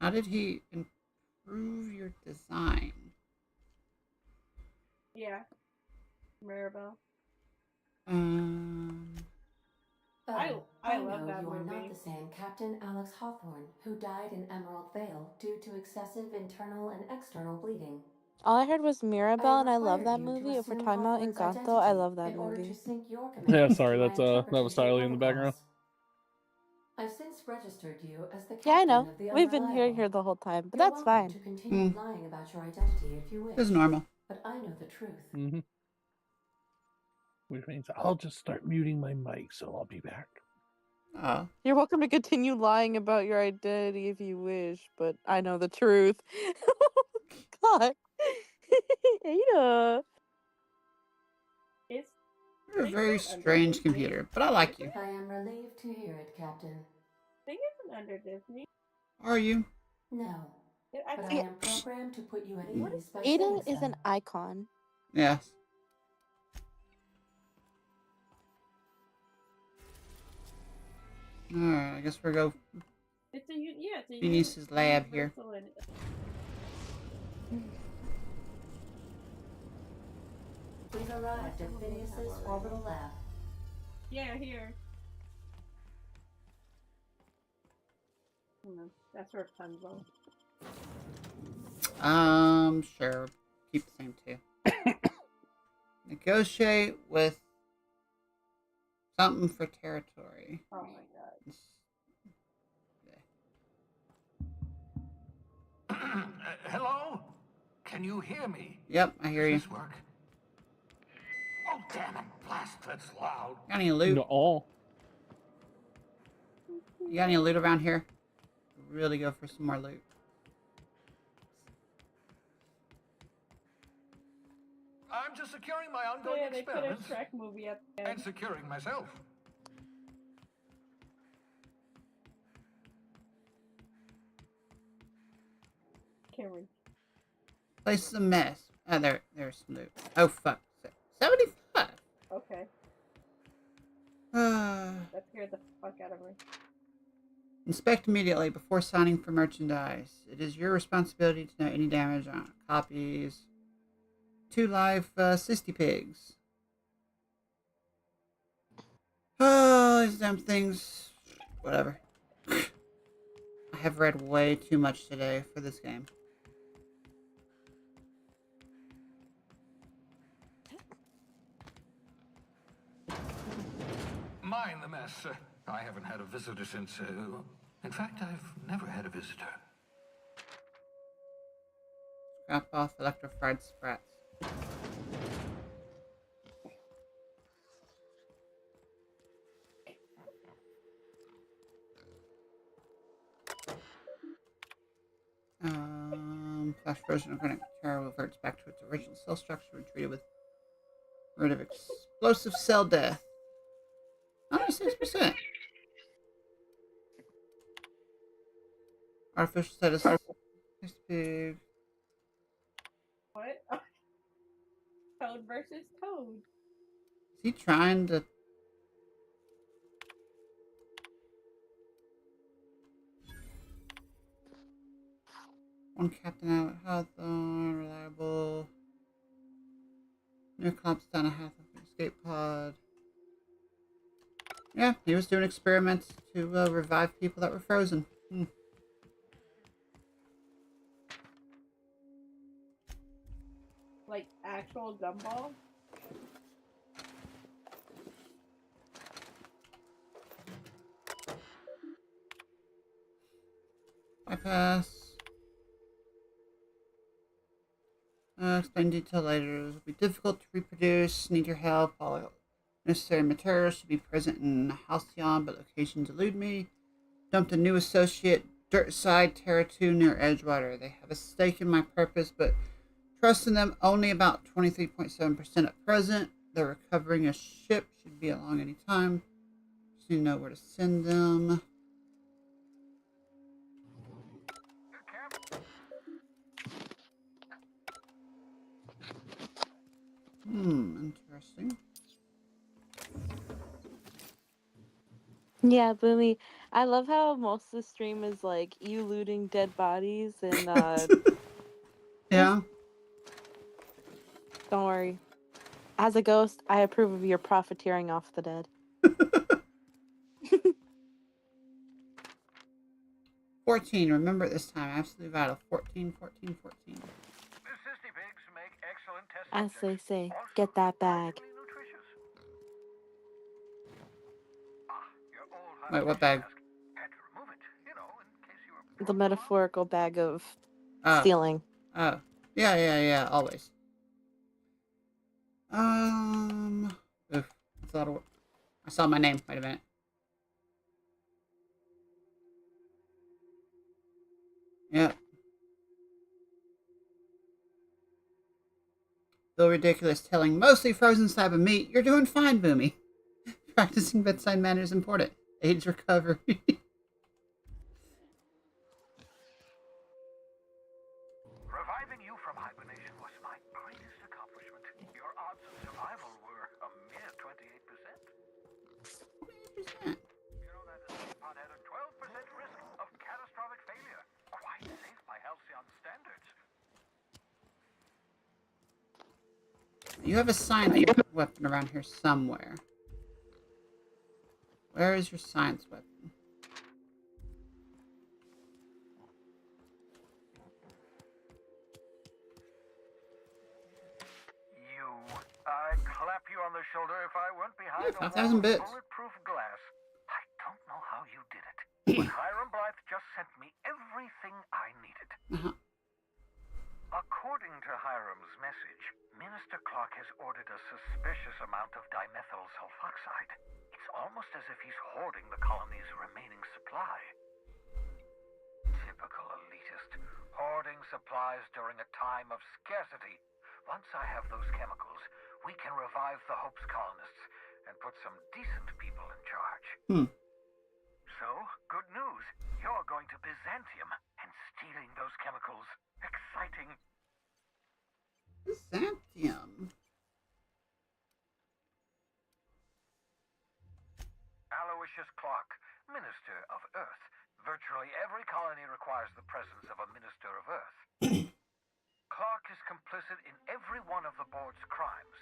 How did he improve your design? Yeah. Maribel. I love know that you are movie. not the same Captain Alex Hawthorne, who died in Emerald Vale due to excessive internal and external bleeding. All I heard was Mirabelle, and I love that required you to movie. If we're assume talking about Hawthorne's Encanto, I love that in order movie. to sync your Yeah, commands sorry, to my that was interpretation Siley in the background. protocols. I've since registered you as the Yeah, I captain know. of the We've been Unreliable. here the whole time, but You're that's welcome fine. to continue lying about your identity if you wish. It's normal. But I know the truth. Mm-hmm. Which means I'll just start muting my mic, so I'll be back. You're welcome to continue lying about your identity if you wish, but I know the truth. God. Ada. You're a very strange computer, but I like you. I am relieved to hear it, Captain. Thing isn't under Disney. Are you? No. But I am programmed to put you at ease by Ada saying is so. an icon. Yes. Alright, I guess we'll go. It's a Phineas's lab here. We've arrived at Phineas's orbital lab. Yeah, here. That's where Punzo. Sure. Keep the same two. Negotiate with something for territory. Oh my god. Hello? Can you hear me? Yep, I hear you. Does this work? Oh, damn it. Blast, that's loud. Got any loot? No. You got any loot around here? Really go for some more loot. I'm just securing my ongoing Yeah, they put a experiments. Shrek movie at the end. And securing myself. Cameron. Place is a mess. Oh, there's some loot. Oh, fuck. 75! Okay. Uh, That scared the fuck out of me. Inspect immediately before signing for merchandise. It is your responsibility to know any damage on copies. 2 live cysty pigs. Oh, these damn things. Whatever. I have read way too much today for this game. Mind the mess. I haven't had a visitor since... in fact, I've never had a visitor. Scrap off electrified sprats. Flash frozen organic material reverts back to its original cell structure when treated with rid of explosive cell death. 96%. Artificial status. Big. What? Toad versus Toad. Is he trying to... One captain out of Hawthorne, reliable. New cops down a half of the escape pod. Yeah, he was doing experiments to revive people that were frozen. Like actual gumball? Bypass. Explain detail later. It will be difficult to reproduce. Need your help. All necessary materials should be present in Halcyon, but locations elude me. Dumped a new associate, Dirtside Terra 2 near Edgewater. They have a stake in my purpose, but trust in them only about 23.7% at present. They're recovering a ship. Should be along any time. Just need to know where to send them. Interesting. Yeah, Boomy. I love how most of the stream is like you looting dead bodies and Yeah. Don't worry. As a ghost, I approve of your profiteering off the dead. 14. Remember this time. Absolutely vital. 14, 14, 14. As they say, get that bag. Wait, what bag? The metaphorical bag of stealing. Oh. Yeah, always. Oof. I saw my name. Wait a minute. Yep. Feel ridiculous telling mostly frozen slab of meat. You're doing fine, Boomy. Practicing bedside manner is important. Aids recovery. Reviving you from hibernation was my greatest accomplishment. Your odds of survival were a mere 28%. 28%. You have a science weapon around here somewhere. Where is your science weapon? I'd clap you on the shoulder if I weren't behind a 5,000 wall of bits. bulletproof glass. I don't know how you did it, but Hiram Blythe just sent me everything I needed. According to Hiram's message, Minister Clark has ordered a suspicious amount of dimethyl sulfoxide. It's almost as if he's hoarding the colony's remaining supply. Typical elitist, hoarding supplies during a time of scarcity. Once I have those chemicals, we can revive the Hope's colonists and put some decent people in charge. So, good news. You're going to Byzantium and stealing those chemicals. Exciting. Byzantium? Aloysius Clark, Minister of Earth. Virtually every colony requires the presence of a Minister of Earth. Clark is complicit in every one of the board's crimes.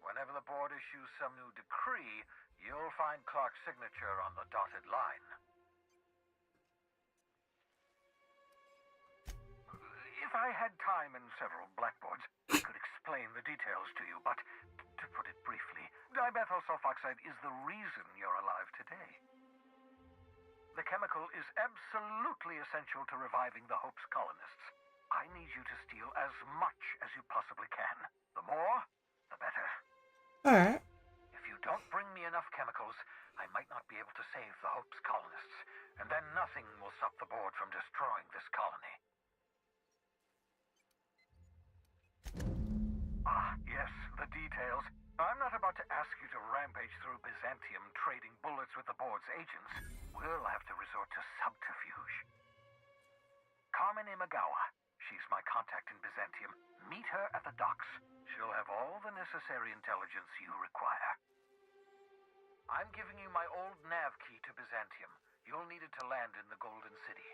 Whenever the board issues some new decree, you'll find Clark's signature on the dotted line. If I had time and several blackboards, I could explain the details to you, but to put it briefly, dimethyl sulfoxide is the reason you're alive today. The chemical is absolutely essential to reviving the Hope's colonists. I need you to steal as much as you possibly can. The more, the better. Alright. If you don't bring me enough chemicals, I might not be able to save the Hope's colonists, and then nothing will stop the board from destroying this colony. Ah, yes, the details. I'm not about to ask you to rampage through Byzantium trading bullets with the board's agents. We'll have to resort to subterfuge. Carmen Imagawa. She's my contact in Byzantium. Meet her at the docks. She'll have all the necessary intelligence you require. I'm giving you my old nav key to Byzantium. You'll need it to land in the Golden City.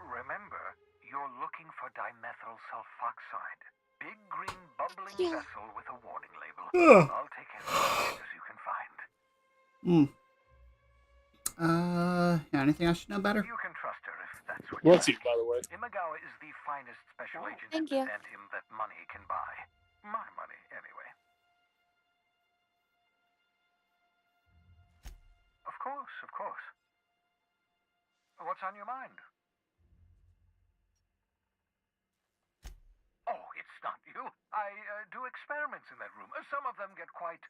Remember, you're looking for dimethyl sulfoxide. Big green bubbling vessel with a warning label. I'll take as much as you can find. Anything I should know better? You can trust her if that's what What's he, by the way? Imagawa is the finest special agent in thank you. Byzantium that money can buy. My money, anyway. Of course, of course. What's on your mind? Oh, it's not you. I do experiments in that room. Some of them get quite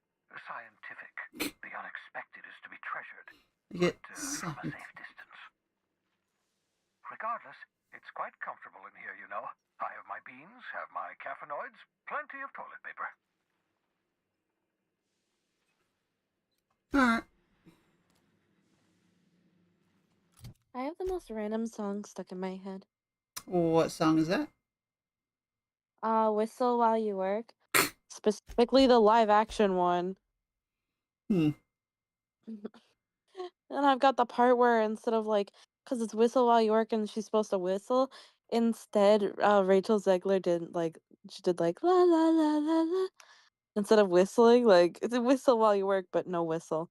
scientific. The unexpected is to be treasured, but from a safe distance. Regardless, it's quite comfortable in here, you know. I have my beans, have my caffeinoids, plenty of toilet paper. Alright. I have the most random song stuck in my head. What song is that? Whistle While You Work. Specifically the live action one. And I've got the part where instead of like, because it's Whistle While You Work and she's supposed to whistle, instead Rachel Zegler did like, she did like la la la la la. Instead of whistling, like it's a whistle while you work, but no whistle.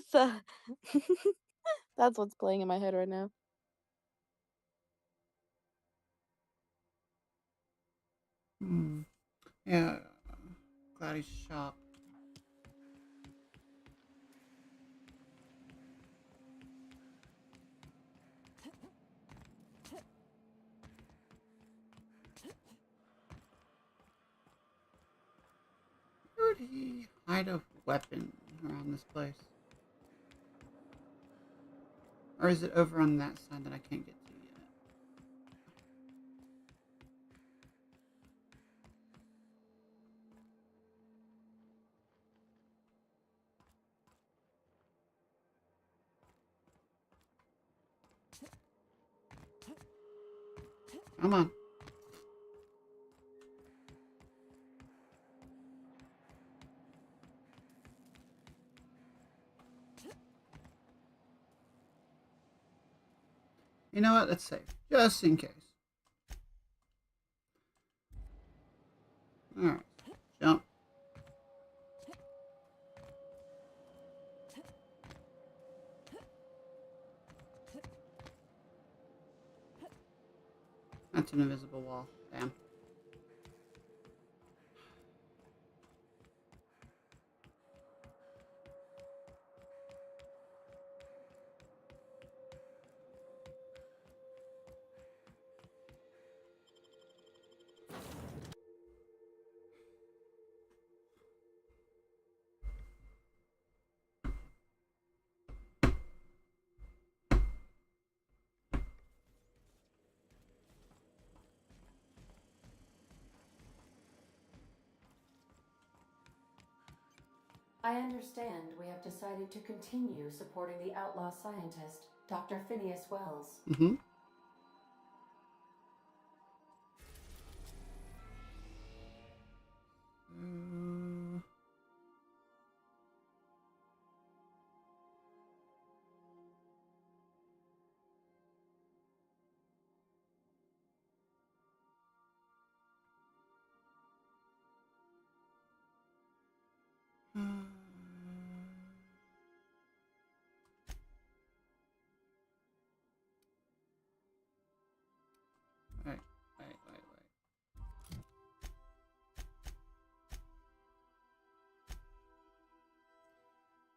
So that's what's playing in my head right now. Yeah. Gladys shop. Where would he hide a weapon around this place? Or is it over on that side that I can't get to yet? Come on. You know what? Let's save. Just in case. Alright. Jump. That's an invisible wall. Damn. I understand we have decided to continue supporting the outlaw scientist, Dr. Phineas Wells. Mm-hmm. Wait.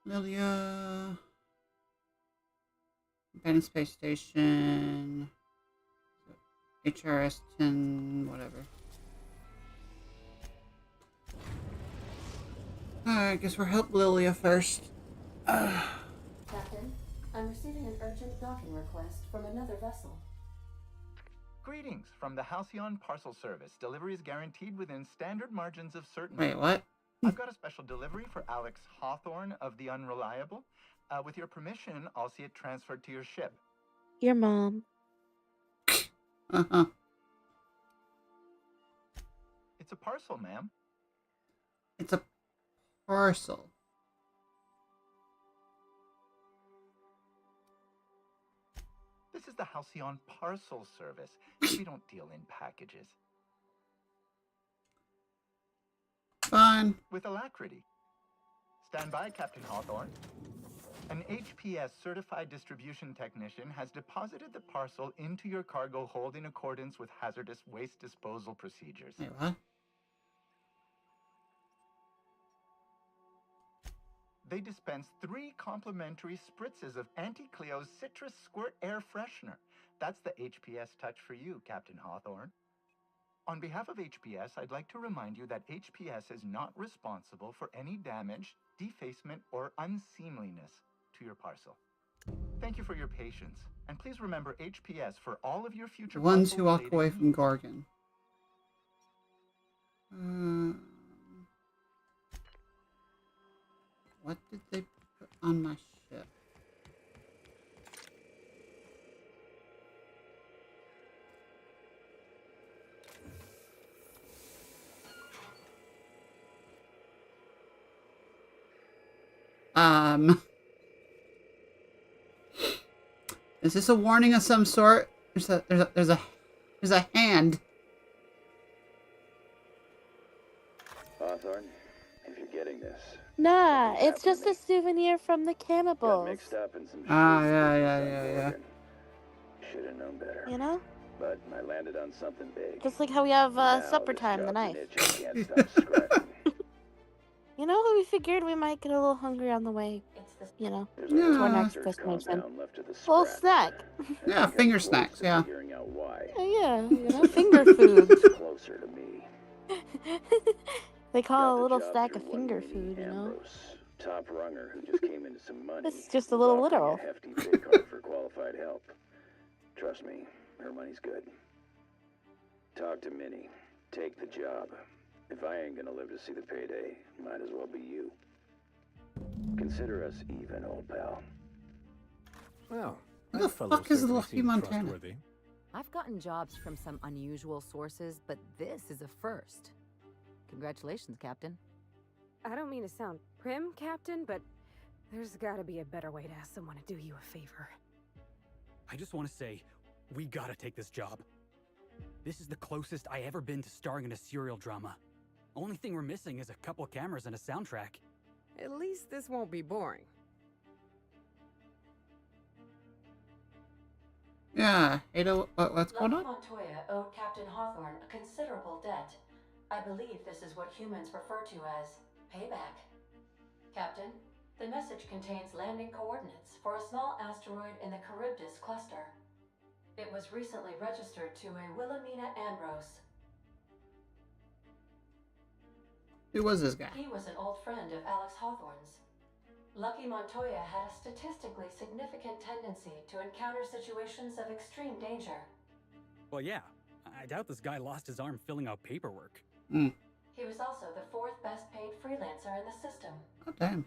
Lilia. Abandoned space station. HRS 10, whatever. I guess we'll help Lilia first. Captain, I'm receiving an urgent docking request from another vessel. Greetings from the Halcyon Parcel Service. Delivery is guaranteed within standard margins of certainty. Wait, what? I've got a special delivery for Alex Hawthorne of the Unreliable. With your permission, I'll see it transferred to your ship. Your mom. Uh-huh. It's a parcel, ma'am. It's a parcel. This is the Halcyon Parcel Service. We don't deal in packages. Fine. With alacrity. Stand by, Captain Hawthorne. An HPS certified distribution technician has deposited the parcel into your cargo hold in accordance with hazardous waste disposal procedures. Wait, what? They dispense 3 complimentary spritzes of Anti-Cleo's Citrus Squirt Air Freshener. That's the HPS touch for you, Captain Hawthorne. On behalf of HPS, I'd like to remind you that HPS is not responsible for any damage, defacement, or unseemliness to your parcel. Thank you for your patience, and please remember HPS for all of your future Ones who walk parcel away related from Gorgon. What did they put on my ship? Is this a warning of some sort? There's a hand. Hawthorne, if you're getting this. Nah, it's just a souvenir from the Got cannibals. mixed up in some Yeah. Should have known better. You know? But I landed on something big. Just like how we have Now supper this time job's tonight. an itch I can't stop scratching. You know, we figured we might get a little hungry on the way. You know, There's to a our next research destination. compound left to the Little scrap. snack. Yeah, finger snacks, yeah. Figuring out why. Yeah, you know, finger foods. Closer to me. They call a little job stack through of one finger Minnie food, you know? Ambrose, top runger who just came into some money. It's just a little was offering literal. a hefty pay card for qualified help. Trust me, her money's good. Talk to Minnie. Take the job. If I ain't gonna live to see the payday, might as well be you. Consider us even, old pal. Well, Who the fuck is Lucky Montana? I've gotten jobs from some unusual sources, but this is a first. Congratulations, Captain. I don't mean to sound prim, Captain, but there's gotta be a better way to ask someone to do you a favor. I just want to say, we gotta take this job. This is the closest I ever been to starring in a serial drama. Only thing we're missing is a couple cameras and a soundtrack. At least this won't be boring. Yeah, Ada, what's going on? Lucky Montoya owed Captain Hawthorne a considerable debt. I believe this is what humans refer to as payback. Captain, the message contains landing coordinates for a small asteroid in the Charybdis cluster. It was recently registered to a Wilhelmina Ambrose. Who was this guy? He was an old friend of Alex Hawthorne's. Lucky Montoya had a statistically significant tendency to encounter situations of extreme danger. Well, yeah. I doubt this guy lost his arm filling out paperwork. He was also the 4th best paid freelancer in the system. Oh, damn.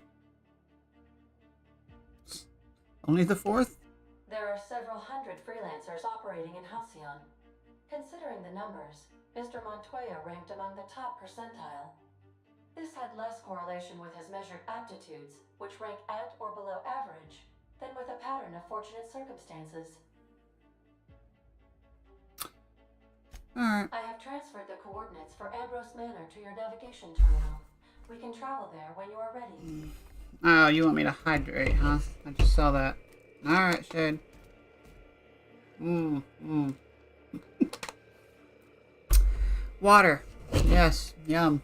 Only the 4th? There are several hundred freelancers operating in Halcyon. Considering the numbers, Mr. Montoya ranked among the top percentile. This had less correlation with his measured aptitudes, which rank at or below average, than with a pattern of fortunate circumstances. Alright. I have transferred the coordinates for Ambrose Manor to your navigation terminal. We can travel there when you are ready. Oh, you want me to hydrate, huh? I just saw that. Alright, Shade. Water. Yes, yum.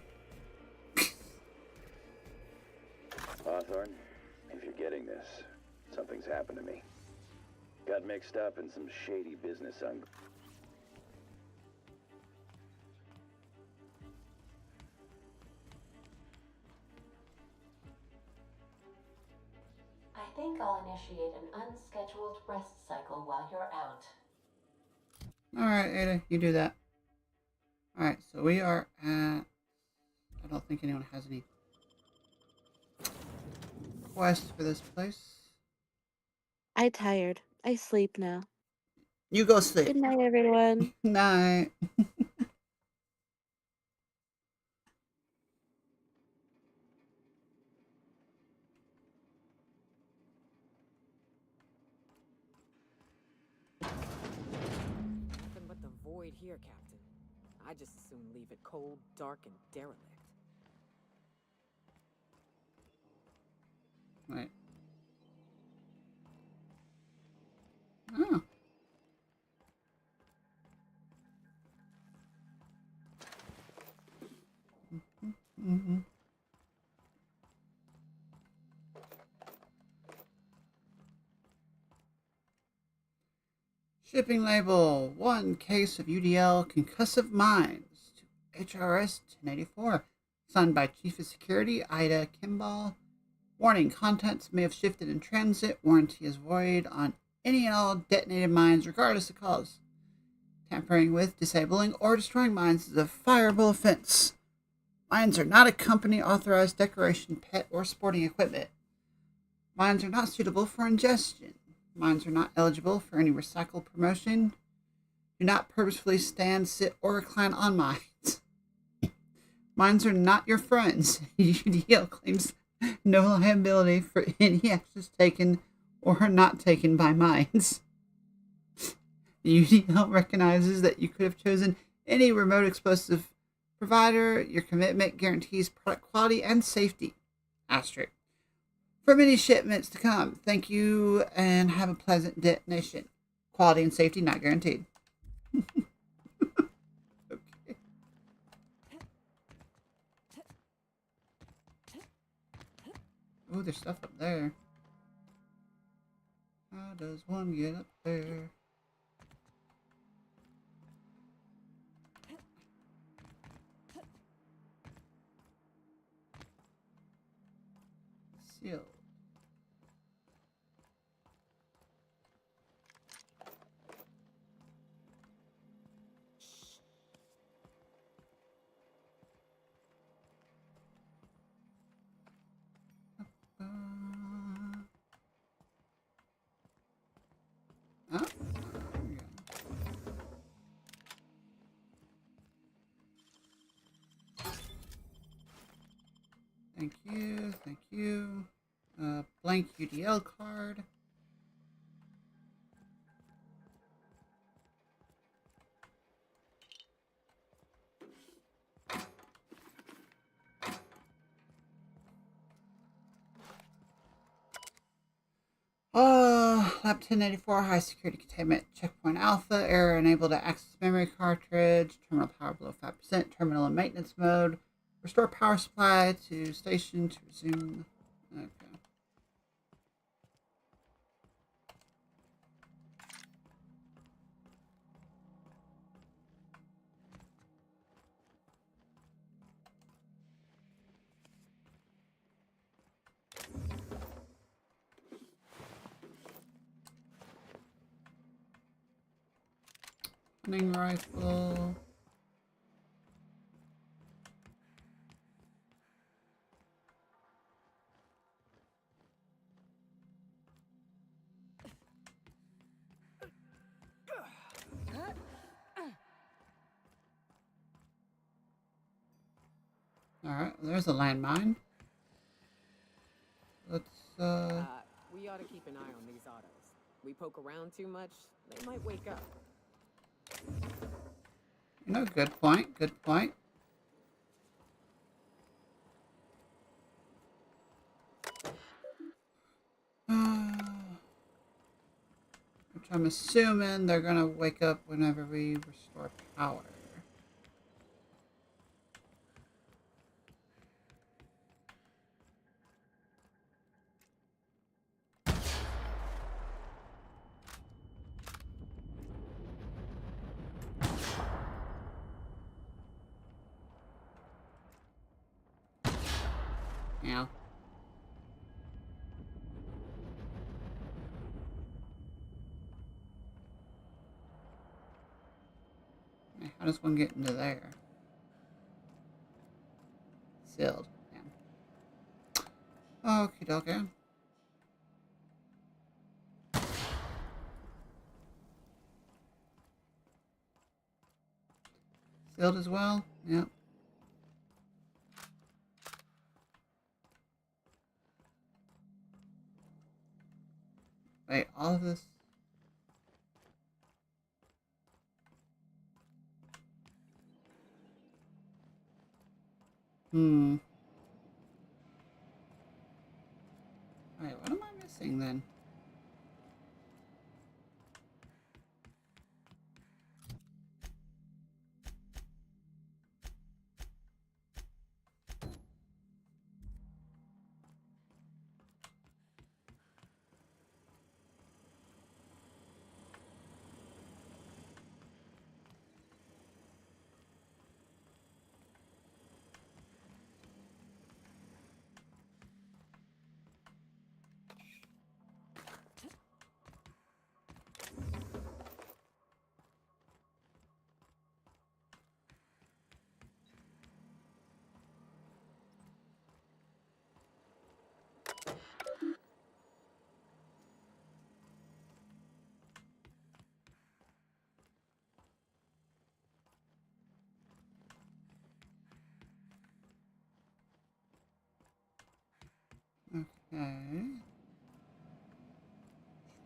Hawthorne, if you're getting this, something's happened to me. Got mixed up in some shady business on... I think I'll initiate an unscheduled rest cycle while you're out. Alright, Ada, you do that. Alright, so we are at... I don't think anyone has any quests for this place. I tired. I sleep now. You go sleep. Good night, everyone. Night. Nothing but the void here, Captain. I just as soon leave it cold, dark, and derelict. Right. Oh. Shipping label, 1 case of UDL concussive mines to HRS 1084. Signed by Chief of Security, Ida Kimball. Warning, contents may have shifted in transit. Warranty is void on any and all detonated mines, regardless of cause. Tampering with, disabling, or destroying mines is a fireable offense. Mines are not a company-authorized decoration, pet, or sporting equipment. Mines are not suitable for ingestion. Mines are not eligible for any recycle promotion. Do not purposefully stand, sit, or recline on mines. Mines are not your friends. UDL claims no liability for any actions taken or not taken by mines. The UDL recognizes that you could have chosen any remote explosive provider. Your commitment guarantees product quality and safety. Asterisk. For many shipments to come, thank you and have a pleasant detonation. Quality and safety not guaranteed. Okay. Oh, there's stuff up there. How does one get up there? Sealed. Oh. Thank you, thank you. Blank UDL card. Lab 1084, high security containment, checkpoint alpha, error enabled to access memory cartridge, terminal power below 5%, terminal in maintenance mode, restore power supply to station to resume. Okay. Hunting rifle. Alright, there's a landmine. Let's, we ought to keep an eye on these autos. We poke around too much, they might wake up. You know, good point, good point. Which I'm assuming they're gonna wake up whenever we restore power. Yeah. How does one get into there? Sealed. Yeah. Okie dokie. Sealed as well? Yep. Wait, all of this? Wait, what am I missing then? Okay.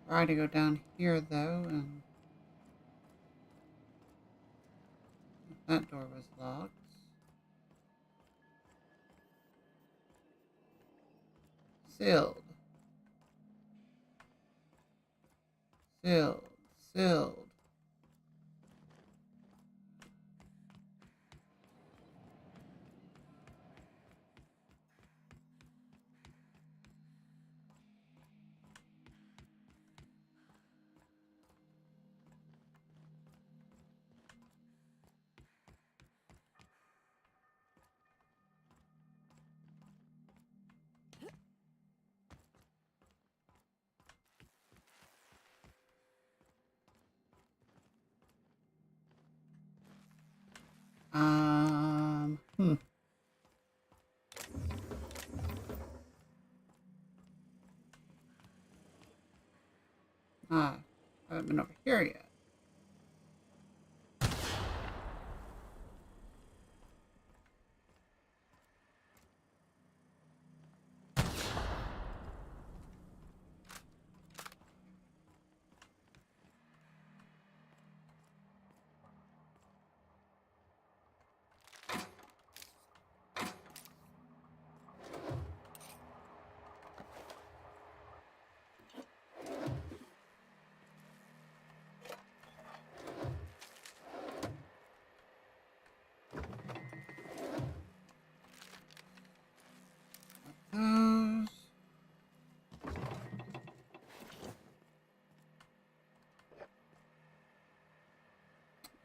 Try to go down here though, and that door was locked. Sealed. Sealed. Sealed. I haven't been over here yet.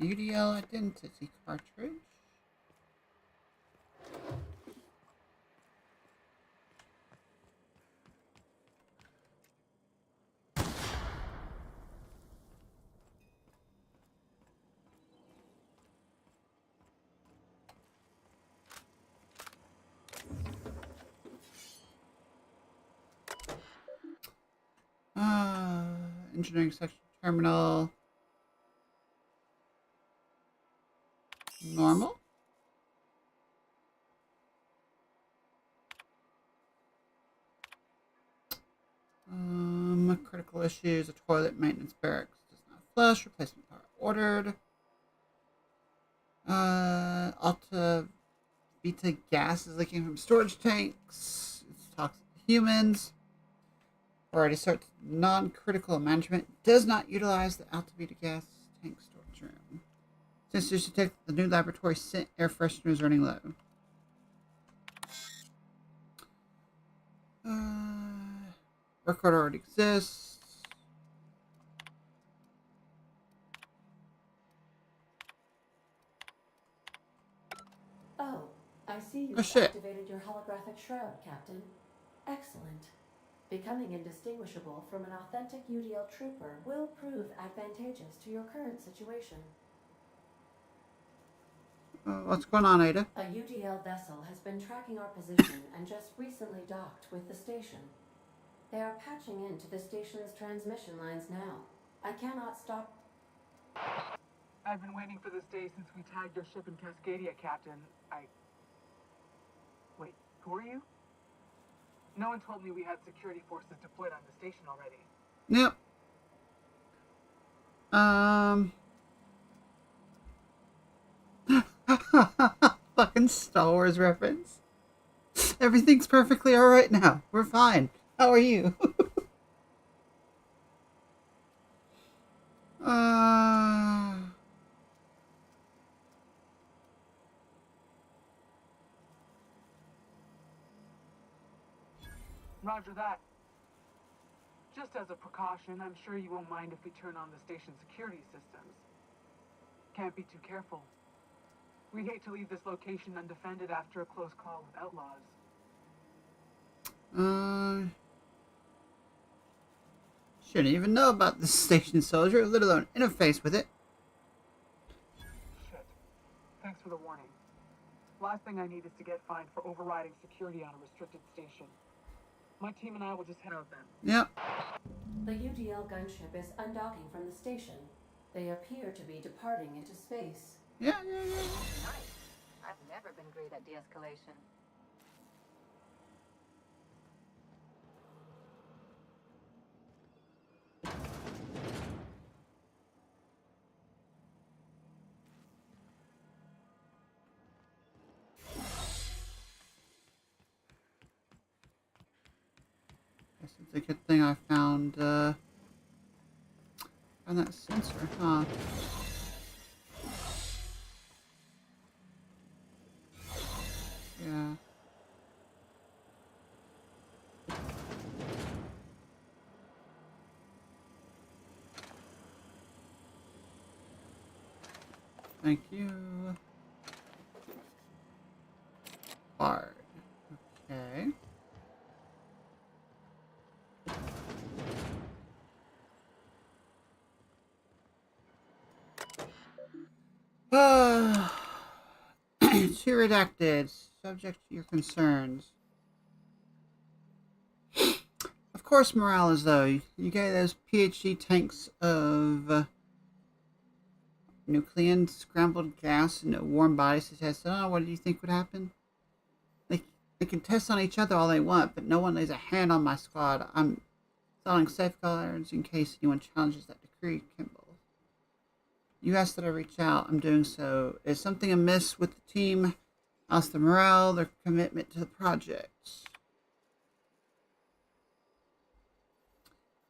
UDL identity cartridge. Engineering section terminal. Normal. Critical issues. A toilet maintenance barracks does not flush. Replacement power ordered. Alta Vita gas is leaking from storage tanks. It's toxic to humans. Already starts non-critical management. Does not utilize the Alta Vita gas tank storage room. Sensors detect the new laboratory scent air freshener is running low. Work order already exists. Oh, I see you've shit. activated your holographic shroud, Captain. Excellent. Becoming indistinguishable from an authentic UDL trooper will prove advantageous to your current situation. What's going on, Ada? A UDL vessel has been tracking our position and just recently docked with the station. They are patching into the station's transmission lines now. I cannot stop. I've been waiting for this day since we tagged your ship in Cascadia, Captain. Wait, who are you? No one told me we had security forces deployed on the station already. Yep. Fucking Star Wars reference. Everything's perfectly alright now. We're fine. How are you? Roger that. Just as a precaution, I'm sure you won't mind if we turn on the station's security systems. Can't be too careful. We'd hate to leave this location undefended after a close call with outlaws. Shouldn't even know about this station soldier, let alone interface with it. Shit. Thanks for the warning. Last thing I need is to get fined for overriding security on a restricted station. My team and I will just head out then. Yep. The UDL gunship is undocking from the station. They appear to be departing into space. Yeah. Nice. I've never been great at de-escalation. Guess it's a good thing I found that sensor, huh? Yeah. Thank you. Bard. Okay. Too redacted. Subject to your concerns. Of course, morale is low. You get those PhD tanks of nuclear scrambled gas and warm bodies to test. Oh, what do you think would happen? They can test on each other all they want, but no one lays a hand on my squad. I'm installing safeguards in case anyone challenges that decree, Kimball. You asked that I reach out. I'm doing so. Is something amiss with the team? How's the morale, their commitment to the projects?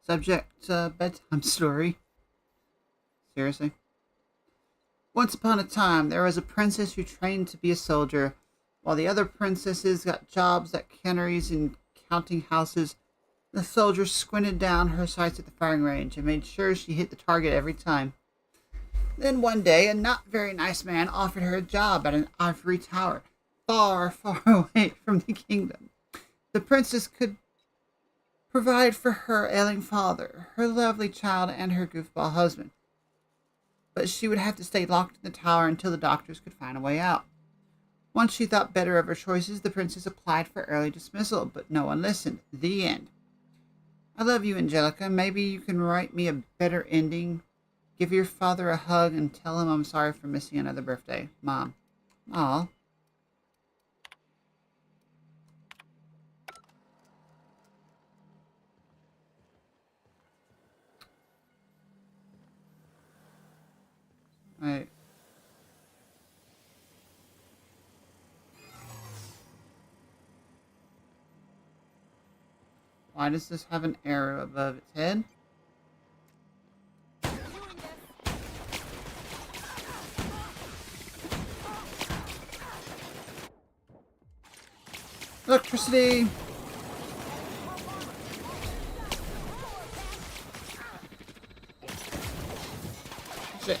Subject, bedtime story. Seriously? Once upon a time, there was a princess who trained to be a soldier, while the other princesses got jobs at canneries and counting houses. The soldier squinted down her sights at the firing range and made sure she hit the target every time. Then one day, a not very nice man offered her a job at an ivory tower, far, far away from the kingdom. The princess could provide for her ailing father, her lovely child, and her goofball husband. But she would have to stay locked in the tower until the doctors could find a way out. Once she thought better of her choices, the princess applied for early dismissal, but no one listened. The end. I love you, Angelica. Maybe you can write me a better ending. Give your father a hug and tell him I'm sorry for missing another birthday. Mom. Aw. Right. Why does this have an arrow above its head? Electricity! Shit.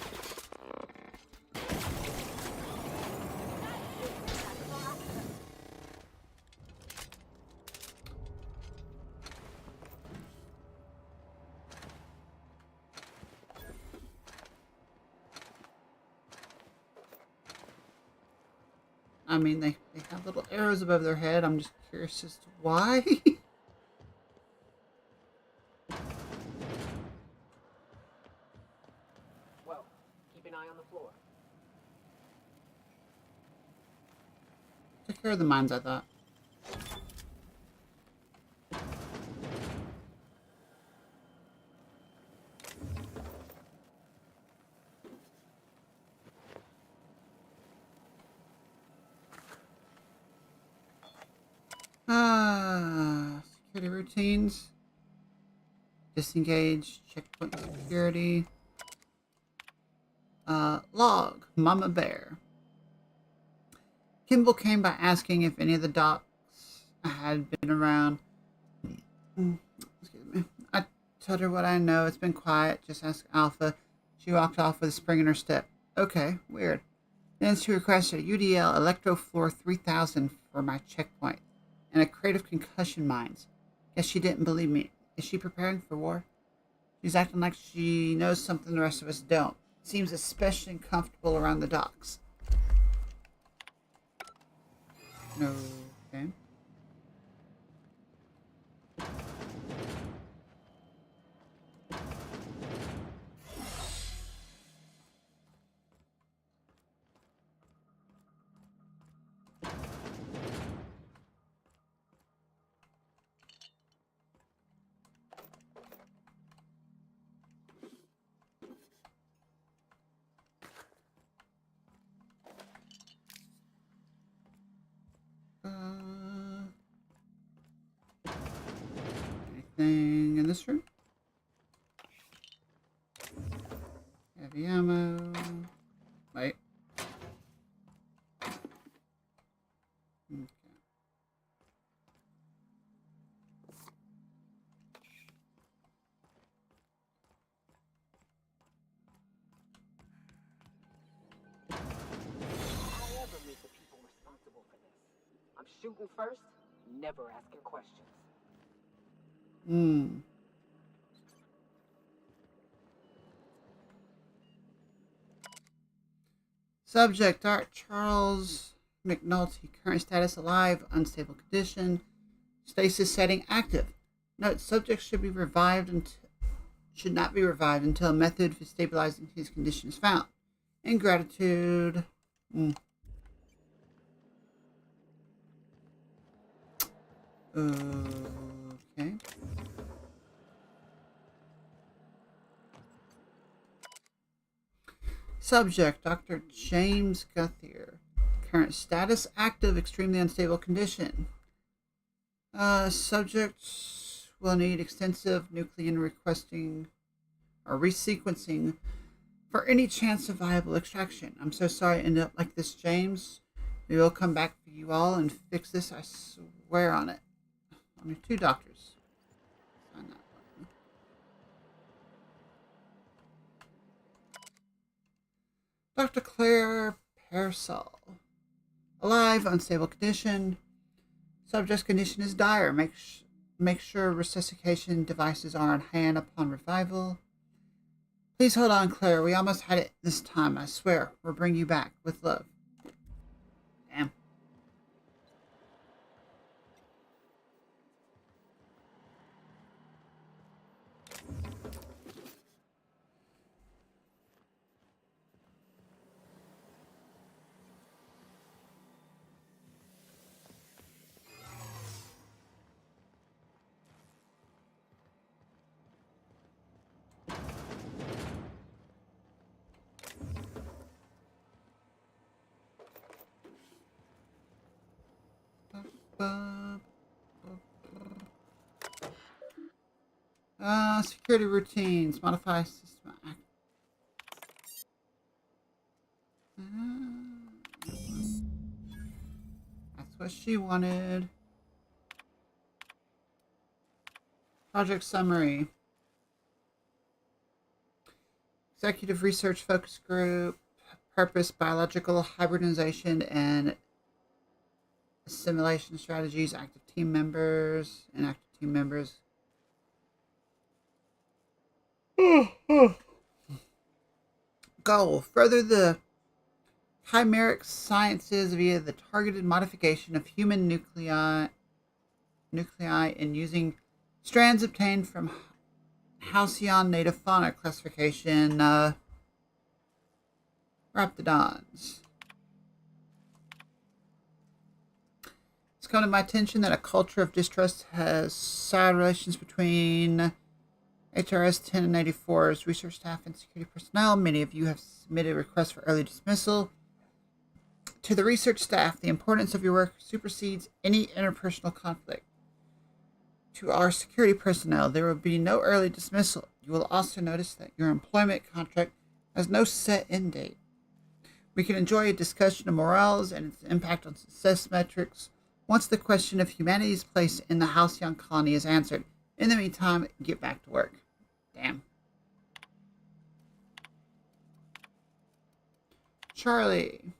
I mean, they have little arrows above their head. I'm just curious as to why. Well, keep an eye on the floor. Took care of the mines, I thought. Security routines. Disengage, checkpoint security. Log, Mama Bear. Kimball came by asking if any of the docs had been around. Excuse me. I told her what I know. It's been quiet. Just ask Alpha. She walked off with a spring in her step. Okay, weird. Then she requested a UDL Electro Floor 3000 for my checkpoint and a crate of concussion mines. Guess she didn't believe me. Is she preparing for war? She's acting like she knows something the rest of us don't. Seems especially uncomfortable around the docks. Okay. Anything in this room? Heavy ammo. Wait. Okay. I'll ever meet the people responsible for this. I'm shooting first, never asking questions. Subject Art Charles McNulty. Current status alive, unstable condition. Stasis setting active. Note: subject should not be revived until a method for stabilizing his condition is found. Ingratitude. Okay. Subject, Dr. James Guthier. Current status, active, extremely unstable condition. Subject will need extensive nuclein requesting or resequencing for any chance of viable extraction. I'm so sorry I ended up like this, James. We will come back for you all and fix this, I swear on it. Only 2 doctors. Sign that one. Dr. Claire Pearsall. Alive, unstable condition. Subject's condition is dire. Make sure resuscitation devices are on hand upon revival. Please hold on, Claire. We almost had it this time. I swear. We'll bring you back. With love. Damn. Security routines. Modify system. That's what she wanted. Project summary. Executive Research Focus Group. Purpose, biological hybridization and assimilation strategies. Active team members. Inactive team members. Goal. Further the chimeric sciences via the targeted modification of human nuclei and using strands obtained from Halcyon native fauna classification raptidons. It's come to my attention that a culture of distrust has soured relations between HRS 10 and 84's research staff and security personnel. Many of you have submitted requests for early dismissal. To the research staff, the importance of your work supersedes any interpersonal conflict. To our security personnel, there will be no early dismissal. You will also notice that your employment contract has no set end date. We can enjoy a discussion of morals and its impact on success metrics once the question of humanity's place in the Halcyon colony is answered. In the meantime, get back to work. Damn. Charlie.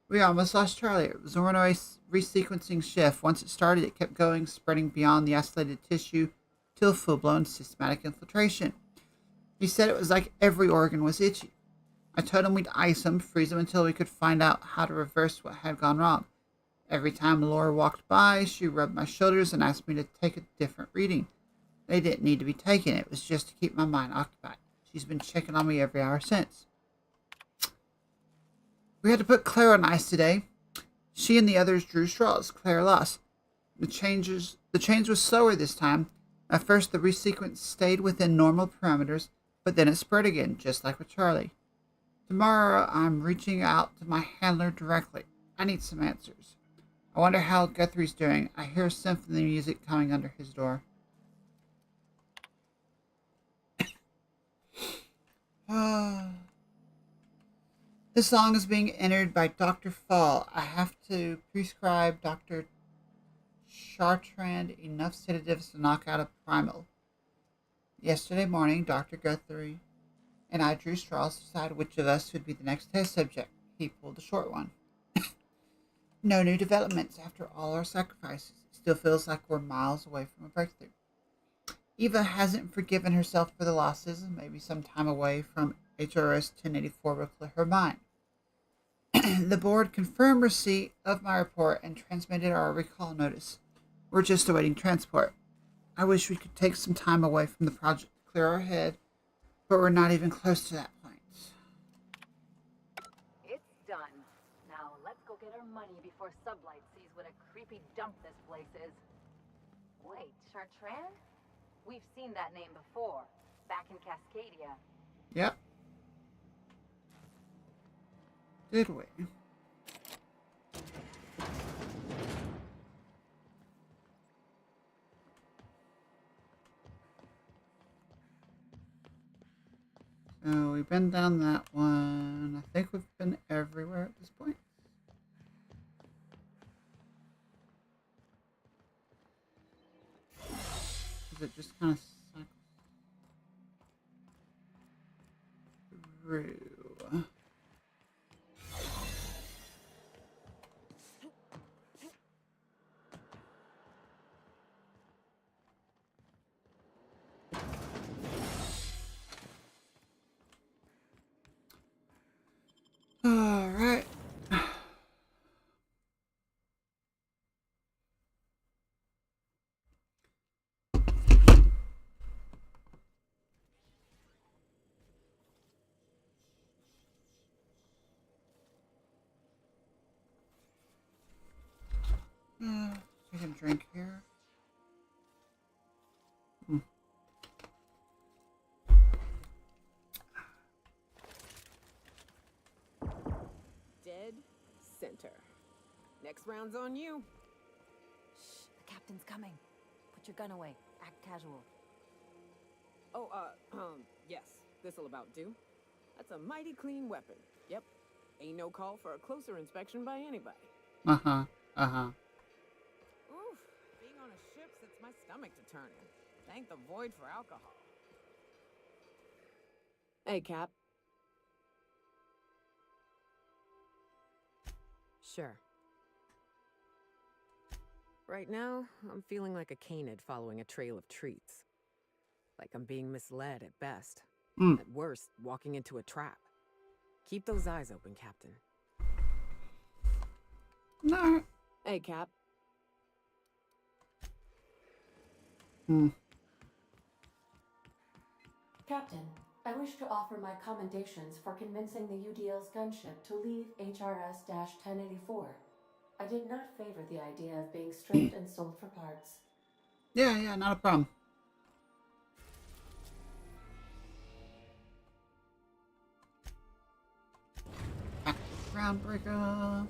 We almost lost Charlie. It was a runaway resequencing shift. Once it started, it kept going, spreading beyond the isolated tissue till full-blown systematic infiltration. He said it was like every organ was itchy. I told him we'd ice him, freeze him until we could find out how to reverse what had gone wrong. Every time Laura walked by, she rubbed my shoulders and asked me to take a different reading. They didn't need to be taken. It was just to keep my mind occupied. She's been checking on me every hour since. We had to put Claire on ice today. She and the others drew straws. Claire lost. The change was slower this time. At first, the resequence stayed within normal parameters, but then it spread again, just like with Charlie. Tomorrow, I'm reaching out to my handler directly. I need some answers. I wonder how Guthrie's doing. I hear symphony music coming under his door. This song is being entered by Dr. Fall. I have to prescribe Dr. Chartrand enough sedatives to knock out a primal. Yesterday morning, Dr. Guthrie and I drew straws to decide which of us would be the next test subject. He pulled the short one. No new developments after all our sacrifices. It still feels like we're miles away from a breakthrough. Eva hasn't forgiven herself for the losses, and maybe some time away from HRS 1084 will clear her mind. The board confirmed receipt of my report and transmitted our recall notice. We're just awaiting transport. I wish we could take some time away from the project to clear our head, but we're not even close to that point. It's done. Now let's go get our money before Sublight sees what a creepy dump this place is. Wait, Chartrand? We've seen that name before, back in Cascadia. Yep. Did we? So we've been down that one. I think we've been everywhere at this point. Is it just kind of cycles through? a drink here. Hmm. Dead center. Next round's on you. Shh, the captain's coming. Put your gun away. Act casual. Oh, yes. This'll about do. That's a mighty clean weapon. Yep. Ain't no call for a closer inspection by anybody. Uh-huh. Oof. Being on a ship sets my stomach to turning. Thank the void for alcohol. Hey, Cap. Sure. Right now, I'm feeling like a canid following a trail of treats. Like I'm being misled at best. At worst, walking into a trap. Keep those eyes open, Captain. No. Hey, Cap. Captain, I wish to offer my commendations for convincing the UDL's gunship to leave HRS-1084. I did not favor the idea of being stripped and sold for parts. Yeah, not a problem. Groundbreaker.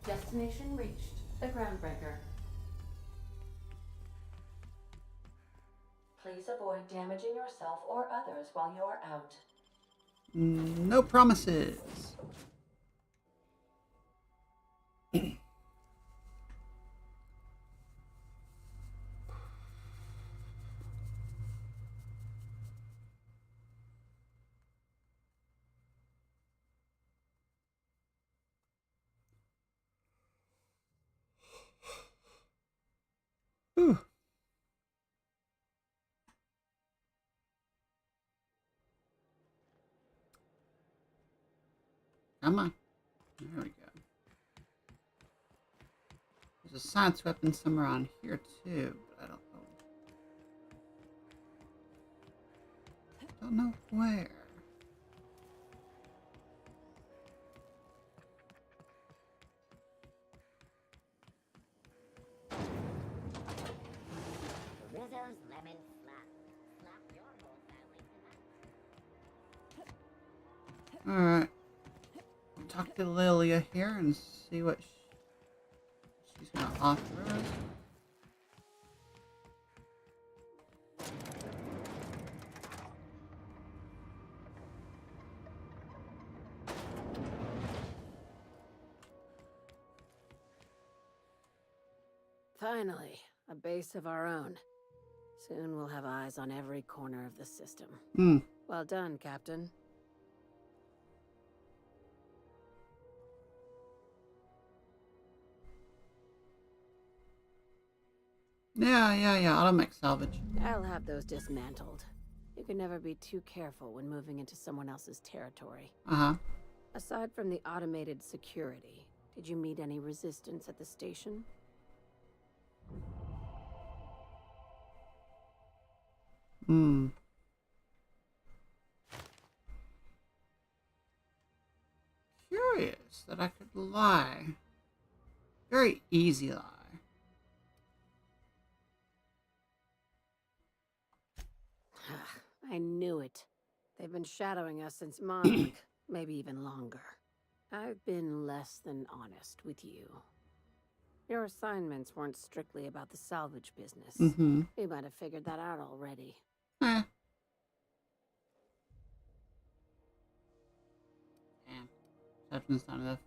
Destination reached. The Groundbreaker. Please avoid damaging yourself or others while you are out. No promises. Whew. Come on. There we go. There's a science weapon somewhere on here too, but I don't know. Don't know where. Rizzo's lemon slap. Slap your whole family tonight. Alright. Talk to Lilia here and see what she's going to offer us. Finally, a base of our own. Soon we'll have eyes on every corner of the system. Well done, Captain. Yeah, automatic salvage. I'll have those dismantled. You can never be too careful when moving into someone else's territory. Aside from the automated security, did you meet any resistance at the station? Curious that I could lie. Very easy lie. I knew it. They've been shadowing us since Monarch, maybe even longer. I've been less than honest with you. Your assignments weren't strictly about the salvage business. You might have figured that out already. That's not enough.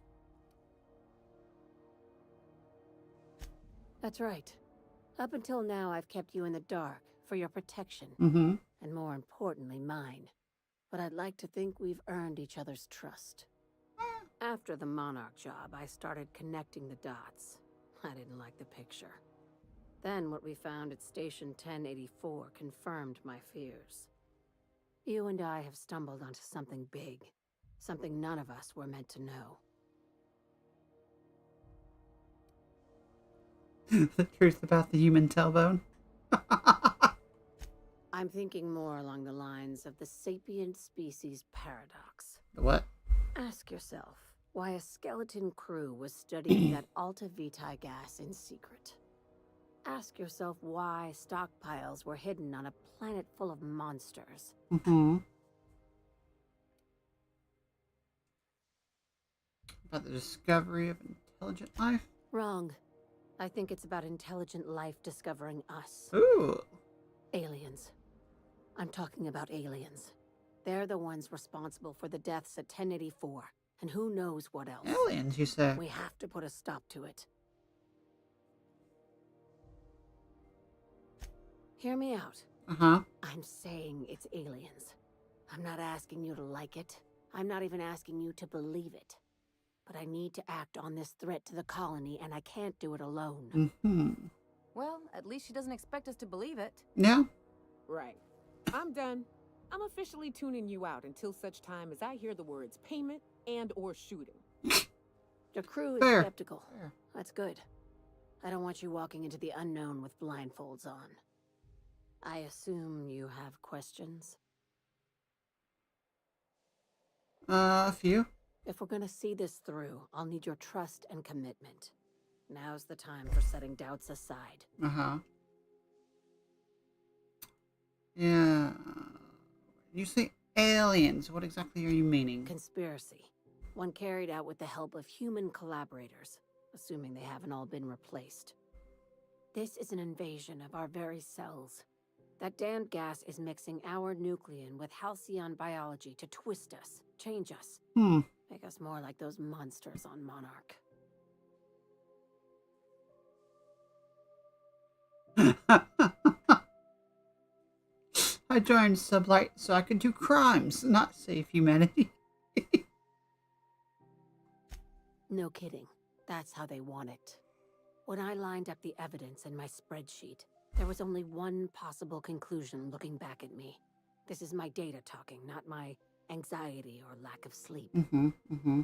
That's right. Up until now, I've kept you in the dark for your protection. And more importantly, mine. But I'd like to think we've earned each other's trust. After the Monarch job, I started connecting the dots. I didn't like the picture. Then what we found at Station 1084 confirmed my fears. You and I have stumbled onto something big. Something none of us were meant to know. The truth about the human tailbone? I'm thinking more along the lines of the sapient species paradox. The what? Ask yourself, Why a skeleton crew was studying that Alta Vitae gas in secret. Ask yourself why stockpiles were hidden on a planet full of monsters. Mm-hmm. About the discovery of intelligent life? Wrong. I think it's about intelligent life discovering us. Ooh. Aliens. I'm talking about aliens. They're the ones responsible for the deaths at 1084, and who knows what else. Aliens, you say? We have to put a stop to it. Hear me out. Uh-huh. I'm saying it's aliens. I'm not asking you to like it. I'm not even asking you to believe it. But I need to act on this threat to the colony, and I can't do it alone. Mm-hmm. Well, at least she doesn't expect us to believe it. Yeah. Right. I'm done. I'm officially tuning you out until such time as I hear the words payment and or shooting. The crew is Fair. skeptical. Fair. That's good. I don't want you walking into the unknown with blindfolds on. I assume you have questions? A few. If we're gonna see this through, I'll need your trust and commitment. Now's the time for setting doubts aside. Uh-huh. Yeah. You say aliens. What exactly are you meaning? Conspiracy. One carried out with the help of human collaborators, assuming they haven't all been replaced. This is an invasion of our very cells. That damned gas is mixing our nucleon with halcyon biology to twist us, change us. Make us more like those monsters on Monarch. I joined Sublight so I could do crimes, not save humanity. No kidding. That's how they want it. When I lined up the evidence in my spreadsheet, there was only one possible conclusion looking back at me. This is my data talking, not my anxiety or lack of sleep. Mm-hmm. Mm-hmm.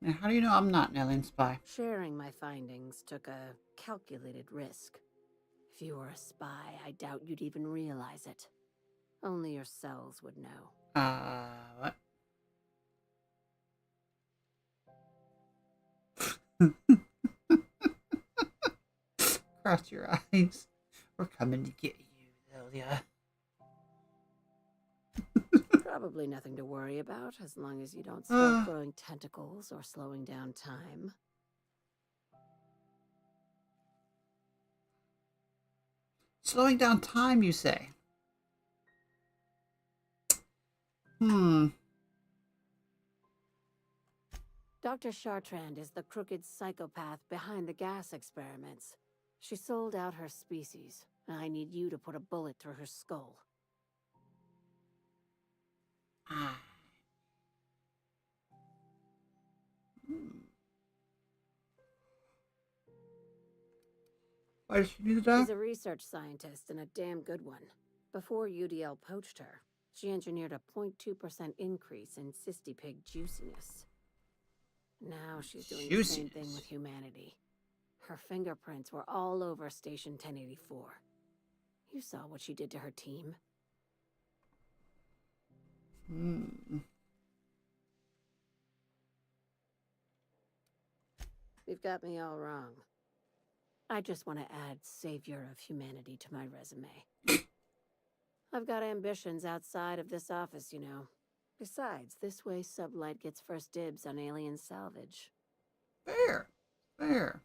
Now, how do you know I'm not an alien spy? Sharing my findings took a calculated risk. If you were a spy, I doubt you'd even realize it. Only your cells would know. What? Cross your eyes. We're coming to get you, Zelia. Probably nothing to worry about, as long as you don't start growing tentacles or slowing down time. Slowing down time, you say? Dr. Chartrand is the crooked psychopath behind the gas experiments. She sold out her species, and I need you to put a bullet through her skull. Why did she do that? She's a research scientist and a damn good one. Before UDL poached her, she engineered a 0.2% increase in cystipig juiciness. Now she's doing the same thing with humanity. Her fingerprints were all over Station 1084. You saw what she did to her team. You've got me all wrong. I just want to add Savior of Humanity to my resume. I've got ambitions outside of this office, you know. Besides, this way Sublight gets first dibs on alien salvage. Fair. Fair.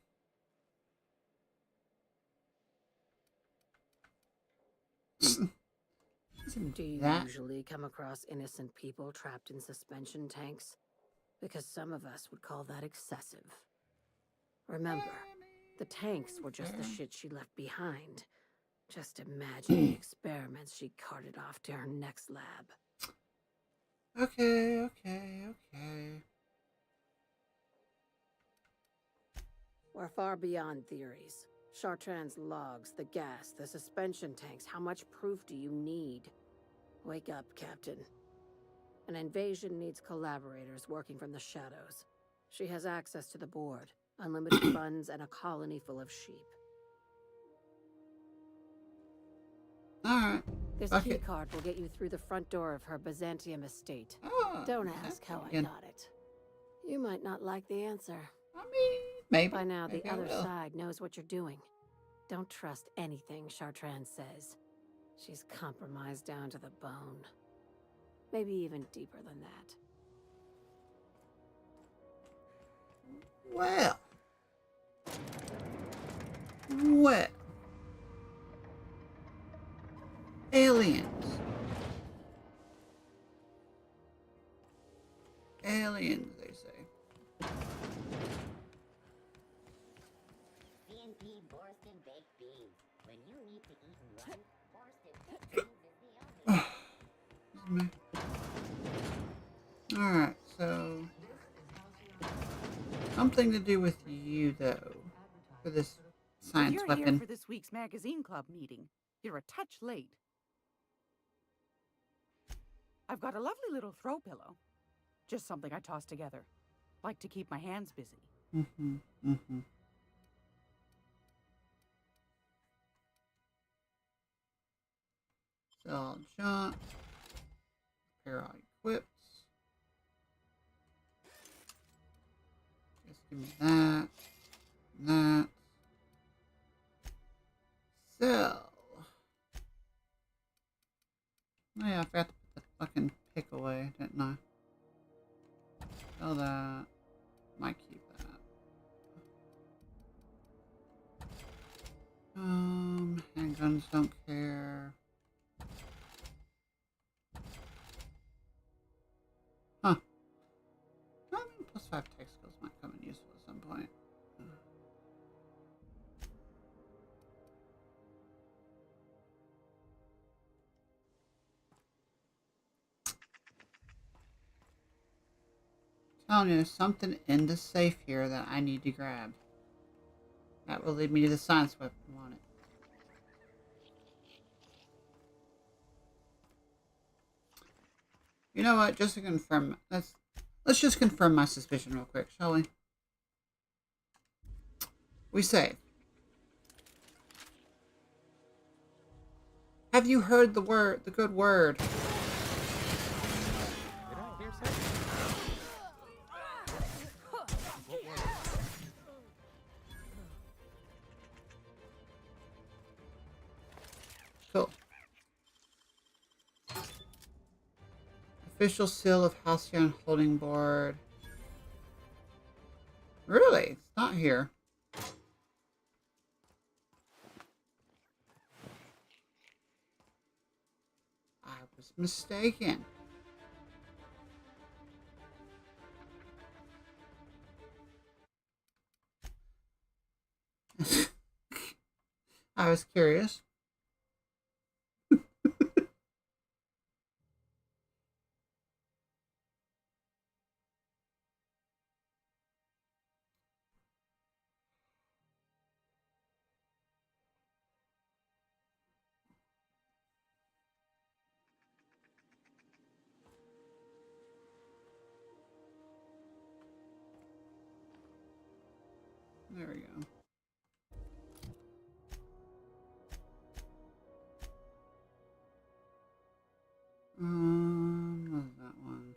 Do you usually come across innocent people trapped in suspension tanks? Because some of us would call that excessive. Remember, the tanks were just the shit she left behind. Just imagine the experiments she carted off to her next lab. Okay. We're far beyond theories. Chartrand's logs, the gas, the suspension tanks. How much proof do you need? Wake up, Captain. An invasion needs collaborators working from the shadows. She has access to the board, unlimited funds, and a colony full of sheep. Alright. This Fuck key it. card will get you through the front door of her Byzantium estate. Ah, Don't ask how I again. got it. You might not like the answer. I mean, maybe. By now, maybe the I other will. side knows what you're doing. Don't trust anything Chartrand says. She's compromised down to the bone. Maybe even deeper than that. Well. Well. Aliens. Aliens, they say. CNP Borston baked beans. When you need to eat and run, Borston baked beans is the only. Alright, so something to do with you though. For this science if you're weapon. here for this week's magazine club meeting, you're a touch late. I've got a lovely little throw pillow. Just something I toss together. Like to keep my hands busy. Mm-hmm. Mm-hmm. Sell junk. Repair all equips. Just give me that. That. Sell. Oh yeah, I forgot to put the fucking pick away, didn't I? Sell that. Might keep that. Handguns don't care. Huh. I mean, plus 5 tech skills might come in useful at some point. Telling you, there's something in the safe here that I need to grab. That will lead me to the science weapon on it. You know what? Just to confirm, let's just confirm my suspicion real quick, shall we? We say, have you heard the word, the good word? Did I hear something? What was it? Cool. Official seal of Halcyon Holding Board. Really? It's not here. I was mistaken. I was curious. There we go. What is that one?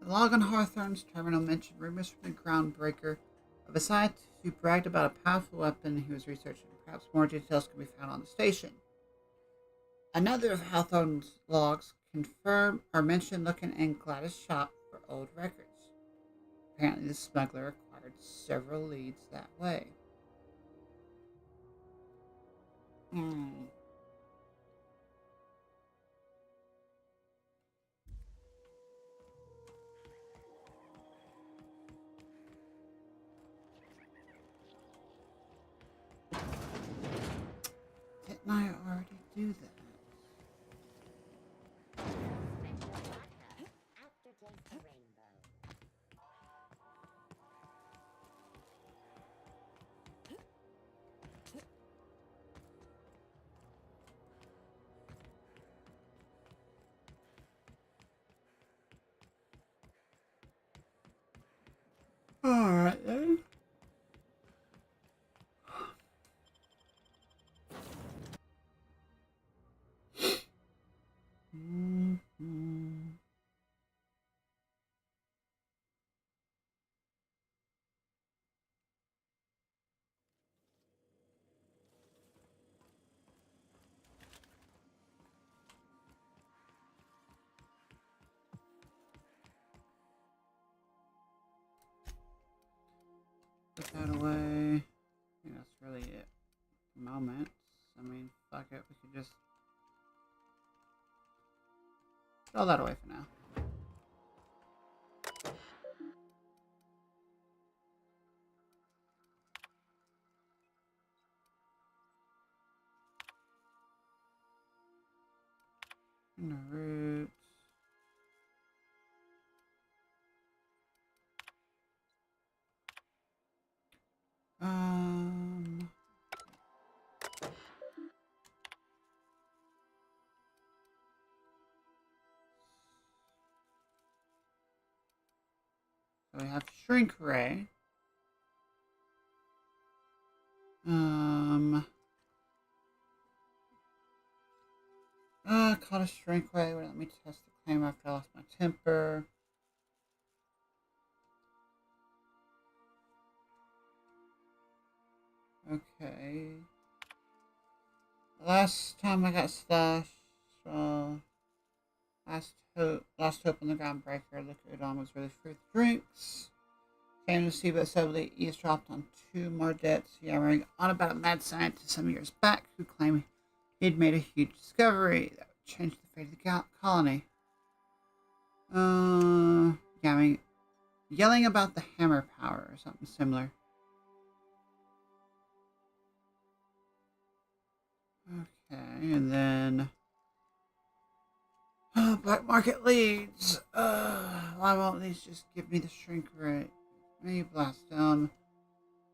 The log on Hawthorne's terminal mentioned rumors from the groundbreaker of a scientist who bragged about a powerful weapon he was researching. Perhaps more details can be found on the station. Another of Hawthorne's logs confirm or mention looking in Gladys' shop for old records. Apparently, the smuggler acquired several leads that way. Didn't I already do that? Alright then. that away. I think that's really it at the moment. I mean, fuck it. We could just throw that away for now. And the roots. So we have shrink ray. Caught a shrink ray. Let me test the claim after I lost my temper. Okay. Last time I got slashed, last hope on the groundbreaker. Liquid on was really fruit drinks. Came to see, but suddenly eavesdropped on 2 more debts, yammering on about a mad scientist some years back who claimed he'd made a huge discovery that would change the fate of the colony. Yelling about the hammer power or something similar. Okay, and then black market leads. Why won't these just give me the shrink rate? Maybe blast them.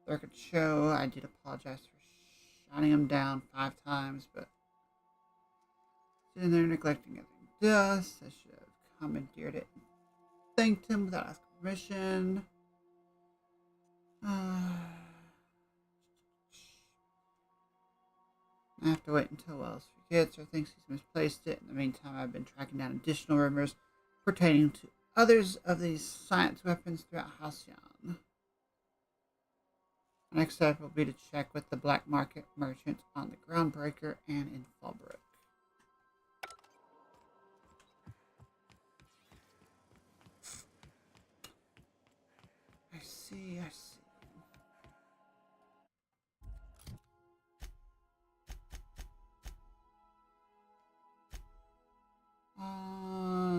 There could show. I did apologize for shouting them down 5 times, but sitting there neglecting everything dust. I should have commandeered it and thanked him without asking permission. I have to wait until Wells forgets or thinks he's misplaced it. In the meantime, I've been tracking down additional rumors pertaining to others of these science weapons throughout Halcyon. The next step will be to check with the black market merchants on the Groundbreaker and in Fallbrook. I see.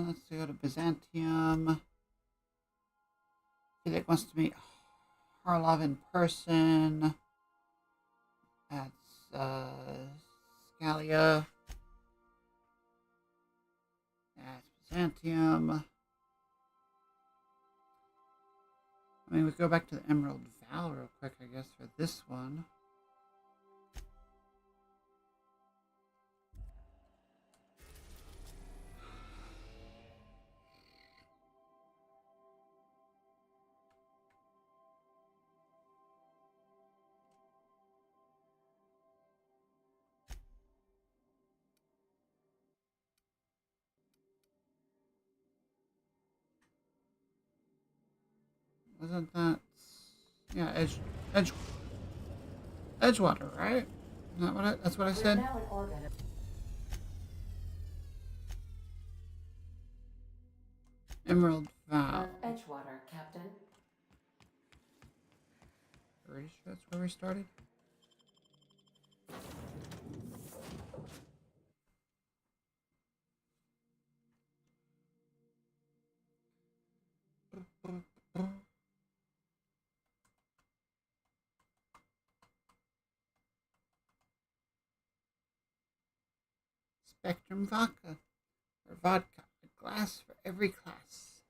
Let's go to Byzantium. Felix wants to meet Harlov in person. That's Scalia. That's Byzantium. I mean, we go back to the Emerald Val real quick, I guess, for this one. Wasn't that... Yeah, Edgewater, right? That's what I said? Now in orbit. Emerald Val. Edgewater, Captain. Pretty sure that's where we started. Spectrum vodka, or vodka, a glass for every class.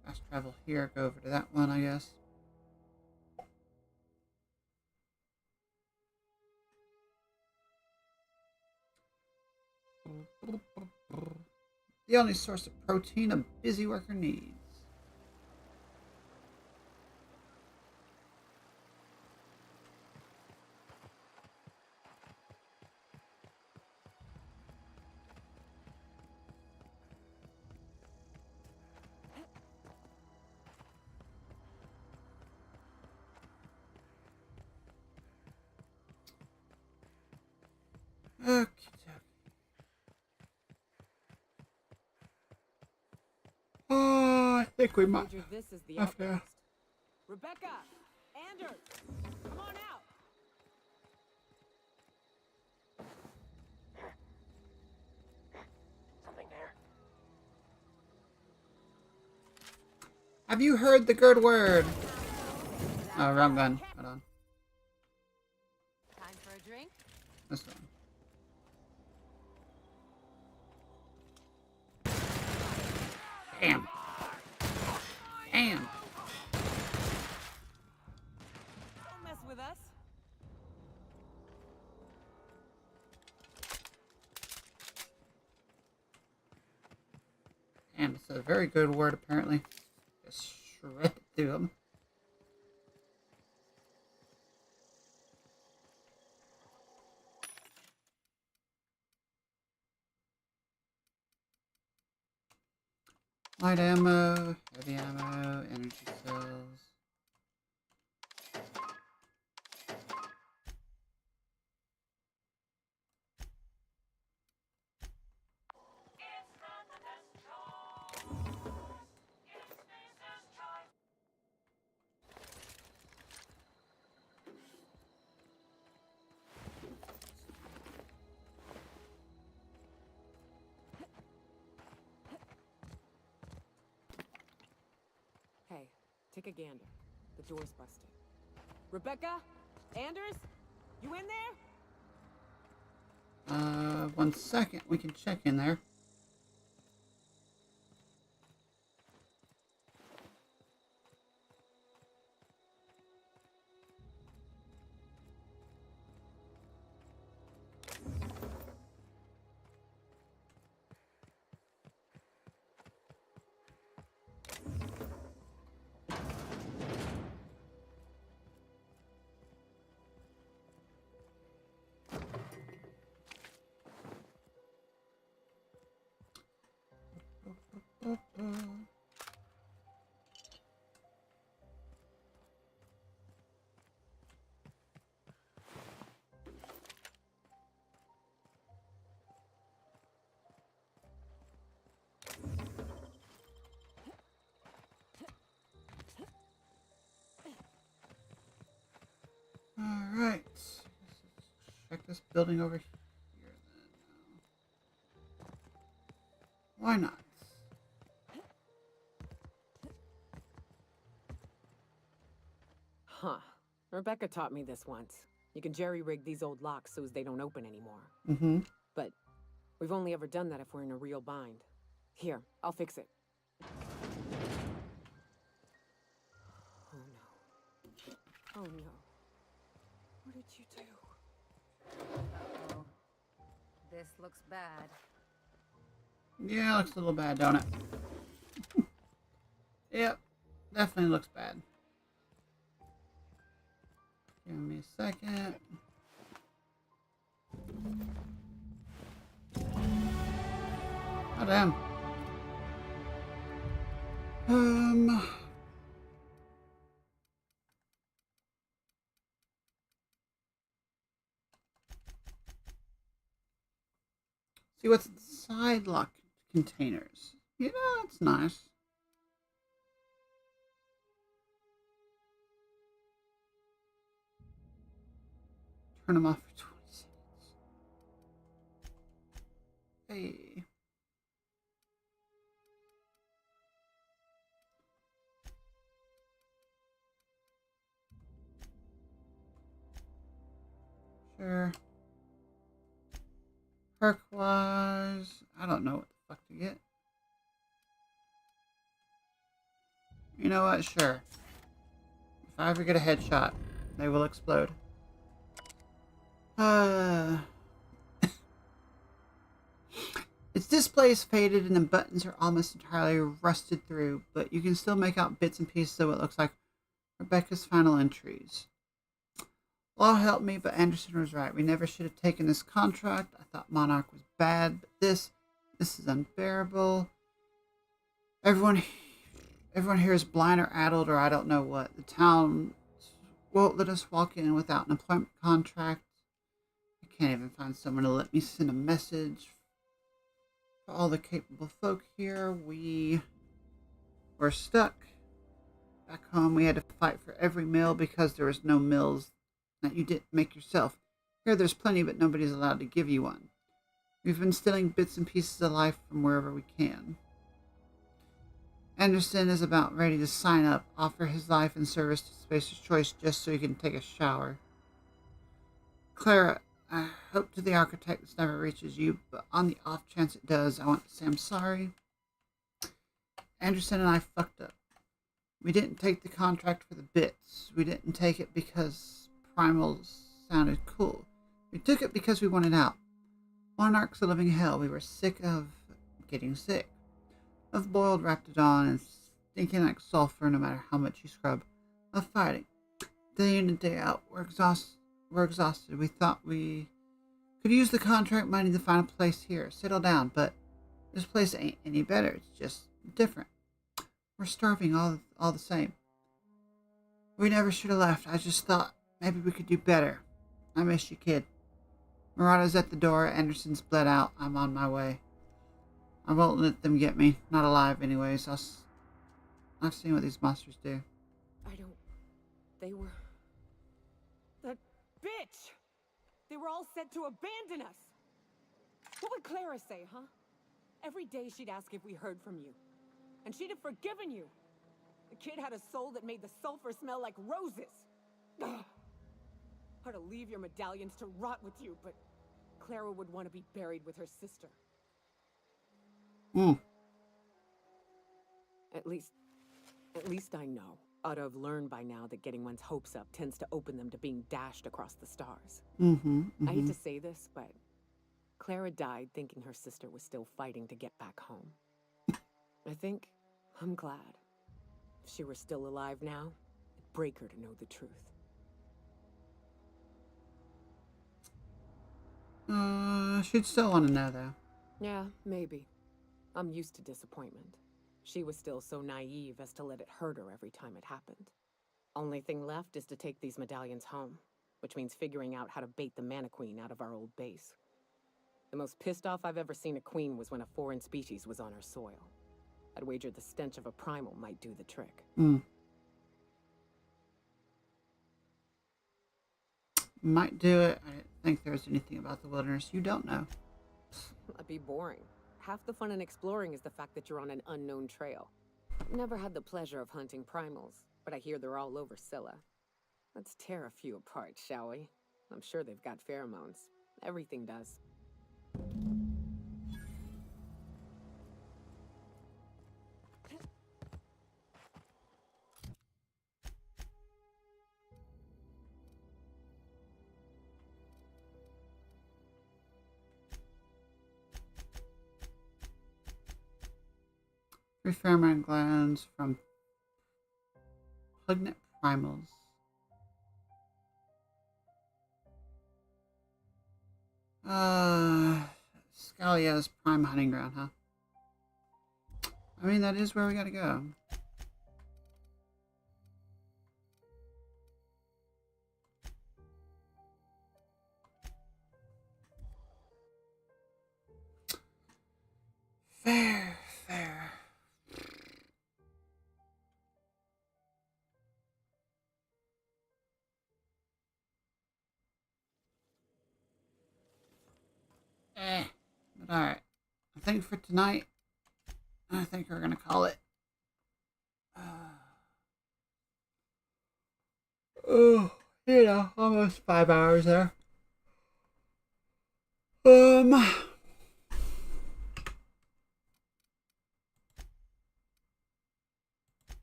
Fast travel here, go over to that one, I guess. The only source of protein a busy worker needs. think we might Wager this is the have to. outpost. Rebecca! Anders! Come on out! Something there. Have you heard the good word? Oh, wrong gun. Hold on. Time for a drink? This one. Damn. Damn. Don't mess with us. Damn, it's a very good word apparently. Just shred through them. Light ammo, heavy ammo, energy cells. Hey, take a gander. The door's busted. Rebecca? Anders? You in there? 1 second. We can check in there. Alright. Check this building over here then. Why not? Huh. Rebecca taught me this once. You can jerry-rig these old locks so as they don't open anymore. Mm-hmm. But we've only ever done that if we're in a real bind. Here, I'll fix it. Oh no. Oh no. What did you do? Uh-oh. This looks bad. Yeah, looks a little bad, don't it? Yep, definitely looks bad. Give me a second. Oh, damn. See what's inside lock containers. Yeah, that's nice. Turn them off for 20 seconds. Hey. Sure. Perk-wise, I don't know what the fuck to get. You know what? Sure. If I ever get a headshot, they will explode. Its display is faded and the buttons are almost entirely rusted through, but you can still make out bits and pieces of what looks like Rebecca's final entries. Law helped me, but Anderson was right. We never should have taken this contract. I thought Monarch was bad, but this is unbearable. Everyone here is blind or addled or I don't know what. The town won't let us walk in without an employment contract. I can't even find someone to let me send a message. For all the capable folk here, we We're stuck. Back home, we had to fight for every meal because there was no meals that you didn't make yourself. Here, there's plenty, but nobody's allowed to give you one. We've been stealing bits and pieces of life from wherever we can. Anderson is about ready to sign up, offer his life in service to Spacer's Choice just so he can take a shower. Clara, I hope to the architect this never reaches you, but on the off chance it does, I want to say I'm sorry. Anderson and I fucked up. We didn't take the contract for the bits. We didn't take it because primals sounded cool. We took it because we wanted out. Monarch's a living hell. We were sick of getting sick. Of boiled Raptidon and stinking like sulfur no matter how much you scrub. Of fighting. Day in and day out. We're exhausted. We thought we could use the contract money to find a place here. Settle down, but this place ain't any better. It's just different. We're starving all the same. We never should have left. I just thought maybe we could do better. I miss you, kid. Murata's at the door. Anderson's bled out. I'm on my way. I won't let them get me. Not alive, anyways. I've seen what these monsters do. They were... That bitch! They were all set to abandon us! What would Clara say, huh? Every day she'd ask if we heard from you. And she'd have forgiven you. The kid had a soul that made the sulfur smell like roses. Ugh. Or to leave your medallions to rot with you, but Clara would want to be buried with her sister. At least I know. Ought to have learned by now that getting one's hopes up tends to open them to being dashed across the stars. I hate to say this, but Clara died thinking her sister was still fighting to get back home. I think I'm glad. If she were still alive now, it'd break her to know the truth. She'd still want to know, though. Yeah, maybe. I'm used to disappointment. She was still so naive as to let it hurt her every time it happened. Only thing left is to take these medallions home, which means figuring out how to bait the Mana Queen out of our old base. The most pissed off I've ever seen a queen was when a foreign species was on her soil. I'd wager the stench of a primal might do the trick. Might do it. I didn't think there was anything about the wilderness you don't know. That'd be boring. Half the fun in exploring is the fact that you're on an unknown trail. Never had the pleasure of hunting primals, but I hear they're all over Scylla. Let's tear a few apart, shall we? I'm sure they've got pheromones. Everything does. Pheromone glands from pugnant primals. Scalia's prime hunting ground, huh? I mean, that is where we gotta go. Fair. But alright. I think for tonight, I think we're gonna call it. Almost 5 hours there.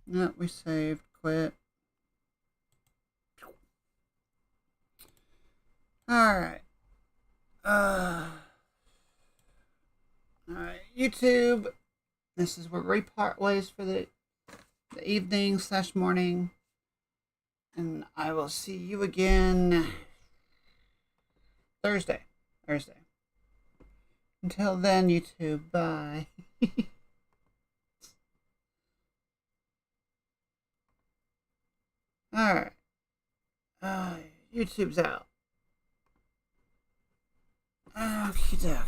Yeah, we saved, quit. Alright. Alright, YouTube. This is where we part ways for the evening / morning. And I will see you again Thursday. Until then, YouTube, bye. Alright. YouTube's out. Okie dokie.